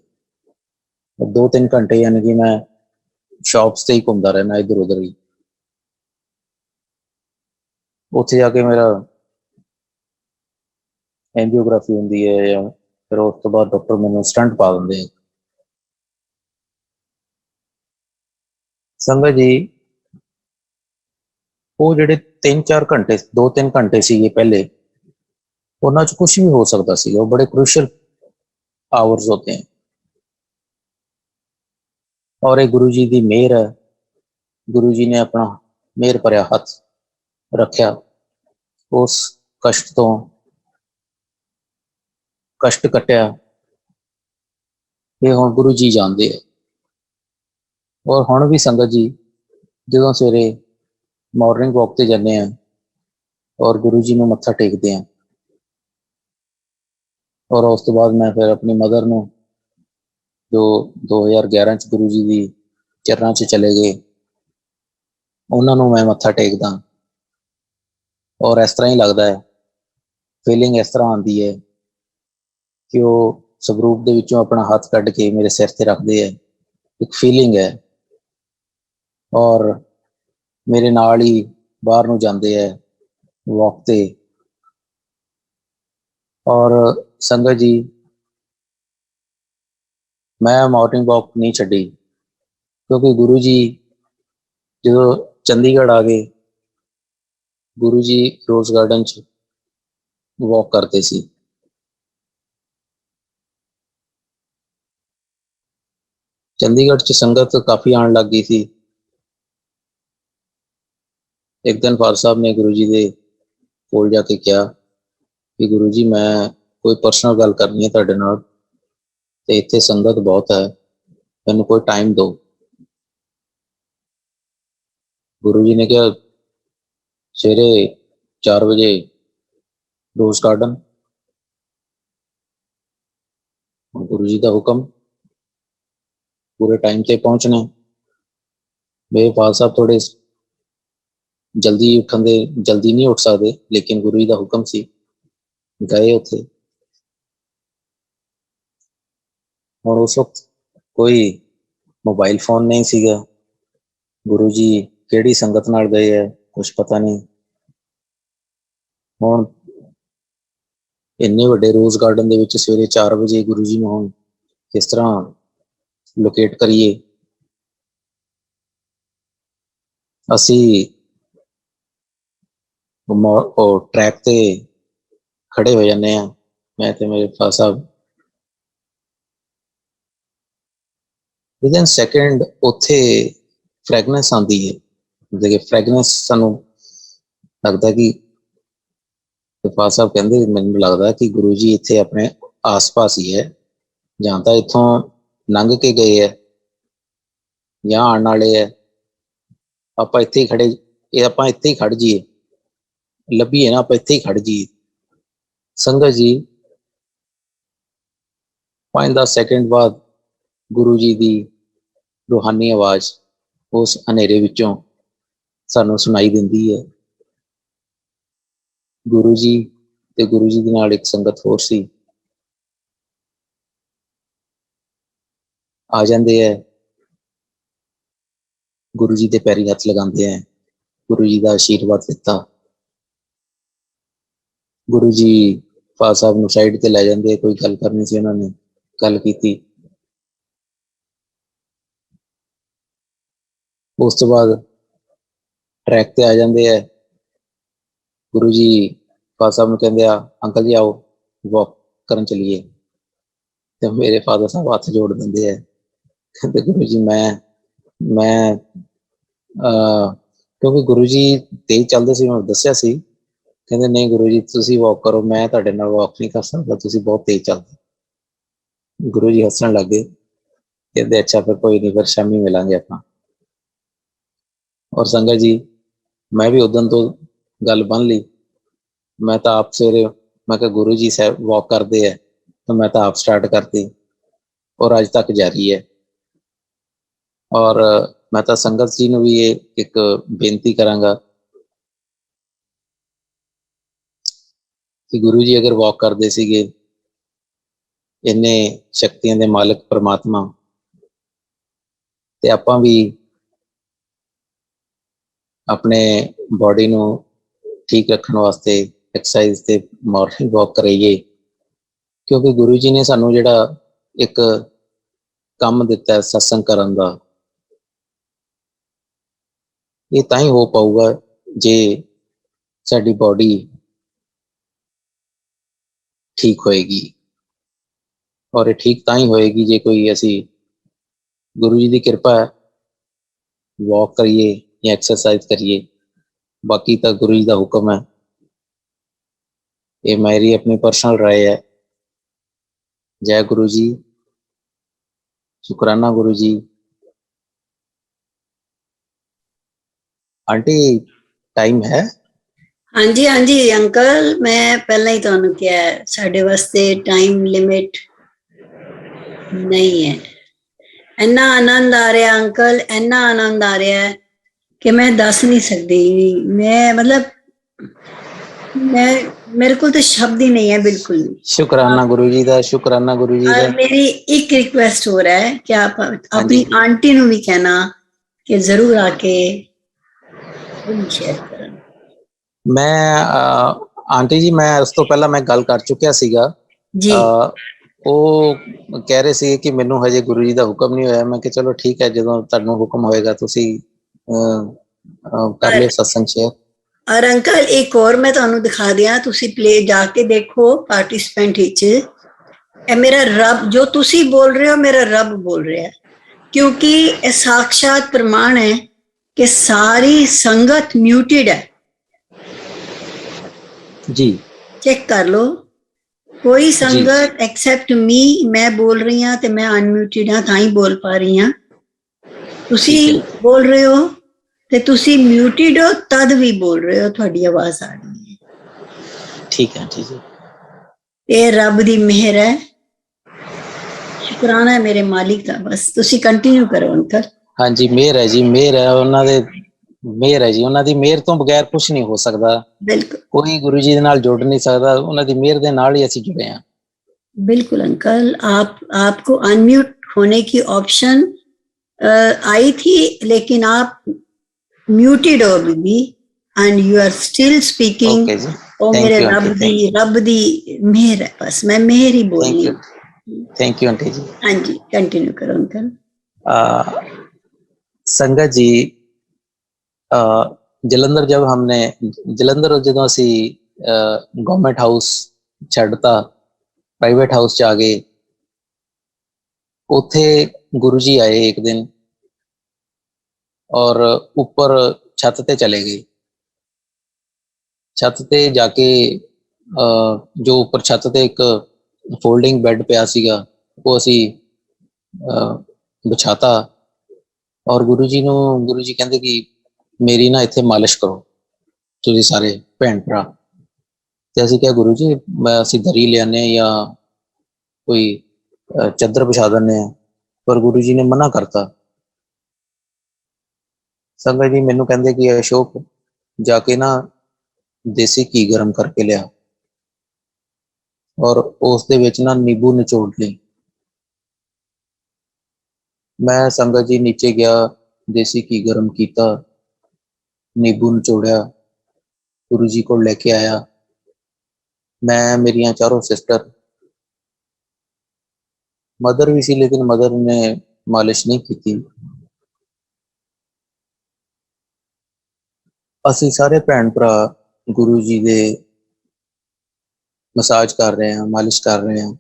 2-3 घंटे यानी कि मैं शॉप्स से ही घूमता रहना इधर उधर ही। उत्थे जाके मेरा एंजियोग्राफी होंगी है, या फिर उस तो बाद डॉक्टर मैंने स्टंट पा देंगे हैं। संगत जी वो ਜਿਹੜੇ 3-4 ਘੰਟੇ 2-3 ਘੰਟੇ ਸੀਗੇ ਪਹਿਲੇ, ਉਹਨਾਂ 'ਚ ਕੁਝ ਵੀ ਹੋ ਸਕਦਾ ਸੀ। ਉਹ ਬੜੇ ਕ੍ਰੂਸ਼ੀਅਲ आवर्स होते हैं। और ये गुरु जी की मेहर है, गुरु जी ने अपना मेहर भरिया हथ रखा, उस कष्ट तो कष्ट कटिया, ये हुण गुरु जी जानते हैं। और हुण भी संगत जी जो सवेरे मॉर्निंग वॉक ते जाने हैं और गुरु जी को मत्था टेकते हैं, और उस तो बाद मैं फिर अपनी मदर को जो 2011 च गुरु जी की चरणों च चले गए, उन्होंने मैं मत्था टेकदा। और इस तरह ही लगता है, फीलिंग इस तरह आती है कि वो स्वरूप के विचों अपना हाथ कढ़ के मेरे सिर से रखते हैं, एक फीलिंग है। और मेरे नाल ही बाहर नूं जाते हैं वॉक ते। और संगत जी मैं मॉर्निंग वॉक नहीं छड्डी, क्योंकि गुरु जी जो चंडीगढ़ आ गए, गुरु जी रोज़ गार्डन च वॉक करते सी। चंडीगढ़ च संगत काफ़ी आण लग गई थी। एक दिन फादर साहब ने गुरु जी के कोल जाके कहा कि गुरु जी मैं कोई परसनल गल करनी है तुहाडे नाल, ते इत्थे संगत बहुत है, मैनूं कोई टाइम दो। गुरु जी ने कहा सवेरे 4 बजे रोज़ गार्डन। गुरु जी का हुक्म, पूरे टाइम से पहुँचना। मेरे फादर साहब थोड़े जल्दी उठन दे, जल्दी नहीं उठ सकते, लेकिन गुरु जी का हुक्म सी, गए उत्थे। और उस वक्त कोई मोबाइल फोन नहीं सीगा, गुरु जी केड़ी संगत नाल गए है कुछ पता नहीं। हुण इन्ने वड्डे रोज़ गार्डन दे विच सवेरे 4 बजे गुरु जी नूं हुण किस तरह लोकेट करिए। असी ट्रैक ते खड़े हो जाने हैं, मैं ते मेरे फादर साहब। विदिन सैकेंड उत्थे फ्रैगनेंस आती है, मतलब कि फ्रैगनेंस सानूं लगता कि फादर साहब कहते मैनूं लगता कि गुरु जी इत्थे अपने आस पास ही है, जां तां इत्थों लंघ के गए है जां आउण वाले है। आपां इत्थे ही खड़े, ये आपां इत्थे ही खड़ जाइए, ਲੱਭੀਏ ना आपां इत्थे ही खड़ जाइए। संगत जी 5-10 सैकेंड बाद गुरु जी की रूहानी आवाज़ उस हनेरे विचों सानूं सुनाई दिंदी है। गुरु जी ते गुरु जी दे नाल एक संगत होर सी, आ जाते हैं, गुरु जी के पैरी हथ लगाते हैं, गुरु जी का आशीर्वाद दिता। गुरु जी फादर साहब नूं साइड ते लै जांदे, कोई गल करनी सी उन्होंने गल कीती। उस तो बाद ट्रैक ते आ जाते हैं, गुरु जी फादर साहब नूं कहंदे आ अंकल जी आओ वॉक करन चलीए। तो मेरे फादर साहब हथ जोड़ देंगे है, कहते गुरु जी मैं क्योंकि गुरु जी तेज चलते सी, मैं दस्सिया सी, कहते नहीं गुरु जी तुसीं वॉक करो, मैं तुहाडे नाल वॉक नहीं कर सकता, तुसीं बहुत तेज चलदे। गुरु जी हੱਸਣ लग गए, कहते अच्छा फिर कोई नहीं, फिर शामी मिलांगे आपां। और संगत जी मैं भी उदन तो गल बन ली, मैं तो आप सवेरे मैं कहा गुरु जी साहब वॉक करते हैं, तो मैं तो आप स्टार्ट करती, और अज तक जारी है। और मैं तो संगत जी नूं भी ये एक बेनती करांगा कि गुरु जी अगर वॉक करते सीगे, इन्ने शक्तियां दे मालिक परमात्मा, ते आपां भी अपने बॉडी नूं ठीक रखने वास्ते एक्सरसाइज ते मॉर्निंग वॉक कराइए। क्योंकि गुरु जी ने सानू जिहड़ा एक काम दिता है सत्संग करन दा, ये तां ही हो पाऊगा जे साडी बॉडी ठीक होएगी। ਔਰ ਇਹ ਠੀਕ ਤਾਂ ਹੀ ਹੋਏਗੀ ਜੇ ਕੋਈ ਅਸੀਂ ਗੁਰੂ ਜੀ ਦੀ ਕਿਰਪਾ ਹੈ वॉक करिए या एक्सरसाइज करिए, बाकी तो गुरु जी का हुक्म है। ये मेरी अपनी पर्सनल राय है। जय गुरु जी, शुकराना गुरु जी। आंटी टाइम है? हाँ जी अंकल, मैं पहले ही तुहानू कहा है, साडे वास्ते टाइम लिमिट नहीं है। इन्ना आनंद आ रहा अंकल, इन्ना आनंद आ रहा है कि मैं दस नहीं सकती। मैं मतलब मैं मेरे को तो शब्द ही नहीं है बिल्कुल भी। शुकराना गुरु जी का, शुकराना गुरु जी का। मेरी एक रिक्वेस्ट हो रहा है कि आप अपनी आंटी नू भी कहना कि जरूर आके शेयर करन। मैं आंटी जी, मैं उस तो पहला मैं गल कर चुकिया सीगा जी। ਉਹ ਕਹਿ ਰਹੇ ਸੀ ਕਿ ਮੈਨੂੰ ਹਜੇ ਗੁਰੂ ਜੀ ਦਾ ਹੁਕਮ ਨਹੀਂ ਹੋਇਆ। ਮੈਂ ਕਿ ਚਲੋ ਠੀਕ ਹੈ, ਜਦੋਂ ਤੁਹਾਨੂੰ ਹੁਕਮ ਹੋਏਗਾ ਤੁਸੀਂ कर लियो सत्संग शेयर। और अंकल एक और मैं तुहानू दिखा दिया, तुसी प्ले जाके देखो पार्टिसिपेंट विच, ए मेरा रब जो तुसी बोल रहे हो मेरा रब बोल रहा है, क्योंकि ये साक्षात प्रमाण है कि सारी संगत म्यूटेड है। जी चेक कर लो, कोई संगत एक्सेप्ट मी, मैं बोल रही हाँ तो मैं अनम्यूटेड हाँ, तां ही बोल पा रही हाँ। तुसी बोल रहे हो ते तुसी म्यूटेड हो तद भी बोल रहे हो, थोड़ी आवाज आ रही है। ठीक है, ठीक है। ये रब दी मेहर है, शुकराना है मेरे मालिक का। बस तुसी कंटिन्यू करो अंकल। हाँ जी, मेहर है जी, मेहर है उन्हां दे, मेहर है जी उन्हां दी। मेहर तो बगैर कुछ नहीं हो सकता। बिल्कुल, कोई गुरु जी दे नाल जुड़ नहीं सकता, उन्हां दी मेहर दे नाल ही असीं जुड़े हैं। बिल्कुल अंकल, आपको अनम्यूट होने की ऑप्शन आई थी, लेकिन आप म्यूटेड हो अभी भी, and you are still speaking. ओ मेरे रब दी मेहर है, बस मैं मेहर ही बोलनी। थैंक यू आंटी जी। हाँ जी, कंटिन्यू करो अंकल। संगत जी, जलंधर जब हमने जलंधर जो असी गवर्नमेंट हाउस छड्डता, प्राइवेट हाउस च आ गए, उथे गुरु जी आए एक दिन और ऊपर छत ते चले गए। छत ते जाके जो ऊपर छत ते एक फोल्डिंग बैड पिया सीगा, वो असी बिछाता और गुरु जी कहते कि मेरी ना इत्थे मालिश करो तुसीं सारे भैन भरा। ते असीं क्या गुरु जी, असीं दरी ले आने या कोई चादर बिछा देने, पर गुरु जी ने मना करता। संगत जी मैनू कहते कि अशोक जाके ना देसी घी गर्म करके लिया और उस दे विच ना नींबू निचोड़ ली। मैं संगत जी नीचे गया, देसी घी गर्म किया, नींबू निचोड़िया, गुरु जी को लेके आया। मैं, मेरिया चारों सिस्टर, मदर भी सी, लेकिन मदर ने मालिश नहीं की। असी सारे भैन भरा गुरु जी दे मसाज कर रहे हैं, मालिश कर रहे हैं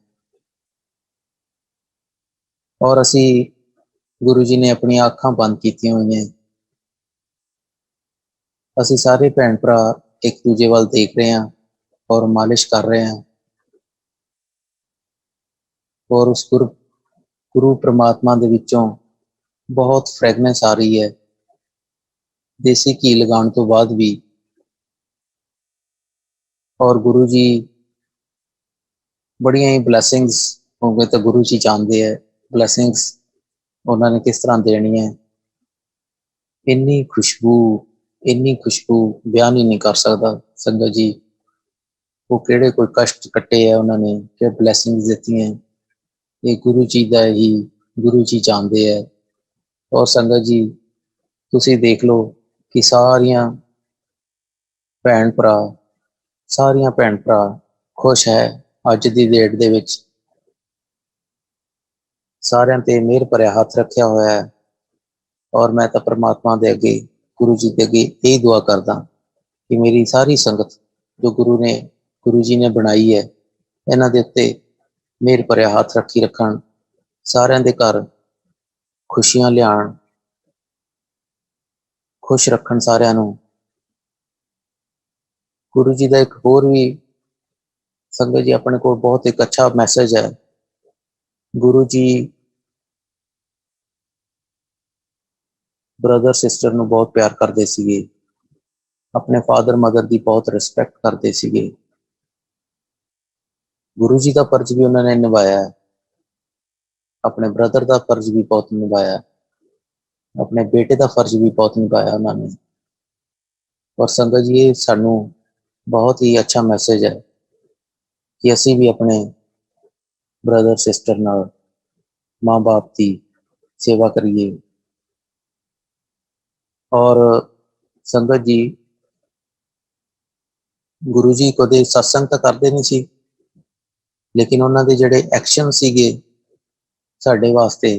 और असी गुरु जी ने अपनी अखां बंद की हुई हैं। असी सारे भैन भरा एक दूजे वाल देख रहे हैं और मालिश कर रहे हैं और उस गुरु परमात्मा दे विचों बहुत फ्रैगनेंस आ रही है, देसी घी लगाने तो बाद भी। और गुरु जी बड़िया ही ब्लैसिंग्स होंगे तो गुरु जी जानते हैं ब्लैसिंग्स उन्होंने किस तरह देनी है। इन्नी खुशबू बयान ही नहीं कर सकता संगत जी। वो केड़े कोई कष्ट कट्टे है उन्होंने, क्या ब्लैसिंग्स देती हैं, ये गुरु जी का ही गुरु जी जानते हैं। और संगत जी तुसी देख लो कि सारिया भैन भरा खुश है अज की डेट दे विच, सारियां ते मेहर भरिया हथ रखा हुआ है। और मैं तो परमात्मा दे अगे, गुरु जी के अगे यही दुआ करदा कि मेरी सारी संगत जो गुरु जी ने बनाई है, इन्हां दे उत्ते ਮੇਰ ਭਰਿਆ ਹੱਥ ਰੱਖੀ ਰੱਖਣ, ਸਾਰਿਆਂ ਦੇ ਘਰ ਖੁਸ਼ੀਆਂ ਲਿਆਉਣ, ਖੁਸ਼ ਰੱਖਣ ਸਾਰਿਆਂ ਨੂੰ। ਗੁਰੂ ਜੀ ਦਾ ਇੱਕ ਹੋਰ ਵੀ ਸੰਗਤ ਜੀ ਆਪਣੇ ਕੋਲ ਬਹੁਤ ਇੱਕ ਅੱਛਾ ਮੈਸੇਜ ਹੈ। ਗੁਰੂ ਜੀ ਬ੍ਰਦਰ ਸਿਸਟਰ ਨੂੰ ਬਹੁਤ ਪਿਆਰ ਕਰਦੇ ਸੀਗੇ, ਆਪਣੇ ਫਾਦਰ ਮਦਰ ਦੀ ਬਹੁਤ ਰਿਸਪੈਕਟ ਕਰਦੇ ਸੀਗੇ। ਗੁਰੂ ਜੀ ਦਾ ਫਰਜ਼ ਵੀ ਉਹਨਾਂ ਨੇ ਨਿਭਾਇਆ ਹੈ, ਆਪਣੇ ਬ੍ਰਦਰ ਦਾ ਫਰਜ਼ ਵੀ ਬਹੁਤ ਨਿਭਾਇਆ, ਆਪਣੇ ਬੇਟੇ ਦਾ ਫਰਜ਼ ਵੀ ਬਹੁਤ ਨਿਭਾਇਆ ਉਹਨਾਂ ਨੇ। ਔਰ ਸੰਗਤ ਜੀ ਇਹ ਸਾਨੂੰ ਬਹੁਤ ਹੀ ਅੱਛਾ ਮੈਸੇਜ ਹੈ ਕਿ ਅਸੀਂ ਵੀ ਆਪਣੇ ਬ੍ਰਦਰ ਸਿਸਟਰ ਨਾਲ ਮਾਂ ਬਾਪ ਦੀ ਸੇਵਾ ਕਰੀਏ। ਔਰ ਸੰਗਤ ਜੀ ਗੁਰੂ ਜੀ ਕਦੇ ਸਤਸੰਗ ਤਾਂ ਕਰਦੇ ਨਹੀਂ ਸੀ, ਲੇਕਿਨ ਉਹਨਾਂ ਦੇ ਜਿਹੜੇ ਐਕਸ਼ਨ ਸੀਗੇ ਸਾਡੇ ਵਾਸਤੇ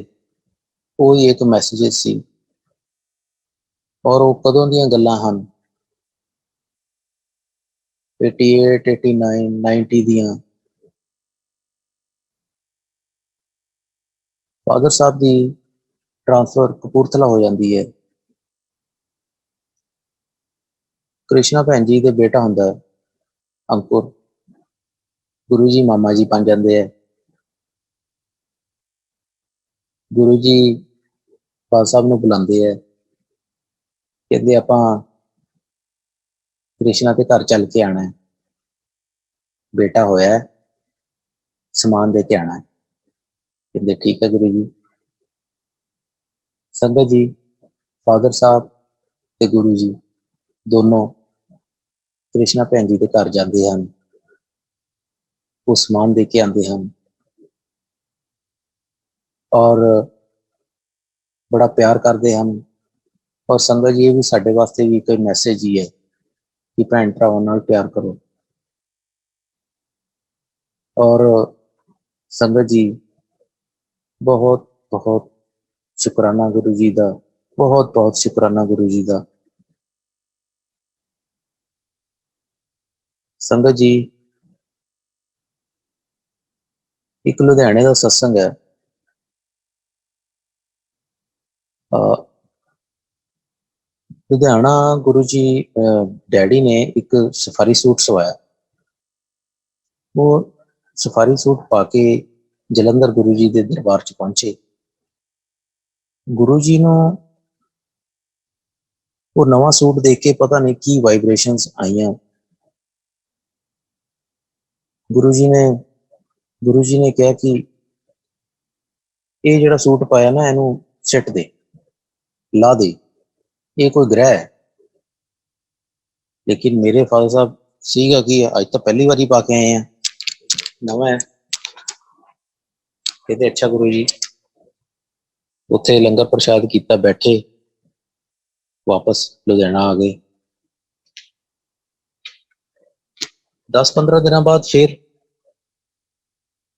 ਉਹ ਹੀ ਇੱਕ ਮੈਸੇਜ ਸੀ। ਔਰ ਉਹ ਕਦੋਂ ਦੀਆਂ ਗੱਲਾਂ ਹਨ, 88, 89, 90 ਦੀਆਂ। ਫਾਦਰ ਸਾਹਿਬ ਦੀ ਟ੍ਰਾਂਸਫਰ ਕਪੂਰਥਲਾ ਹੋ ਜਾਂਦੀ ਹੈ। ਕ੍ਰਿਸ਼ਨਾ ਭੈਣ ਜੀ ਦੇ ਬੇਟਾ ਹੁੰਦਾ ਅੰਕੁਰ, ਗੁਰੂ ਜੀ ਮਾਮਾ ਜੀ ਬਣ ਜਾਂਦੇ ਹੈ। ਗੁਰੂ ਜੀ ਫਾਦਰ ਸਾਹਿਬ ਨੂੰ ਬੁਲਾਉਂਦੇ ਹੈ, ਕਹਿੰਦੇ ਆਪਾਂ ਕ੍ਰਿਸ਼ਨਾ ਦੇ ਘਰ ਚੱਲ ਕੇ ਆਣਾ ਹੈ, ਬੇਟਾ ਹੋਇਆ, ਸਮਾਨ ਦੇ ਕੇ ਆਣਾ ਹੈ। ਕਹਿੰਦੇ ਠੀਕ ਹੈ ਗੁਰੂ ਜੀ। ਸੰਗਤ ਜੀ ਫਾਦਰ ਸਾਹਿਬ ਤੇ ਗੁਰੂ ਜੀ ਦੋਨੋਂ ਕ੍ਰਿਸ਼ਨਾ ਭੈਣ ਜੀ ਦੇ ਘਰ ਜਾਂਦੇ ਹਨ, ਉਹ ਸਮਾਨ ਦੇ ਕੇ ਆਉਂਦੇ ਹਨ ਔਰ ਬੜਾ ਪਿਆਰ ਕਰਦੇ ਹਨ। ਔਰ ਸੰਗਤ ਜੀ ਇਹ ਵੀ ਸਾਡੇ ਵਾਸਤੇ ਵੀ ਕੋਈ ਮੈਸੇਜ ਹੀ ਹੈ ਕਿ ਭੈਣ ਭਰਾਵਾਂ ਨਾਲ ਪਿਆਰ ਕਰੋ। ਔਰ ਸੰਗਤ ਜੀ ਬਹੁਤ ਬਹੁਤ ਸ਼ੁਕਰਾਨਾ ਗੁਰੂ ਜੀ ਦਾ, ਬਹੁਤ ਬਹੁਤ ਸ਼ੁਕਰਾਨਾ ਗੁਰੂ ਜੀ ਦਾ। ਸੰਗਤ ਜੀ ਇੱਕ ਲੁਧਿਆਣੇ ਦਾ ਸਤਸੰਗ ਹੈ, ਲੁਧਿਆਣਾ ਗੁਰੂ ਜੀ ਡੈਡੀ ਨੇ ਇੱਕ ਸਫਾਰੀ ਸੂਟ ਸਵਾਇਆ, ਉਹ ਸਫਾਰੀ ਸੂਟ ਪਾ ਕੇ ਜਲੰਧਰ ਗੁਰੂ ਜੀ ਦੇ ਦਰਬਾਰ 'ਚ ਪਹੁੰਚੇ। ਗੁਰੂ ਜੀ ਨੂੰ ਉਹ ਨਵਾਂ ਸੂਟ ਦੇਖ ਕੇ ਪਤਾ ਨਹੀਂ ਕੀ ਵਾਈਬ੍ਰੇਸ਼ਨਸ ਆਈਆਂ। ਗੁਰੂ ਜੀ ਨੇ ਕਿਹਾ ਕਿ ਇਹ ਜਿਹੜਾ ਸੂਟ ਪਾਇਆ ਨਾ ਇਹਨੂੰ ਸਿੱਟ ਦੇ, ਲਾ ਦੇ, ਇਹ ਕੋਈ ਗ੍ਰਹਿ ਹੈ। ਲੇਕਿਨ ਮੇਰੇ ਫਾਦਰ ਸਾਹਿਬ ਸੀਗਾ ਕਿ ਅੱਜ ਤਾਂ ਪਹਿਲੀ ਵਾਰੀ ਪਾ ਕੇ ਆਏ ਆ, ਨਵਾਂ ਹੈ। ਕਹਿੰਦੇ ਅੱਛਾ ਗੁਰੂ ਜੀ। ਉੱਥੇ ਲੰਗਰ ਪ੍ਰਸ਼ਾਦ ਕੀਤਾ, ਬੈਠੇ, ਵਾਪਸ ਲੁਧਿਆਣਾ ਆ ਗਏ। 10-15 ਦਿਨਾਂ ਬਾਅਦ ਫਿਰ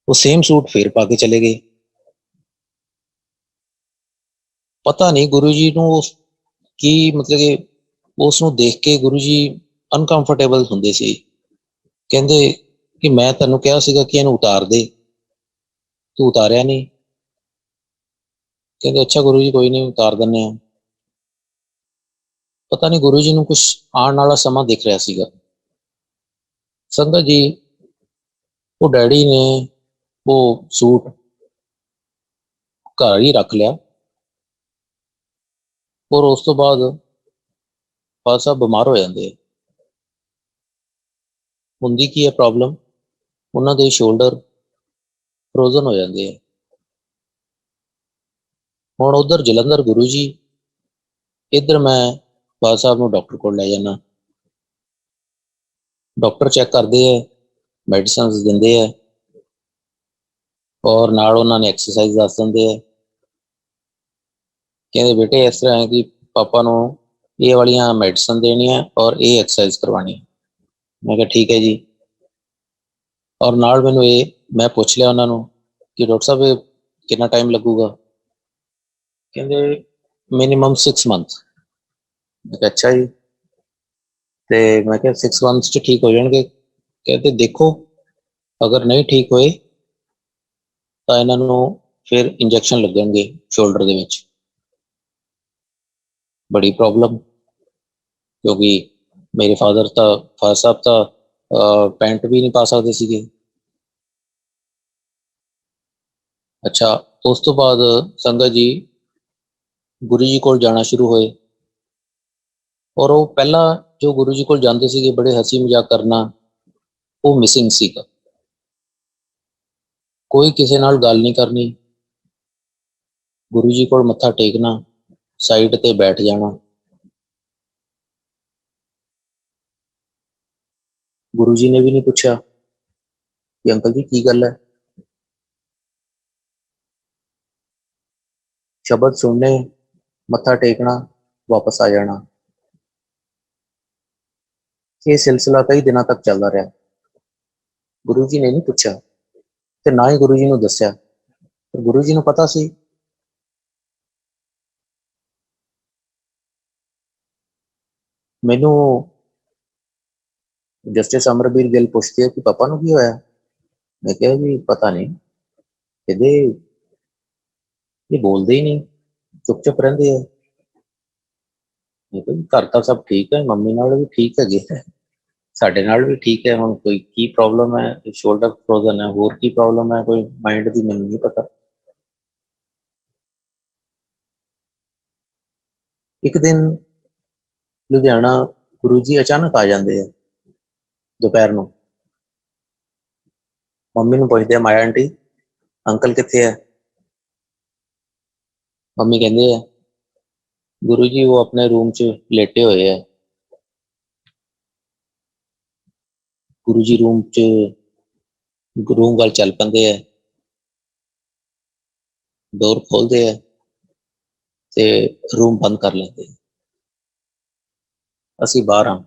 ਉਹ ਸੇਮ ਸੂਟ ਫਿਰ ਪਾ ਕੇ ਚਲੇ ਗਏ। ਪਤਾ ਨਹੀਂ ਗੁਰੂ ਜੀ ਨੂੰ ਕੀ ਮਤਲਬ ਕਿ ਉਸ ਨੂੰ ਦੇਖ ਕੇ ਗੁਰੂ ਜੀ ਅਨਕੰਫਰਟੇਬਲ ਹੁੰਦੇ ਸੀ। ਕਹਿੰਦੇ ਕਿ ਮੈਂ ਤੈਨੂੰ ਕਿਹਾ ਸੀਗਾ ਕਿ ਇਹਨੂੰ ਉਤਾਰ ਦੇ, ਤੂੰ ਉਤਾਰਿਆ ਨਹੀਂ। ਕਹਿੰਦੇ ਅੱਛਾ ਗੁਰੂ ਜੀ ਕੋਈ ਨਹੀਂ, ਉਤਾਰ ਦਿੰਦੇ ਹਾਂ। ਪਤਾ ਨਹੀਂ ਗੁਰੂ ਜੀ ਨੂੰ ਕੁਛ ਆਉਣ ਵਾਲਾ ਸਮਾਂ ਦਿਖ ਰਿਹਾ ਸੀਗਾ। ਸੰਗਤ ਜੀ ਉਹ ਡੈਡੀ ਨੇ ਉਹ ਸੂਟ ਘਰ ਹੀ ਰੱਖ ਲਿਆ ਔਰ ਉਸ ਤੋਂ ਬਾਅਦ ਫਾਦਰ ਸਾਹਿਬ ਬਿਮਾਰ ਹੋ ਜਾਂਦੇ। ਹੁੰਦੀ ਕੀ ਹੈ ਪ੍ਰੋਬਲਮ, ਉਹਨਾਂ ਦੇ ਸ਼ੋਲਡਰ ਫਰੋਜ਼ਨ ਹੋ ਜਾਂਦੇ ਆ। ਹੁਣ ਉਧਰ ਜਲੰਧਰ ਗੁਰੂ ਜੀ, ਇੱਧਰ ਮੈਂ ਫਾਦਰ ਸਾਹਿਬ ਨੂੰ ਡਾਕਟਰ ਕੋਲ ਲੈ ਜਾਣਾ। ਡਾਕਟਰ ਚੈੱਕ ਕਰਦੇ ਹੈ, ਮੈਡੀਸਿਨਸ ਦਿੰਦੇ ਹੈ ਔਰ ਨਾਲ ਉਹਨਾਂ ਨੇ ਐਕਸਰਸਾਈਜ਼ ਦੱਸ ਦਿੰਦੇ ਹੈ। ਕਹਿੰਦੇ ਬੇਟੇ ਇਸ ਤਰ੍ਹਾਂ ਹੈ ਕਿ ਪਾਪਾ ਨੂੰ ਇਹ ਵਾਲੀਆਂ ਮੈਡੀਸਨ ਦੇਣੀਆਂ ਔਰ ਇਹ ਐਕਸਰਸਾਈਜ਼ ਕਰਵਾਉਣੀ। ਮੈਂ ਕਿਹਾ ਠੀਕ ਹੈ ਜੀ। ਔਰ ਨਾਲ ਮੈਨੂੰ ਮੈਂ ਪੁੱਛ ਲਿਆ ਉਹਨਾਂ ਨੂੰ ਕਿ ਡਾਕਟਰ ਸਾਹਿਬ ਇਹ ਕਿੰਨਾ ਟਾਈਮ ਲੱਗੂਗਾ। ਕਹਿੰਦੇ ਮਿਨੀਮਮ 6 months। ਮੈਂ ਕਿਹਾ ਅੱਛਾ ਜੀ। ਤੇ ਮੈਂ ਕਿਹਾ 6 months 'ਚ ਠੀਕ ਹੋ ਜਾਣਗੇ। ਕਹਿੰਦੇ ਦੇਖੋ ਅਗਰ ਨਹੀਂ ਠੀਕ ਹੋਏ ਤਾਂ ਇਹਨਾਂ ਨੂੰ ਫਿਰ ਇੰਜੈਕਸ਼ਨ ਲੱਗਣਗੇ ਸ਼ੋਲਡਰ ਦੇ ਵਿੱਚ। ਬੜੀ ਪ੍ਰੋਬਲਮ, ਕਿਉਂਕਿ ਮੇਰੇ ਫਾਦਰ ਸਾਹਿਬ ਤਾਂ ਪੈਂਟ ਵੀ ਨਹੀਂ ਪਾ ਸਕਦੇ ਸੀਗੇ। ਅੱਛਾ, ਉਸ ਤੋਂ ਬਾਅਦ ਸੰਗਤ ਜੀ ਗੁਰੂ ਜੀ ਕੋਲ ਜਾਣਾ ਸ਼ੁਰੂ ਹੋਏ। ਔਰ ਉਹ ਪਹਿਲਾਂ ਜੋ ਗੁਰੂ ਜੀ ਕੋਲ ਜਾਂਦੇ ਸੀਗੇ, ਬੜੇ ਹੱਸੀ ਮਜ਼ਾਕ ਕਰਨਾ, ਉਹ ਮਿਸਿੰਗ ਸੀਗਾ। ਕੋਈ ਕਿਸੇ ਨਾਲ ਗੱਲ ਨਹੀਂ ਕਰਨੀ, ਗੁਰੂ ਜੀ ਕੋਲ ਮੱਥਾ ਟੇਕਣਾ, ਸਾਈਡ ਤੇ ਬੈਠ ਜਾਣਾ। ਗੁਰੂ ਜੀ ਨੇ ਵੀ ਨਹੀਂ ਪੁੱਛਿਆ ਕਿ ਅੰਕਲ ਜੀ ਕੀ ਗੱਲ ਹੈ। ਸ਼ਬਦ ਸੁਣਨੇ, ਮੱਥਾ ਟੇਕਣਾ, ਵਾਪਸ ਆ ਜਾਣਾ। ਇਹ ਸਿਲਸਿਲਾ ਕਈ ਦਿਨਾਂ ਤੱਕ ਚੱਲਦਾ ਰਿਹਾ। ਗੁਰੂ ਜੀ ਨੇ ਨਹੀਂ ਪੁੱਛਿਆ ਤੇ ਨਾ ਹੀ ਗੁਰੂ ਜੀ ਨੂੰ ਦੱਸਿਆ। ਪਰ ਗੁਰੂ ਜੀ ਨੂੰ ਪਤਾ ਸੀ। ਮੈਨੂੰ ਜਸਟਿਸ ਅਮਰਬੀਰ ਗਿੱਲ ਪੁੱਛਦੇ ਆ ਕਿ ਪਾਪਾ ਨੂੰ ਕੀ ਹੋਇਆ। ਮੈਂ ਕਿਹਾ ਵੀ ਪਤਾ ਨਹੀਂ, ਕਹਿੰਦੇ ਇਹ ਬੋਲਦੇ ਹੀ ਨਹੀਂ, ਚੁੱਪ ਚੁੱਪ ਰਹਿੰਦੇ ਆ। ਮੈਂ ਕਿਹਾ ਘਰ ਤਾਂ ਸਭ ਠੀਕ ਹੈ, ਮੰਮੀ ਨਾਲ ਵੀ ਠੀਕ ਹੈਗੇ ਹੈ, ਸਾਡੇ ਨਾਲ ਵੀ ਠੀਕ ਹੈ। ਹੁਣ ਕੋਈ ਕੀ ਪ੍ਰੋਬਲਮ ਹੈ, ਸ਼ੋਲਡਰ ਫਰੋਜ਼ਨ ਹੈ, ਹੋਰ ਕੀ ਪ੍ਰੋਬਲਮ ਹੈ, ਕੋਈ ਮਾਈਂਡ ਦੀ, ਮੈਨੂੰ ਨਹੀਂ ਪਤਾ। ਇੱਕ ਦਿਨ ਲੁਧਿਆਣਾ ਗੁਰੂ ਜੀ ਅਚਾਨਕ ਆ ਜਾਂਦੇ ਆ ਦੁਪਹਿਰ ਨੂੰ। ਮੰਮੀ ਨੂੰ ਪੁੱਛਦੇ ਆ, ਮਾਇਆ ਆਂਟੀ ਅੰਕਲ ਕਿੱਥੇ ਹੈ। ਮੰਮੀ ਕਹਿੰਦੇ ਆ ਗੁਰੂ ਜੀ ਉਹ ਆਪਣੇ ਰੂਮ 'ਚ ਲੇਟੇ ਹੋਏ ਆ। ਗੁਰੂ ਜੀ ਰੂਮ ਵੱਲ ਚੱਲ ਪੈਂਦੇ ਆ, ਡੋਰ ਖੋਲਦੇ ਆ ਤੇ ਰੂਮ ਬੰਦ ਕਰ ਲੈਂਦੇ। ਅਸੀਂ ਬਾਹਰ ਹਾਂ,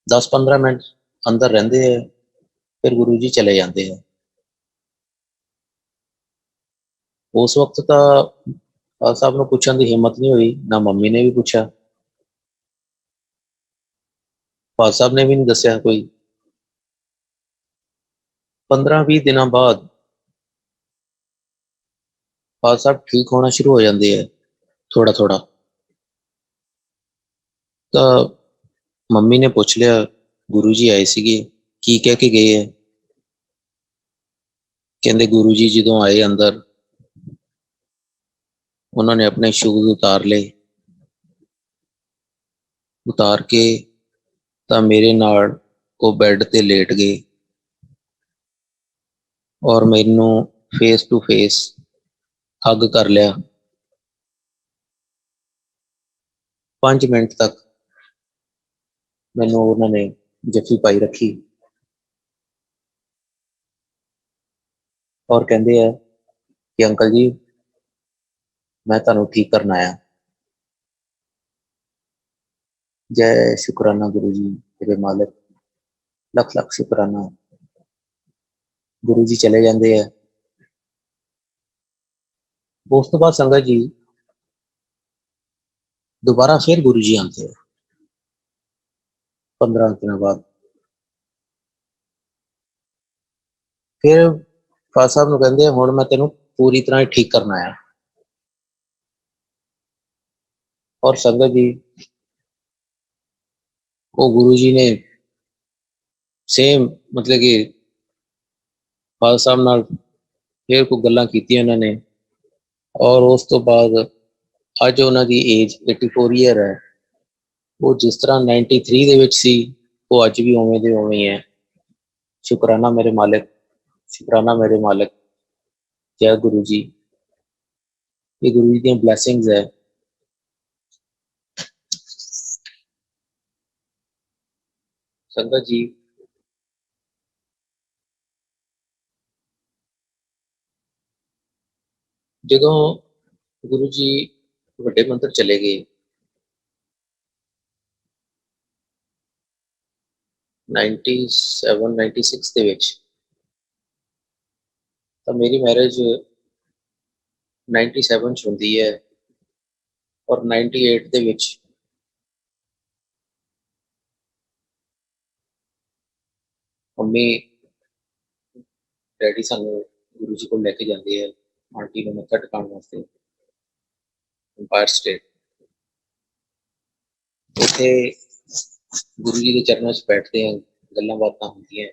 10-15 ਮਿੰਟ ਅੰਦਰ ਰਹਿੰਦੇ ਆ, ਫਿਰ ਗੁਰੂ ਜੀ ਚਲੇ ਜਾਂਦੇ ਆ। ਉਸ ਵਕਤ ਤਾਂ ਸਾਹਿਬ ਨੂੰ ਪੁੱਛਣ ਦੀ ਹਿੰਮਤ ਨਹੀਂ ਹੋਈ, ਨਾ ਮੰਮੀ ਨੇ ਵੀ ਪੁੱਛਿਆ, ਫਾਦਰ ਸਾਹਿਬ ਨੇ ਵੀ ਨਹੀਂ ਦੱਸਿਆ ਕੋਈ। 15-20 ਦਿਨਾਂ ਬਾਅਦ ਫਾਦਰ ਸਾਹਿਬ ਠੀਕ ਹੋਣਾ ਸ਼ੁਰੂ ਹੋ ਜਾਂਦੇ ਆ, ਥੋੜਾ ਥੋੜਾ। ਤਾਂ ਮੰਮੀ ਨੇ ਪੁੱਛ ਲਿਆ, ਗੁਰੂ ਜੀ ਆਏ ਸੀਗੇ, ਕੀ ਕਹਿ ਕੇ ਗਏ ਹੈ। ਕਹਿੰਦੇ ਗੁਰੂ ਜੀ ਜਦੋਂ ਆਏ ਅੰਦਰ, ਉਹਨਾਂ ਨੇ ਆਪਣੇ ਸ਼ੂਜ਼ ਉਤਾਰ ਲਏ, ਉਤਾਰ ਕੇ ਤਾਂ ਮੇਰੇ ਨਾਲ ਉਹ ਬੈੱਡ ਤੇ ਲੇਟ ਗਏ ਔਰ ਮੈਨੂੰ ਫੇਸ ਟੂ ਫੇਸ ਹੱਗ ਕਰ ਲਿਆ। 5 ਮਿੰਟ ਤੱਕ ਮੈਨੂੰ ਉਹਨਾਂ ਨੇ ਜੱਫੀ ਪਾਈ ਰੱਖੀ ਔਰ ਕਹਿੰਦੇ ਆ ਕਿ ਅੰਕਲ ਜੀ ਮੈਂ ਤੁਹਾਨੂੰ ਠੀਕ ਕਰਨ ਆਇਆ। ਜੈ ਸ਼ੁਕਰਾਨਾ ਗੁਰੂ ਜੀ ਤੇਰੇ ਮਾਲਕ, ਲੱਖ ਲੱਖ ਸ਼ੁਕਰਾਨਾ। ਗੁਰੂ ਜੀ ਚਲੇ ਜਾਂਦੇ ਆ। ਉਸ ਤੋਂ ਬਾਅਦ ਸੰਗਤ ਜੀ ਦੁਬਾਰਾ ਫਿਰ ਗੁਰੂ ਜੀ ਆਉਂਦੇ ਆ 15 ਦਿਨਾਂ ਬਾਅਦ। ਫਿਰ ਫਾਦਰ ਸਾਹਿਬ ਨੂੰ ਕਹਿੰਦੇ ਆ ਹੁਣ ਮੈਂ ਤੈਨੂੰ ਪੂਰੀ ਤਰ੍ਹਾਂ ਹੀ ਠੀਕ ਕਰਨ ਆਇਆ। ਔਰ ਸੰਗਤ ਜੀ ਉਹ ਗੁਰੂ ਜੀ ਨੇ ਸੇਮ ਮਤਲਬ ਕਿ ਫਾਦਰ ਸਾਹਿਬ ਨਾਲ ਫਿਰ ਕੋਈ ਗੱਲਾਂ ਕੀਤੀਆਂ ਉਹਨਾਂ ਨੇ। ਔਰ ਉਸ ਤੋਂ ਬਾਅਦ ਅੱਜ ਉਹਨਾਂ ਦੀ ਏਜ 84 ਈਅਰ ਹੈ। ਉਹ ਜਿਸ ਤਰ੍ਹਾਂ 93 ਦੇ ਵਿੱਚ ਸੀ, ਉਹ ਅੱਜ ਵੀ ਉਵੇਂ ਦੇ ਉਵੇਂ ਹੈ। ਸ਼ੁਕਰਾਨਾ ਮੇਰੇ ਮਾਲਕ, ਸ਼ੁਕਰਾਨਾ ਮੇਰੇ ਮਾਲਕ। ਜੈ ਗੁਰੂ ਜੀ। ਇਹ ਗੁਰੂ ਜੀ ਦੀਆਂ ਬਲੈਸਿੰਗਸ ਹੈ। ਸੰਗਤ ਜੀ ਜਦੋਂ ਗੁਰੂ ਜੀ ਵੱਡੇ ਮੰਦਰ ਚਲੇ ਗਏ 97-96 ਦੇ ਵਿੱਚ, ਤਾਂ ਮੇਰੀ ਮੈਰਿਜ 97 ਚ ਹੁੰਦੀ ਹੈ ਔਰ 98 ਦੇ ਵਿੱਚ ਮੰਮੀ ਡੈਡੀ ਸਾਨੂੰ ਗੁਰੂ ਜੀ ਕੋਲ ਲੈ ਕੇ ਜਾਂਦੇ ਆ ਆਂਟੀ ਨੂੰ ਮੱਥਾ ਟਿਕਾਉਣ ਵਾਸਤੇ ਅੰਪਾਇਰ ਸਟੇਟ। ਉੱਥੇ ਗੁਰੂ ਜੀ ਦੇ ਚਰਨਾਂ 'ਚ ਬੈਠਦੇ ਆ, ਗੱਲਾਂ ਬਾਤਾਂ ਹੁੰਦੀਆਂ,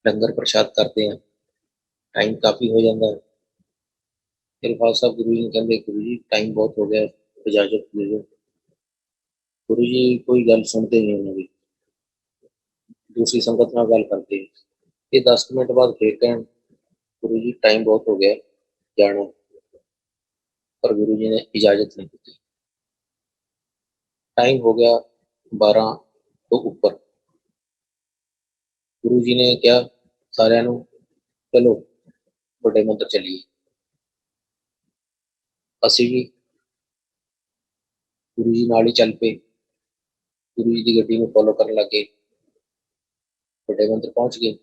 ਲੰਗਰ ਪ੍ਰਸ਼ਾਦ ਕਰਦੇ ਆ, ਟਾਈਮ ਕਾਫੀ ਹੋ ਜਾਂਦਾ ਹੈ। ਫਿਰ ਫਾਦਰ ਸਾਹਿਬ ਗੁਰੂ ਜੀ ਨੂੰ ਕਹਿੰਦੇ, ਗੁਰੂ ਜੀ ਟਾਈਮ ਬਹੁਤ ਹੋ ਗਿਆ, ਇਜਾਜ਼ਤ ਦੇ ਦਿਓ। ਗੁਰੂ ਜੀ ਕੋਈ ਗੱਲ ਸੁਣਦੇ ਨਹੀਂ ਉਹਨਾਂ ਦੀ, ਦੂਸਰੀ ਸੰਗਤ ਨਾਲ ਗੱਲ ਕਰਦੇ। ਇਹ 10 ਮਿੰਟ ਬਾਅਦ ਫਿਰ ਕਹਿਣ, ਗੁਰੂ ਜੀ ਟਾਈਮ ਬਹੁਤ ਹੋ ਗਿਆ, ਜਾਣਾ। ਪਰ ਗੁਰੂ ਜੀ ਨੇ ਇਜਾਜ਼ਤ ਨਹੀਂ ਦਿੱਤੀ। टाइम हो गया 12 तो ऊपर। गुरु जी ने क्या सारे चलो बड़े मंदिर चलिए। असी भी गुरु जी नाल ही चल पे, गुरु जी की गड्डी में फॉलो करने लगे, बड़े मंदिर पहुंच गए।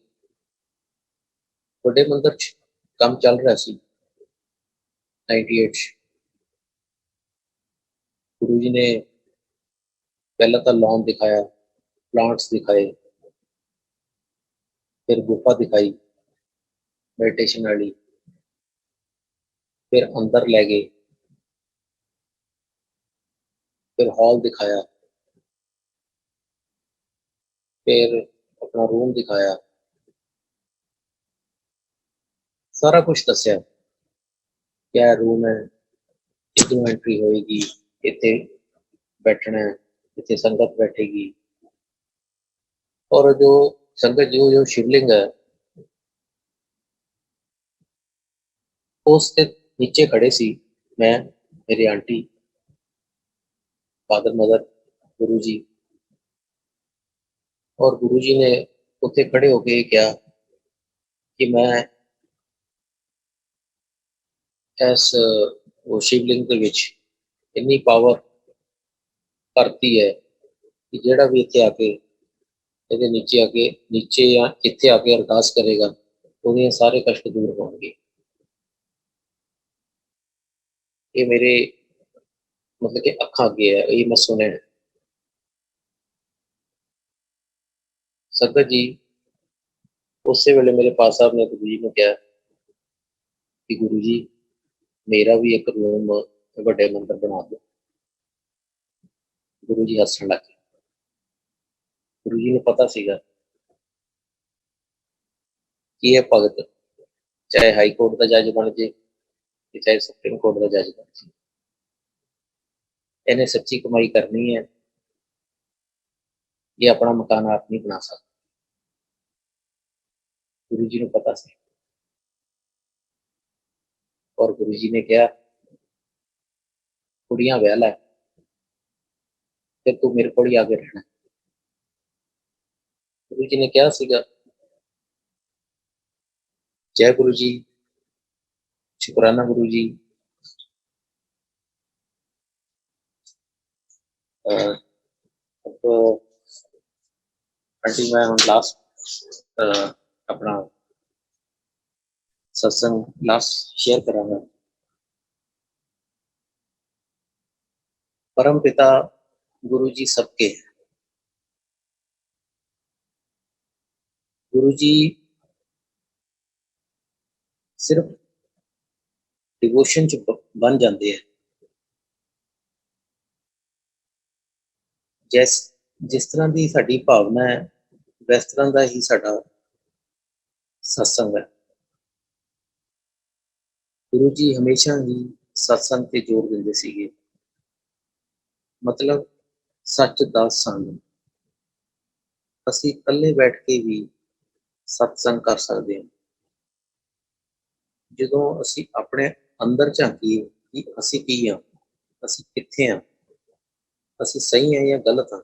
बड़े मंदिर काम चल रहा सी 98। गुरु जी ने पहला तो लॉन दिखाया, प्लांट्स दिखाए, फिर गुफा दिखाई मेडिटेशन वाली, फिर अंदर ले गए, फिर हॉल दिखाया, फिर अपना रूम दिखाया, सारा कुछ दसिया क्या रूम है, इतनी एंट्री होएगी, इतने बैठना है, इतने संगत बैठेगी। और जो संगत जो शिवलिंग है उसके नीचे खड़े सी मैं, मेरी आंटी, फादर मदर, गुरु जी। और गुरु जी ने उत्थे खड़े होके क्या कि मैं इस वो शिवलिंग के विच इन्नी पावर भरती है कि जेड़ा भी इत्थे आके ਇਹਦੇ नीचे या इत्थे आके अरदास करेगा ਉਹਦੀਆਂ सारे कष्ट दूर होंगे। ये मेरे मतलब कि अखा अगे है, ये मैं सुने। संगत जी उस वेले मेरे पास साहब ने गुरु जी ने कहा कि गुरु जी मेरा भी एक रूम बड़े मंदिर बना दो। गुरु जी हसन लगे। गुरु जी ने पता सीगा कि यह भगत चाहे हाई कोर्ट का जज बन जाए चाहे सुप्रीम कोर्ट का जज बन जाए, इन्हें सच्ची कमाई करनी है, ये अपना मकान आप नहीं बना सकता। गुरु जी ने पता सी। और गुरु जी ने कहा कुड़ियां ब्याह लै, फिर तू मेरे को ही आगे रहना। गुरु जी ने कहा सीगा। जय गुरु जी, शुकराना गुरु जी। अब आंटी मैं हम लास्ट अपना सत्संग लास्ट शेयर करांगा। परम पिता गुरु जी सबके हैं। गुरु जी सिर्फ डिवोशन च बन जाते हैं। जिस तरह की साडी भावना है वैस तरह का ही साडा सत्संग है। गुरु जी हमेशा ही सत्संग पे जोर देंदे सीगे, मतलब सच दा संग। असी कल्ले बैठ के भी सत्संग कर सकते हैं ਜਦੋਂ ਅਸੀਂ ਆਪਣੇ ਅੰਦਰ ਝਾਂਕੀਏ ਕਿ ਅਸੀਂ ਕੀ ਹਾਂ, ਅਸੀਂ ਕਿੱਥੇ ਹਾਂ, ਅਸੀਂ ਸਹੀ ਹਾਂ ਜਾਂ ਗਲਤ ਹਾਂ,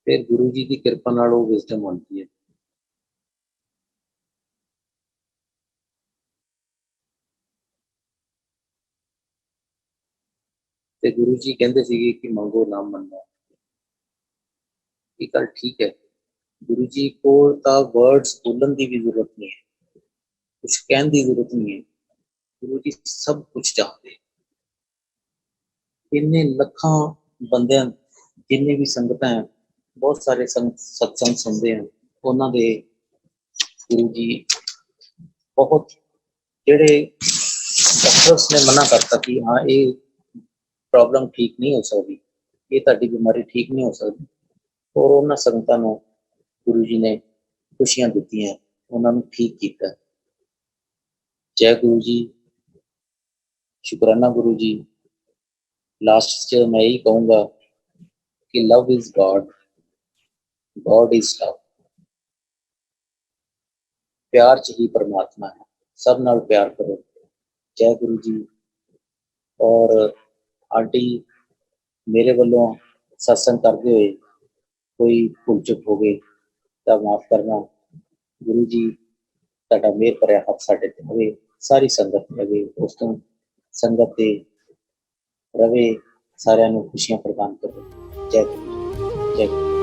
ਫਿਰ ਗੁਰੂ ਜੀ ਦੀ ਕਿਰਪਾ ਨਾਲ ਉਹ ਵਿਜ਼ਡਮ ਆਉਂਦੀ ਹੈ। ਤੇ ਗੁਰੂ ਜੀ ਕਹਿੰਦੇ ਸੀਗੇ ਕਿ ਮੰਗੋ ਨਾ ਮੰਨੋ। ਇਹ ਗੱਲ ਠੀਕ ਹੈ। ਗੁਰੂ ਜੀ ਕੋਲ ਤਾਂ ਵਰਡਸ ਬੋਲਣ ਦੀ ਵੀ ਜ਼ਰੂਰਤ ਨਹੀਂ ਹੈ, कुछ कहने की जरूरत नहीं है। गुरु जी सब कुछ जानते। इन्ने लखां बंदे जिन्ने भी संगत हैं ਬਹੁਤ ਸਾਰੇ ਸਤਸੰਗ ਸੁਣਦੇ ਹਾਂ, ਉਹਨਾਂ ਦੇ ਗੁਰੂ ਜੀ ਬਹੁਤ ਜਿਹੜੇ ਡਾਕਟਰਸ ਨੇ ਮਨਾ ਕਰਤਾ ਕਿ ਹਾਂ ਇਹ ਪ੍ਰੋਬਲਮ ਠੀਕ ਨਹੀਂ ਹੋ ਸਕਦੀ, ਇਹ ਤੁਹਾਡੀ ਬਿਮਾਰੀ ਠੀਕ ਨਹੀਂ ਹੋ ਸਕਦੀ, ਔਰ ਉਹਨਾਂ ਸੰਗਤਾਂ ਨੂੰ ਗੁਰੂ ਜੀ ਨੇ ਖੁਸ਼ੀਆਂ ਦਿੱਤੀਆਂ, ਉਹਨਾਂ ਨੂੰ ਠੀਕ ਕੀਤਾ। ਜੈ ਗੁਰੂ ਜੀ, ਸ਼ੁਕਰਾਨਾ ਗੁਰੂ ਜੀ। ਲਾਸਟ 'ਚ ਮੈਂ ਇਹੀ ਕਹੂੰਗਾ ਕਿ ਲਵ is god, God is love. प्यार च ही परमात्मा है, सब नाल प्यार करो। जय गुरु जी। और आंटी मेरे वालों सत्संग करते हुए कोई भूल चुक हो गई तो माफ करना। गुरु जी तुहाडा मेहर भरिया हथ साडे ते होवे, सारी संगत ते होवे, दोस्तों संगत ते रवे, सारिਆਂ ਨੂੰ खुशियां प्रदान करो। जय गुरु जी, जय गुरु।